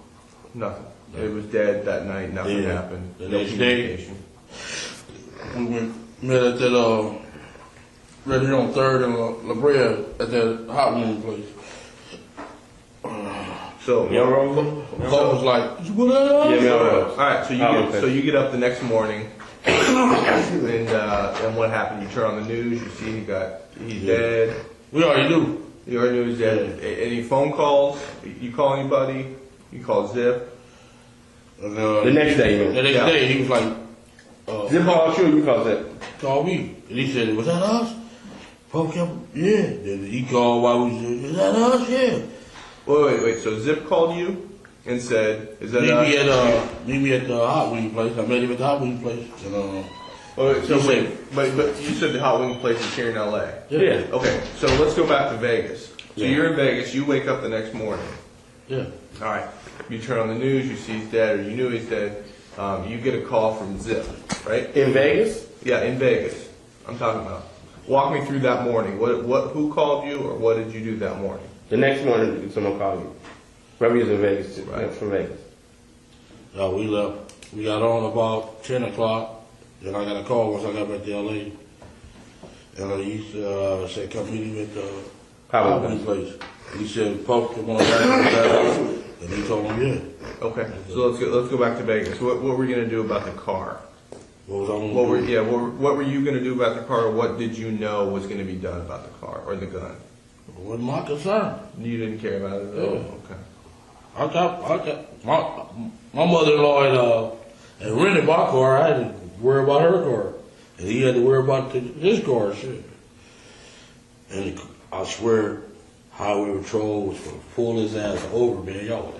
Nothing. It was dead that night. Nothing Yeah. happened. The No next day- communication. We met at that, right here on 3rd and La Brea at that hot wing place. So Melrose? Paul was like, what up? Yeah, Melrose. all right. So you get up the next morning, and what happened? You turn on the news. You see he's dead. We already knew. You already knew he's dead. Any phone calls? You call anybody? You call Zip? And, The next day, you mean? The next Yeah. day, he was like, Zip called you, you called Zip. call me. And he said, was that us? Poke him? Yeah. Then he called while we said, is that us? Yeah. Wait. So Zip called you and said, "Is that us?" Meet me at the hot wing place. I met him at the hot wing place. And, So he wait, said- but you said the hot wing place is here in LA. yeah. Okay, so let's go back to Vegas. So Yeah. you're in Vegas. You wake up the next morning. Yeah. All right. You turn on the news. You see he's dead, or you knew he's dead. You get a call from Zip, right? In Vegas? Yeah, in Vegas. I'm talking about. Walk me through that morning. Who called you, or what did you do that morning? The next morning, someone called you. Remember you was in Vegas, too. Right. From Vegas. We left. We got on about 10 o'clock. Then I got a call once I got back to LA. And he said, come meet him at the hot wing place. He said, Pope, come on back. And he told him, yeah. Okay, so let's go back to Vegas. What were you gonna do about the car? What was I going to do? What were you gonna do about the car? Or what did you know was gonna be done about the car or the gun? It wasn't my concern. You didn't care about it at all. Okay. I got my mother-in-law had rented my car. I had to worry about her car, and he had to worry about his car. Shit. And I swear, Highway Patrol was gonna pull his ass over, man. Y'all was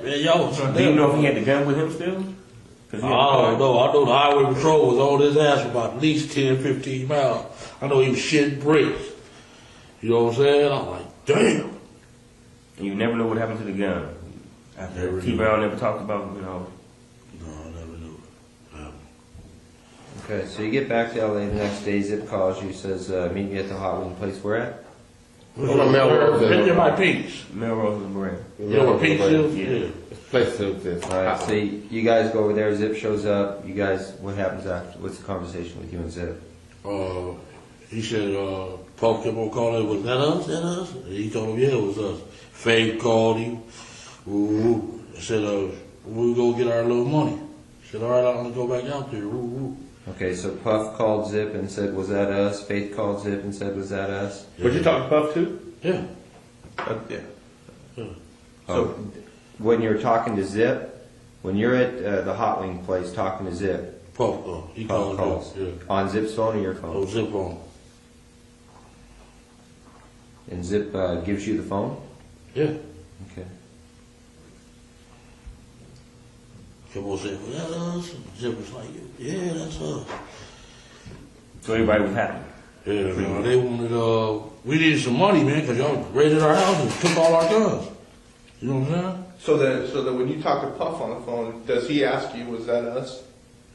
man. Y'all was. Do you know if he had the gun with him still? I don't know. I know the Highway Patrol was on his ass for about at least 10, 15 miles. I know he was shitting bricks. You know what I'm saying? I'm like, damn. And you never know what happened to the gun. After T. Brown never talked about, No, I never knew. Okay, so you get back to LA the next day, Zip calls you, says, meet me at the Hot Wing place. Where at? In my Peaks. Melrose and Brand. Yeah, where Peaks is? Yeah. Place to this. Alright, so you guys go over there, Zip shows up, you guys, what happens after? What's the conversation with you and Zip? He said, Paul kept on calling, was that us? That us? And he told him, yeah, it was us. Faye called him. Ooh. I said, we go get our little money. He said, all right, I'm going to go back out there. Ooh. Okay, so Puff called Zip and said, was that us? Faith called Zip and said, was that us? Would you talk to Puff too? Yeah. Yeah. So when you're talking to Zip, when you're at the Hot Wing place talking to Zip, Puff, he Puff calls. Yeah. On Zip's phone or your phone? Oh, Zip phone. And Zip gives you the phone? Yeah. Okay. Kept on saying, was that us? And Zip was like, yeah, that's us. So everybody was happy. Yeah, man, they wanted, we needed some money, man, because y'all raided our house and took all our guns. You know what I'm saying? So that when you talk to Puff on the phone, does he ask you, was that us?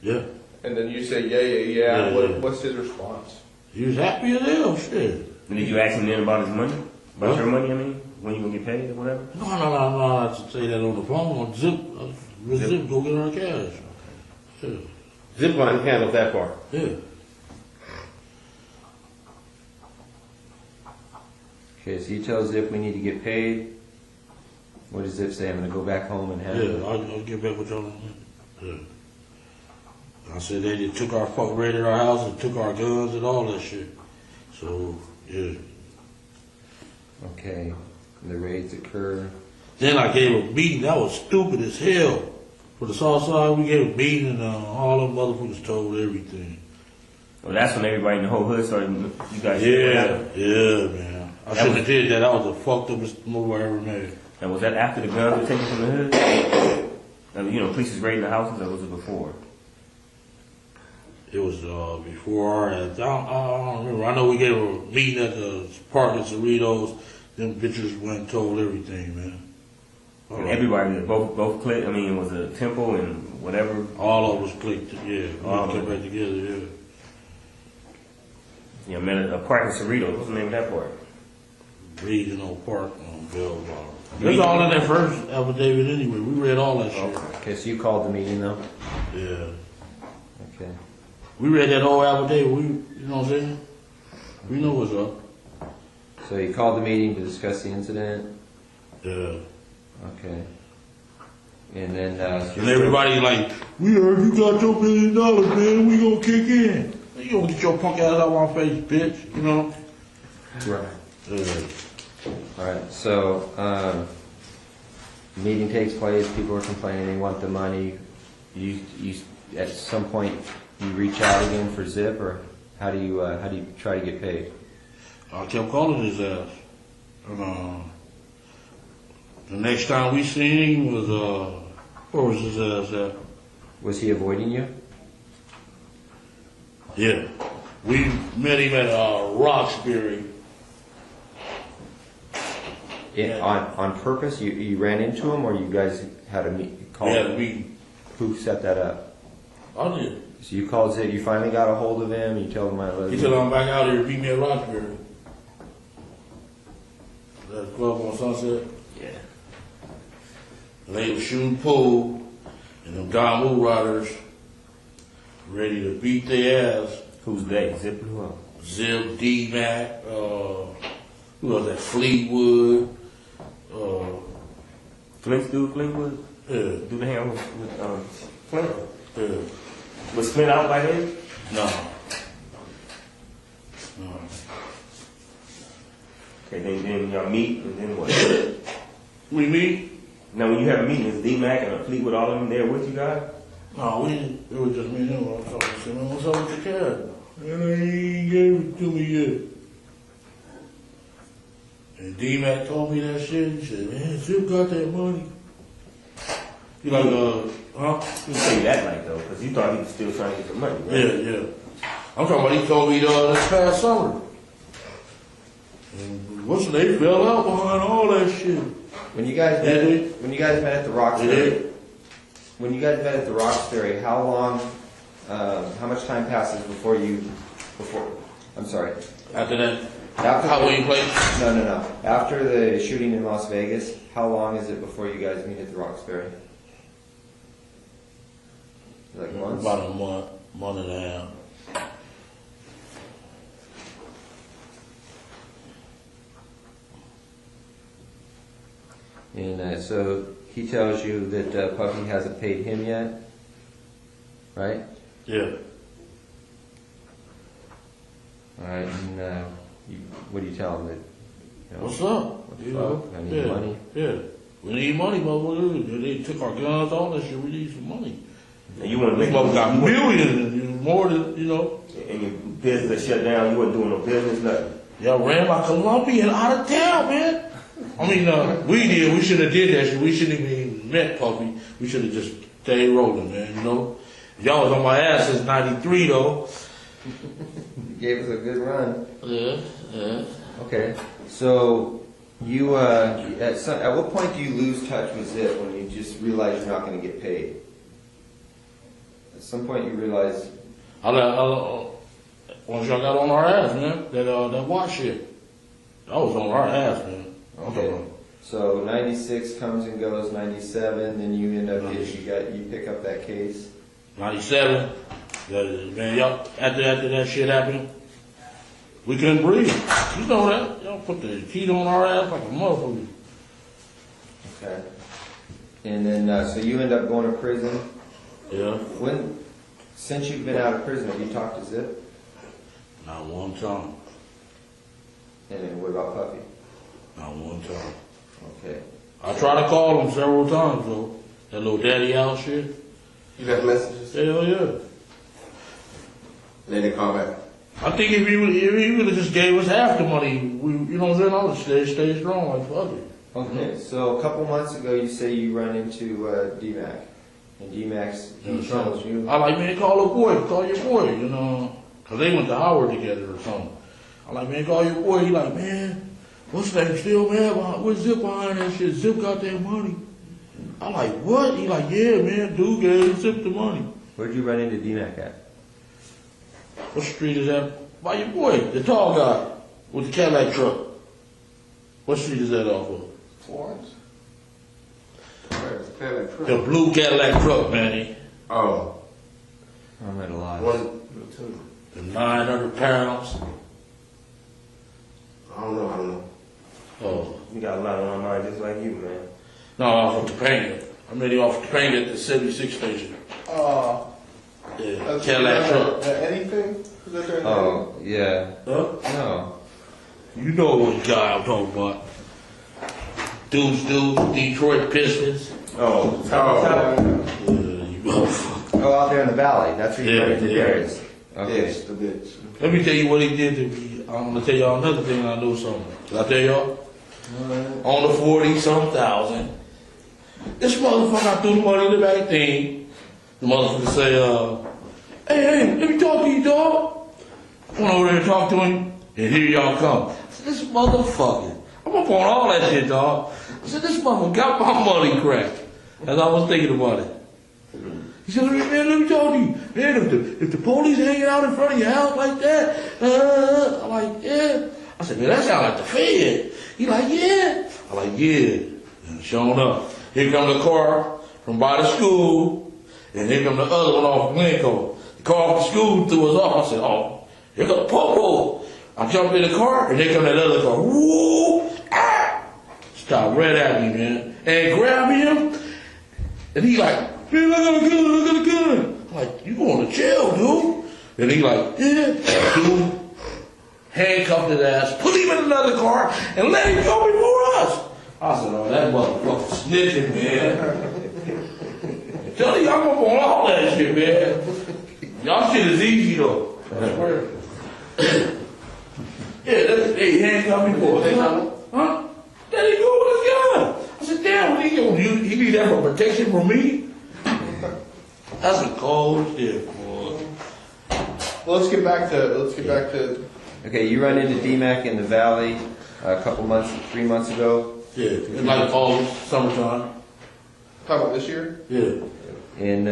Yeah. And then you say, yeah. What's his response? He was happy as hell, shit. And did you ask him then about his money? About your money, I mean? When you gonna get paid or whatever? No, I should say that on the phone. On Zip, Zip go get our cash. Yeah. Zipline handles that part. Yeah. Okay, so you tell Zip we need to get paid. What does Zip say? I'm going to go back home and handle it. Yeah, I'll get back with y'all. Yeah. I said they just took our raided our house and took our guns and all that shit. So, yeah. Okay, the raids occur. Then I gave a meeting. That was stupid as hell. For the South Side, we gave a meeting and all them motherfuckers told everything. Well, that's when everybody in the whole hood started, you guys. Yeah, man. I shouldn't have did that. That was the fucked up move I ever made. And was that after the guns were taken from the hood? And, police was raiding the houses, or was it before? It was before I don't remember. I know we gave a meeting at the park at Cerritos. Them bitches went and told everything, man. And everybody, both clicked. I mean, it was a temple and whatever. All of us clicked. Yeah, all came back together. Yeah. Yeah, man, a park in Cerritos. What's the name of that park? Regional Park on Bell Bar. It was all in that first affidavit anyway. We read all that shit. Okay, so you called the meeting though? Yeah. Okay. We read that whole affidavit. You know what I'm saying? We know what's up. So you called the meeting to discuss the incident? Yeah. Okay. And then, and everybody like, we heard you got your $1 billion, man. We gonna kick in. You gonna get your punk ass out of my face, bitch. You know? Right. Alright, so, meeting takes place, people are complaining, they want the money. You at some point, you reach out again for Zip, or how do you try to get paid? I kept calling his ass. And, the next time we seen him was, where was his ass at? Was he avoiding you? Yeah. We met him at Roxbury. On purpose? You ran into him, or you guys had a call? We had a meeting. Who set that up? I did. So you called Zip, you finally got a hold of him, you told him He said, I'm back out here, meet me at Roxbury. That club on Sunset? Yeah. And they were shooting pool, and them Don Woo Riders ready to beat their ass. Who's they? Zip and who else? Zip, D-Mac, who was that? Fleetwood. Fleetwood? Yeah. Do they hang with Flint? Yeah. Was Flint out by then? No. Okay, then y'all meet, and then what? We meet? Now, when you have a meeting, is D-Mac and Fleetwood all of them there with you guys? No, we didn't. It was just me and him. I was talking to him. What's up with your cat? And he ain't gave it to me yet. And D-Mac told me that shit. He said, man, Zip got that money. He like, huh? He didn't tell you that night, though, because you thought he was still trying to get the money, right? Yeah. I'm talking about he told me this past summer. And what's the name? Fell out behind all that shit. When you guys met at the Roxbury, how long how much time passes before I'm sorry. After that, After Halloween place? No. After the shooting in Las Vegas, how long is it before you guys meet at the Roxbury? Like months? About a month and a half. And so he tells you that Puffy hasn't paid him yet, right? Yeah. All right, and what do you tell him? That, What's up? What the fuck? I need money. Yeah. We need money, motherfucker. They took our guns, all that shit. We need some money. And you want to We make got millions, more than, you know. And your business shut down. You wasn't doing no business, nothing. Y'all ran my Colombian out of town, man. I mean, we did. We should have did that shit. We shouldn't even met Puffy. We should have just stayed rolling, man, you know. Y'all was on my ass since 93, though. You gave us a good run. Yeah. Okay, so you at what point do you lose touch with Zip when you just realize you're not going to get paid? At some point you realize. Once y'all got on our ass, man, that watch shit. I was on our ass, man. Okay. So 96 comes and goes, 97, then you end up you pick up that case. 97. Man, y'all, after that shit happened, we couldn't breathe. You know that. Y'all put the heat on our ass like a motherfucker. Okay. And then, so you end up going to prison. Yeah. Since you've been out of prison, have you talked to Zip? Not one time. And then what about Puffy? Not one time. Okay. I tried to call him several times, though. That little daddy out shit. You got messages? Hell yeah. They didn't call back. I think if he would have just gave us half the money, you know what I'm saying? I would stay strong like fuck it. Okay, so a couple months ago you say you run into D-Mac. And D-Mac's, he tells you. I like, man, call your boy, you know. Because they went to Howard together or something. I like, man, call your boy. He like, man, what's that name still, man? What's Zip behind that shit? Zip got that money. I like, what? He like, yeah, man, dude gave Zip the money. Where'd you run into D-Mac at? What street is that? By your boy, the tall guy with the Cadillac truck. What street is that off of? Florence? Where's the Cadillac truck? The blue Cadillac truck, man. Oh. I'm at a lot. One, two. The 900 pounds. I don't know. Oh. You got a lot on my mind, just like you, man. No, off of Topanga. I met him off of Topanga at the 76 station. Yeah, Cadillac truck. Anything? Is that their name? Oh, yeah. Huh? No. You know what guy I'm talking about. Dudes, Detroit Pistons. Oh. Yeah, you motherfucker. Oh, out there in the valley. That's where you run into Darius. Okay. Yes, the bitch. Let me tell you what he did to me. I'm gonna tell y'all another thing I know something. Did I tell y'all? On the 40-some-thousand. This motherfucker, I threw the money in the back thing. The motherfucker say, hey, let me talk to you, dog. I went over there and talked to him, and here y'all come. I said, this motherfucker, I'm up on all that shit, dog. I said, this motherfucker got my money cracked. As I was thinking about it. He said, man, let me talk to you. Man, if the police hanging out in front of your house like that, I'm like, yeah. I said, man, that sound like the Fed. He like, yeah. I'm like, yeah. And sure enough, here come the car from by the school, and here come the other one off Glencoe. The car off the school threw us off. I said, oh, here come the popo. I jumped in the car, and here come that other car. Woo! Ah! Stopped right at me, man. And grabbed him, and he like, man, I got a gun. I'm like, you going to jail, dude? And he like, yeah. Dude handcuffed his ass, put him in another car, and let him go before us. I said, oh, that motherfucker snitching, man. Tell you, I'm up on all that shit, man. Y'all shit is easy, though. I swear. Yeah, they handcuffed me for it. Huh? There he go with his gun. I said, damn, what he need that for protection from me? That's a cold shit, boy. Well, let's get back to. Okay, you run into D-Mac in the valley a couple months, 3 months ago. Yeah, in like fall, summertime. Talking about this year? Yeah. And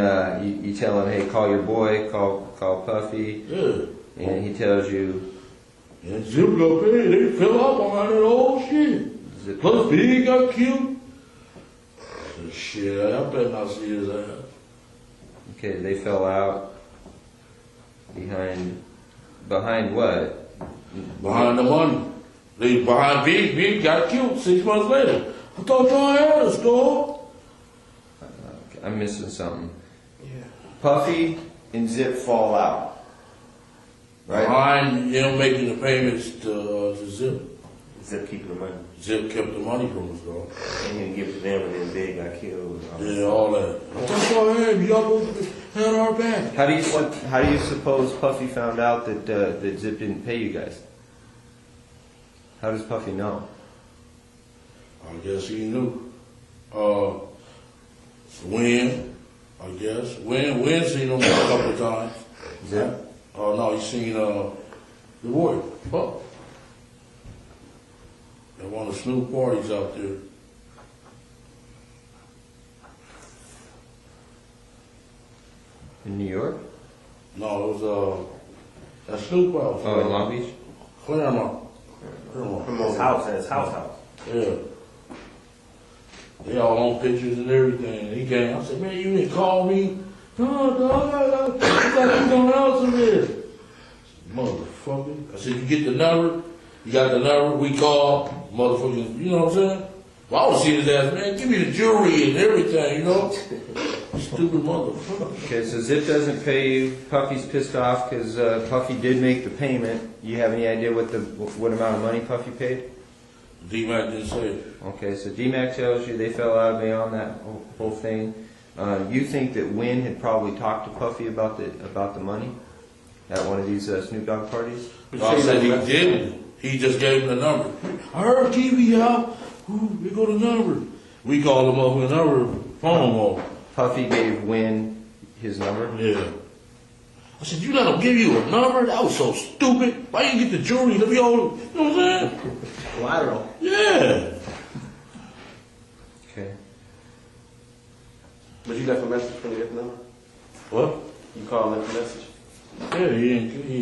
you tell him, hey, call your boy, call Puffy. Yeah. And he tells you, And Zip got paid. They fell out behind that old shit. Plus Big got killed. I said, shit, I better not see his ass. okay, they fell out behind what? Behind the money. They behind Big. Big got killed 6 months later. I thought y'all had a store. I'm missing something. Yeah. Puffy and Zip fall out. Right? Behind him making the payments to Zip. Zip keeping the money. Zip kept the money from us, though. And he didn't give it to them, and then Big got killed. Yeah, all that. I thought y'all had. Y'all both had our back. How do you suppose Puffy found out that Zip didn't pay you guys? How does Puffy know? I guess he knew. Win, I guess. Win seen him a couple of times. Yeah. Oh no, he seen the boy, Buck. At one of the Snoop parties out there. In New York? No, it was at Snoop house. Oh, in Long Beach? Claremont. From his house, at his house. Yeah. They all on pictures and everything. He came. I said, man, you didn't call me. No, dog. I thought you gonna answer this. Motherfucker. I said, you get the number. You got the number. We call. Motherfucker. You know what I'm saying? Well, I was seeing his ass, man. Give me the jewelry and everything, you know? Stupid motherfucker. Okay, so Zip doesn't pay you. Puffy's pissed off because Puffy did make the payment. You have any idea what amount of money Puffy paid? D-Mac didn't say it. Okay, so D-Mac tells you they fell out beyond that whole thing. You think that Win had probably talked to Puffy about the money at one of these Snoop Dogg parties? I said he didn't. He just gave him the number. I heard TV out. Ooh, we go the number. We called him up with a number. Phone off. Puffy gave Win his number? Yeah. I said, you let him give you a number? That was so stupid. Why you get the jewelry? Let me all, you know what I'm saying? Collateral. Yeah. Okay. But you left a message when you get the number? What? You called and left a message? Yeah, he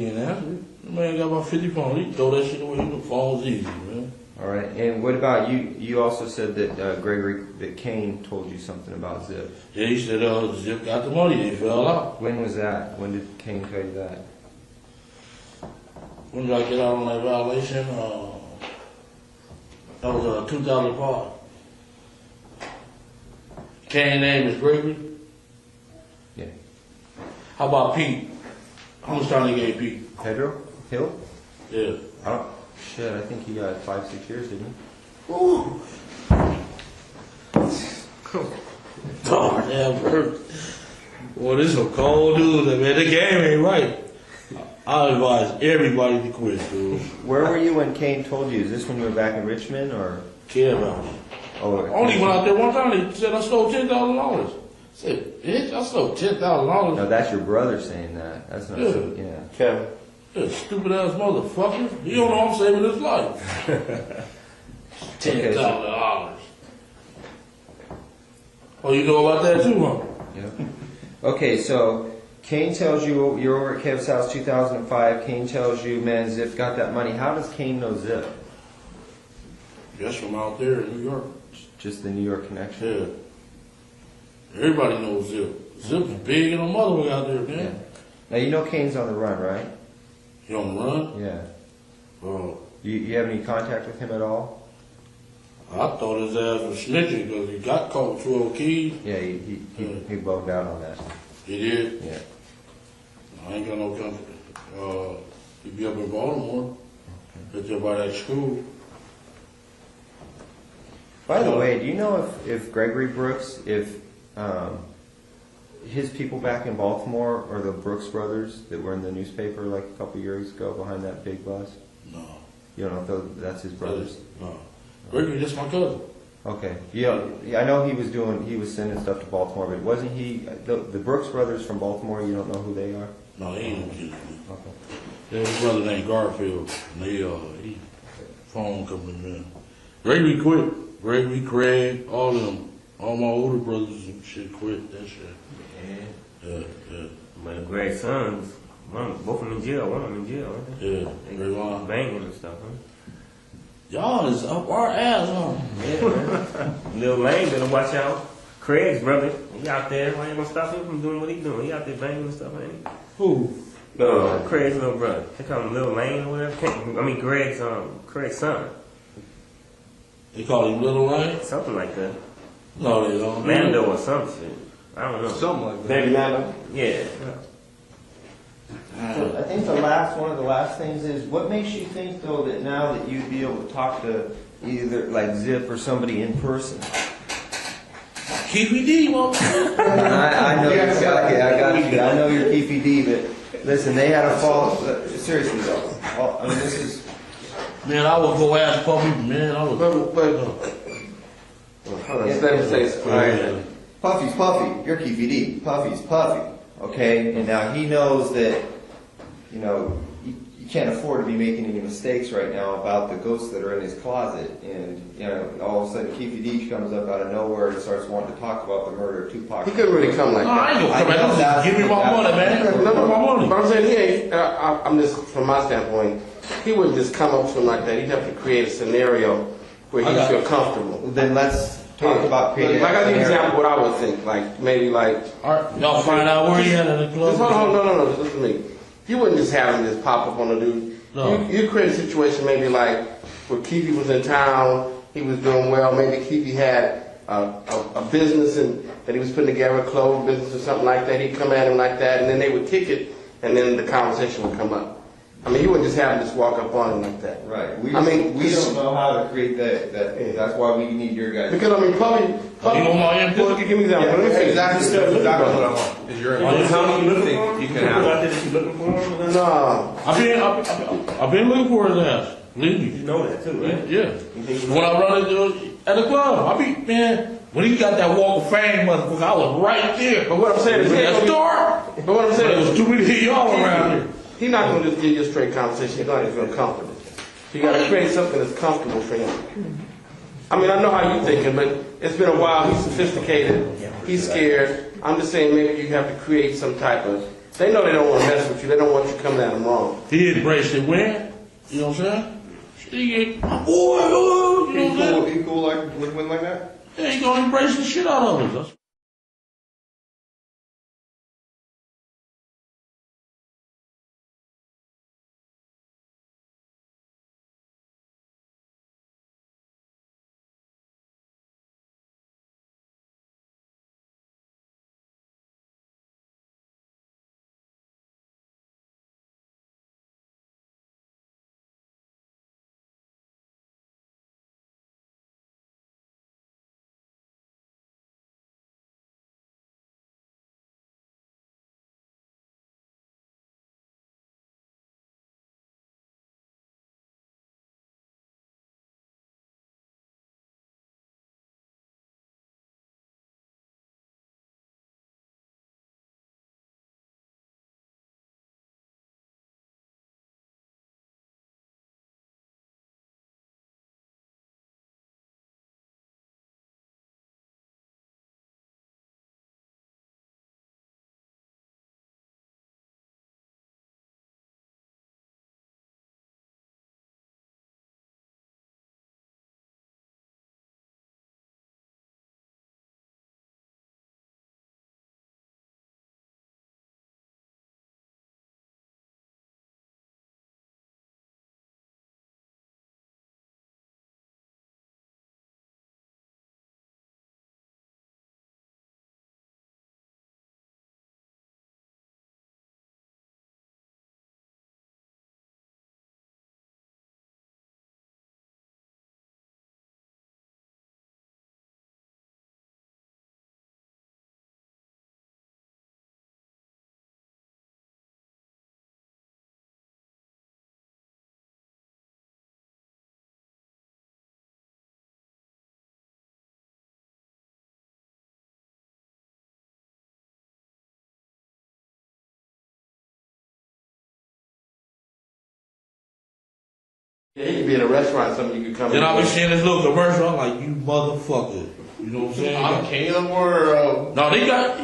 ain't answer it. The man got about 50 phones. He throw that shit away. The phone's easy, man. All right. And what about you? You also said that that Kane told you something about Zip. Yeah, he said Zip got the money. They fell out. When was that? When did Kane tell you that? When did I get out on that violation? That was 2005. Kane's name is Gregory. Yeah. How about Pete? How much time they gave Pete? Pedro Hill? Yeah. Shit, I think he got 5-6 years, didn't he? Ooh. God damn, hurt. Boy, this some cold news, man. The game ain't right. I advise everybody to quit, dude. Where were you when Kane told you? Is this when you were back in Richmond or? Care Oh, only went out there one time. They said I stole $10,000. I said, bitch, I stole $10,000. No, that's your brother saying that. That's not. Yeah. Kevin. That stupid ass motherfucker. He don't know I'm saving his life. $10,000. Oh, you know about that too, huh? Yeah. Okay, so Kane tells you you're over at Kev's house 2005. Kane tells you, man, Zip got that money. How does Kane know Zip? Just from out there in New York. Just the New York connection? Yeah. Everybody knows Zip. Zip's big and a mother out there, man. Yeah. Now, you know Kane's on the run, right? He on the run? Yeah. Oh. You have any contact with him at all? I thought his ass was snitching because he got caught with 12 keys. Yeah, he bugged out on that. He did? Yeah. I ain't got no contact. He be up in Baltimore. Right there by that school. By the way, do you know if Gregory Brooks, if his people back in Baltimore are the Brooks brothers that were in the newspaper like a couple years ago behind that big bus? No. You don't know if that's his brothers? No. Gregory, that's my cousin. Okay. Yeah, I know he was sending stuff to Baltimore, but wasn't he, the Brooks brothers from Baltimore, you don't know who they are? No, he ain't kidding me. Okay. Yeah, his brother named Garfield. And he phone company, man. Gregory quit. Gregory, Craig, all of them. All my older brothers and shit quit that shit. Yeah. Yeah. But Greg's sons, both of them in jail. One of them in jail, aren't they? Yeah. Very long. Banging and stuff, huh? Y'all is up our ass, huh? Yeah, man. Lil Lane better watch out. Craig's brother, he out there. Why you gonna stop him from doing what he doing? He out there banging and stuff, ain't he? Who? Craig's little brother. They call him Lil Lane or whatever. Craig's son. They call him Little Lane? Something like that. No, they don't. Mando or some shit. I don't know. Something like that. Baby Mando? Yeah. So I think one of the last things is, what makes you think though that now that you'd be able to talk to either like Zip or somebody in person? Keffe D, I know you're I know you're Keffe D, but listen, they had a fall. Seriously though, I mean this is. Man, I would go ask Puffy, man. I would. Hold on, let him say it. Right. Puffy's Puffy. You're Keffe D. Puffy's Puffy. Okay, and now he knows that, you know, you can't afford to be making any mistakes right now about the ghosts that are in his closet. And, you know, all of a sudden Keffe D comes up out of nowhere and starts wanting to talk about the murder of Tupac. He couldn't really come like No, I that. ain't gonna come back. Give me my money, man. Give me my money. But I'm saying he ain't, I'm just, from my standpoint, he wouldn't just come up to him like that. He'd have to create a scenario where he'd feel comfortable. Then let's talk about creating Like I give you an scenario. example what I would think, like maybe like. All right, y'all find out where he at in the club. Just hold on, no, just listen to me. You wouldn't just have him just pop up on a dude. No. You create a situation maybe like where Keffe was in town, he was doing well, maybe Keffe had a business and that he was putting together, a clothes business or something like that. He'd come at him like that, and then they would kick it, and then the conversation would come up. I mean, you wouldn't just have him just walk up on him like that. Right. We I mean, don't know how to create that. That's why we need your guys. Because I mean, Puffy. You want my input? Give me an example. Let me say Exactly what I want. Is your How many you looking think for? you You can have? out there that you looking for him? No. I've been looking for his ass. Believe me. You know that too, right? Yeah. When I run into at the club, man, when he got that walk of fame, motherfucker, I was right there. But what I'm saying is, that store. But what I'm But saying it was too many of y'all around here. he's not going to just give you a straight conversation. He's going to feel comfortable. So you got to create something that's comfortable for him. I mean, I know how you're thinking, but it's been a while. He's sophisticated. He's scared. I'm just saying maybe you have to create some type of. They know they don't want to mess with you. They don't want you coming at them wrong. He embraced it when, you know what I'm saying? Shit, my boy, you know what I'm saying? He cool like win like that? Yeah, he gonna embrace the shit out of us. That's Yeah, he could be in a restaurant, something you could come Then in. I'll be seeing this little commercial. I'm like, you motherfucker. You know what I'm saying? I'm king of the world. No, he got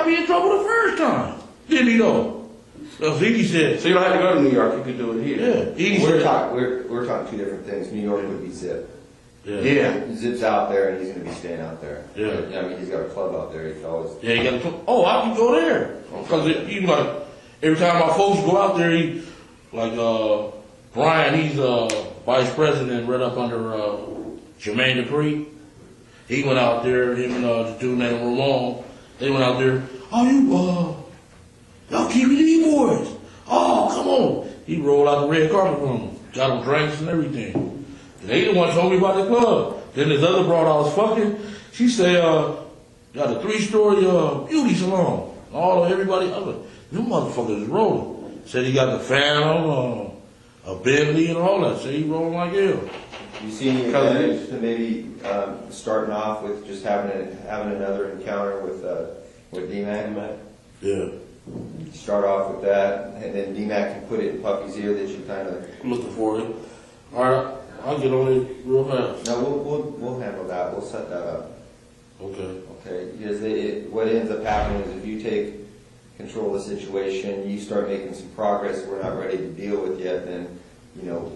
me in trouble the first time. Didn't he though? So he said. So you don't have to go to New York. You can do it here. Yeah. He We're said. talking two different things. New York would be Zip. Yeah. Zip's out there, and he's going to be staying out there. Yeah. I mean, he's got a club out there. He can always. Yeah, you got to. Oh, I can go there because he like every time my folks go out there, he like Brian. He's vice president right up under Jermaine Dupree. He went out there. Him and the dude named Ramon. They went out there. Oh, y'all Keffe D boys. Oh, come on. He rolled out the red carpet for them. Got them drinks and everything. And they the one told me about the club. Then this other broad I was fucking, she said, got a 3-story beauty salon. All of everybody, I was like, them motherfuckers is rolling. Said he got the Phantom, a Bentley and all that. Said he rolling like hell. You see any advantage to maybe starting off with just having another encounter with D-Mac? Yeah. Start off with that, and then D-Mac can put it in Puppy's ear that you kind of. Looking for it. All right, I'll get on it real fast. No, we'll handle that. We'll set that up. Okay. Okay. Because what ends up happening is if you take control of the situation, you start making some progress we're not ready to deal with yet, then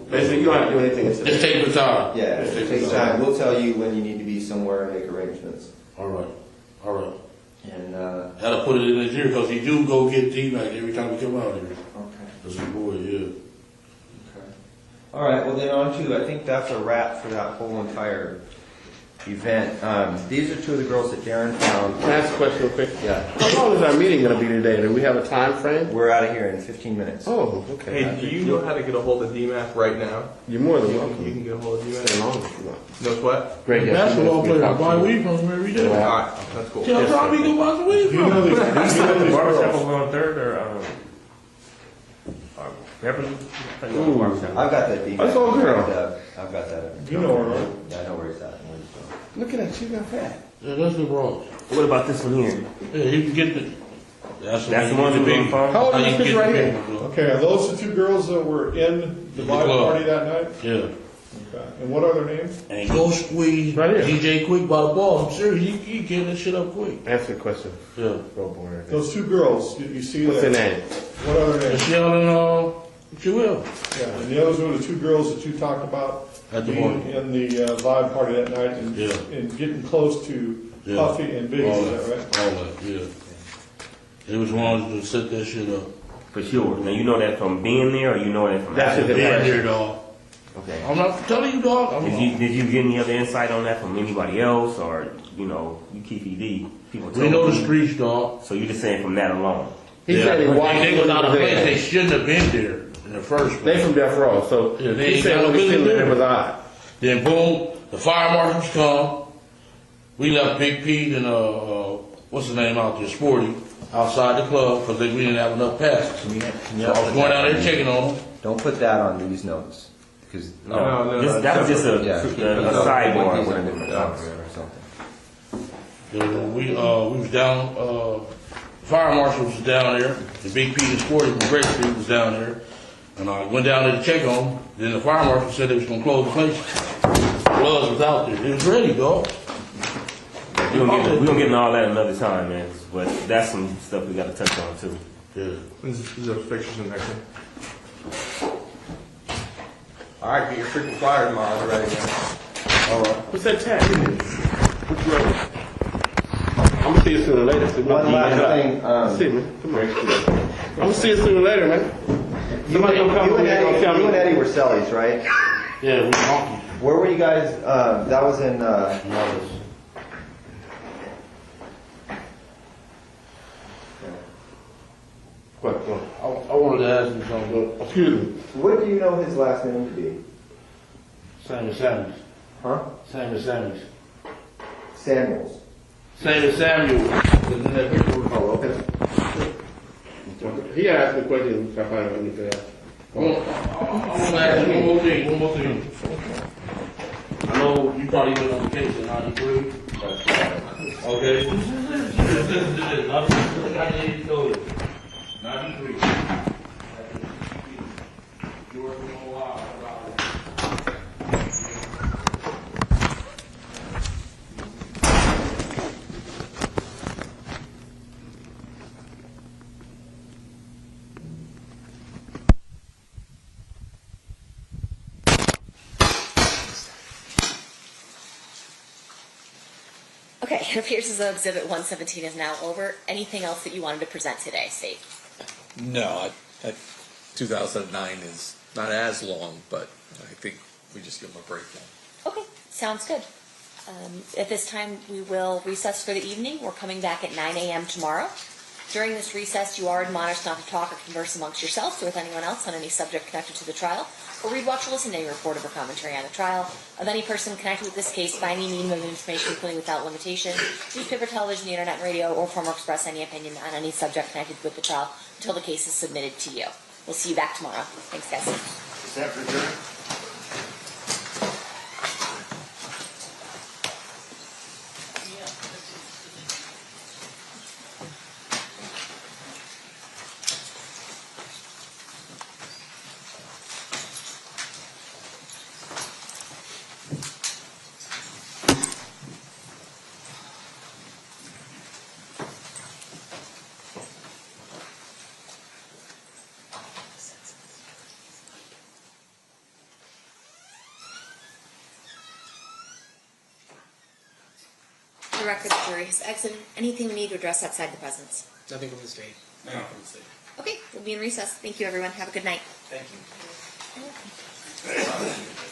Basically, you don't have to do anything. Just take the time. Yeah, it takes time. We'll tell you when you need to be somewhere and make arrangements. All right. And Gotta put it in his ear because he do go get D-Mac every time we come out here. Okay. That's his boy, yeah. Okay. All right. Well, then on to I think that's a wrap for that whole entire event. These are two of the girls that Darren found. Can I ask a question real quick? Yeah. How long is our meeting going to be today? Do we have a time frame? We're out of here in 15 minutes. Oh, okay. Hey, do you know how to get a hold of DMAC right now? You're more than welcome. You can get a hold of DMAC. Stay long if you want. Knows what? Great. yeah, Basketball she wants me to player, I talk buy to you. weed from him every day. All right, that's cool. Tell Tommy go buy some weed from him. The barbershop over on 3rd or Beverly? I've got that DMAC. That's all girl. I've got that. You know her, right? Yeah, I know where it's at. Look at that. She got fat. Yeah, that's the bros. What about this one here? Yeah, you can get the. That's the one that big. was on the phone? How old How is you this get right the here? big one, Okay, are those the two girls that were in the The vibe club. party that night? Yeah. Okay. And what are their names? And go squeeze Right here. DJ Quick by the ball. I'm serious, he get that shit up quick. Answer the question. Yeah. Go boy. Those two girls, you see What's their that? name? What are their names? Michelle and Jewel. Yeah, and those were the two girls that you talked about At the being party. in the vibe party that night and, Yeah. and getting close to Yeah. Puffy and Biggie, All is that right? All that, yeah. It was one to set that shit up. For sure. Now you know that from being there, or you know that from That's after? his Being impression. there, dog. Okay. I'm not telling you, dog. Did you get any other insight on that from anybody else, or you Keffe D? People We told know the you? streets, dog. So you just saying from that alone? He said he watched They was out of them place. there. They shouldn't have been there in the first They place. from Death Row, so Yeah, they he ain't said got when no we seen business them, it there. was odd. Then boom, the fire marshals come. We left Big Pete and what's his name out there, Sporty, outside the club because we didn't have enough passes. So I was going down there checking on them. Don't put that on these notes because No, That was just a sidebar. These are different notes or something. We was down. Fire marshal was down there. The Big Pete and Sporty from Great Street was down there, and I went down there to check on them. Then the fire marshal said they was gonna close the place. Bloods was out there. It was ready, dog. We gonna get into all that another time, man. But that's some stuff we got to touch on too. Yeah. These are pictures in there too. All right, get your freaking flyer tomorrow ready, man. All right. What's that tag? What's wrong? I'm gonna see you sooner or later. So One last thing. See me. Come on. I'm gonna see you sooner or later, man. Somebody gonna come You over here and tell and me. Eddie were Sellies, right? Yeah, we honky. Where were you guys? That was in. What? I wanted to ask you something. Excuse me. What do you know his last name to be? Same as Sammy's. Huh? Same as Sammy's. Samuels. Same as Samuel. Oh, okay. He asked me a question. If I find out anything else. I want to ask you one more thing. I know you probably been on the case in 93. Okay. I need to know it. 93. George Moore, it appears as though Exhibit 117 is now over. Anything else that you wanted to present today, Steve? No, 2009 is not as long, but I think we just give them a break now. Okay, sounds good. At this time, we will recess for the evening. We're coming back at 9 a.m. tomorrow. During this recess, you are admonished not to talk or converse amongst yourselves or with anyone else on any subject connected to the trial, or read, watch, or listen to any report or commentary on the trial of any person connected with this case by any medium of information, including without limitation, newspaper, television, the internet, and radio, or form or express any opinion on any subject connected with the trial until the case is submitted to you. We'll see you back tomorrow. Thanks, guys. Is that for adjourned? For the record, the jury has exited. Anything we need to address outside the presence? Nothing from the state. Okay, we'll be in recess. Thank you, everyone. Have a good night. Thank you.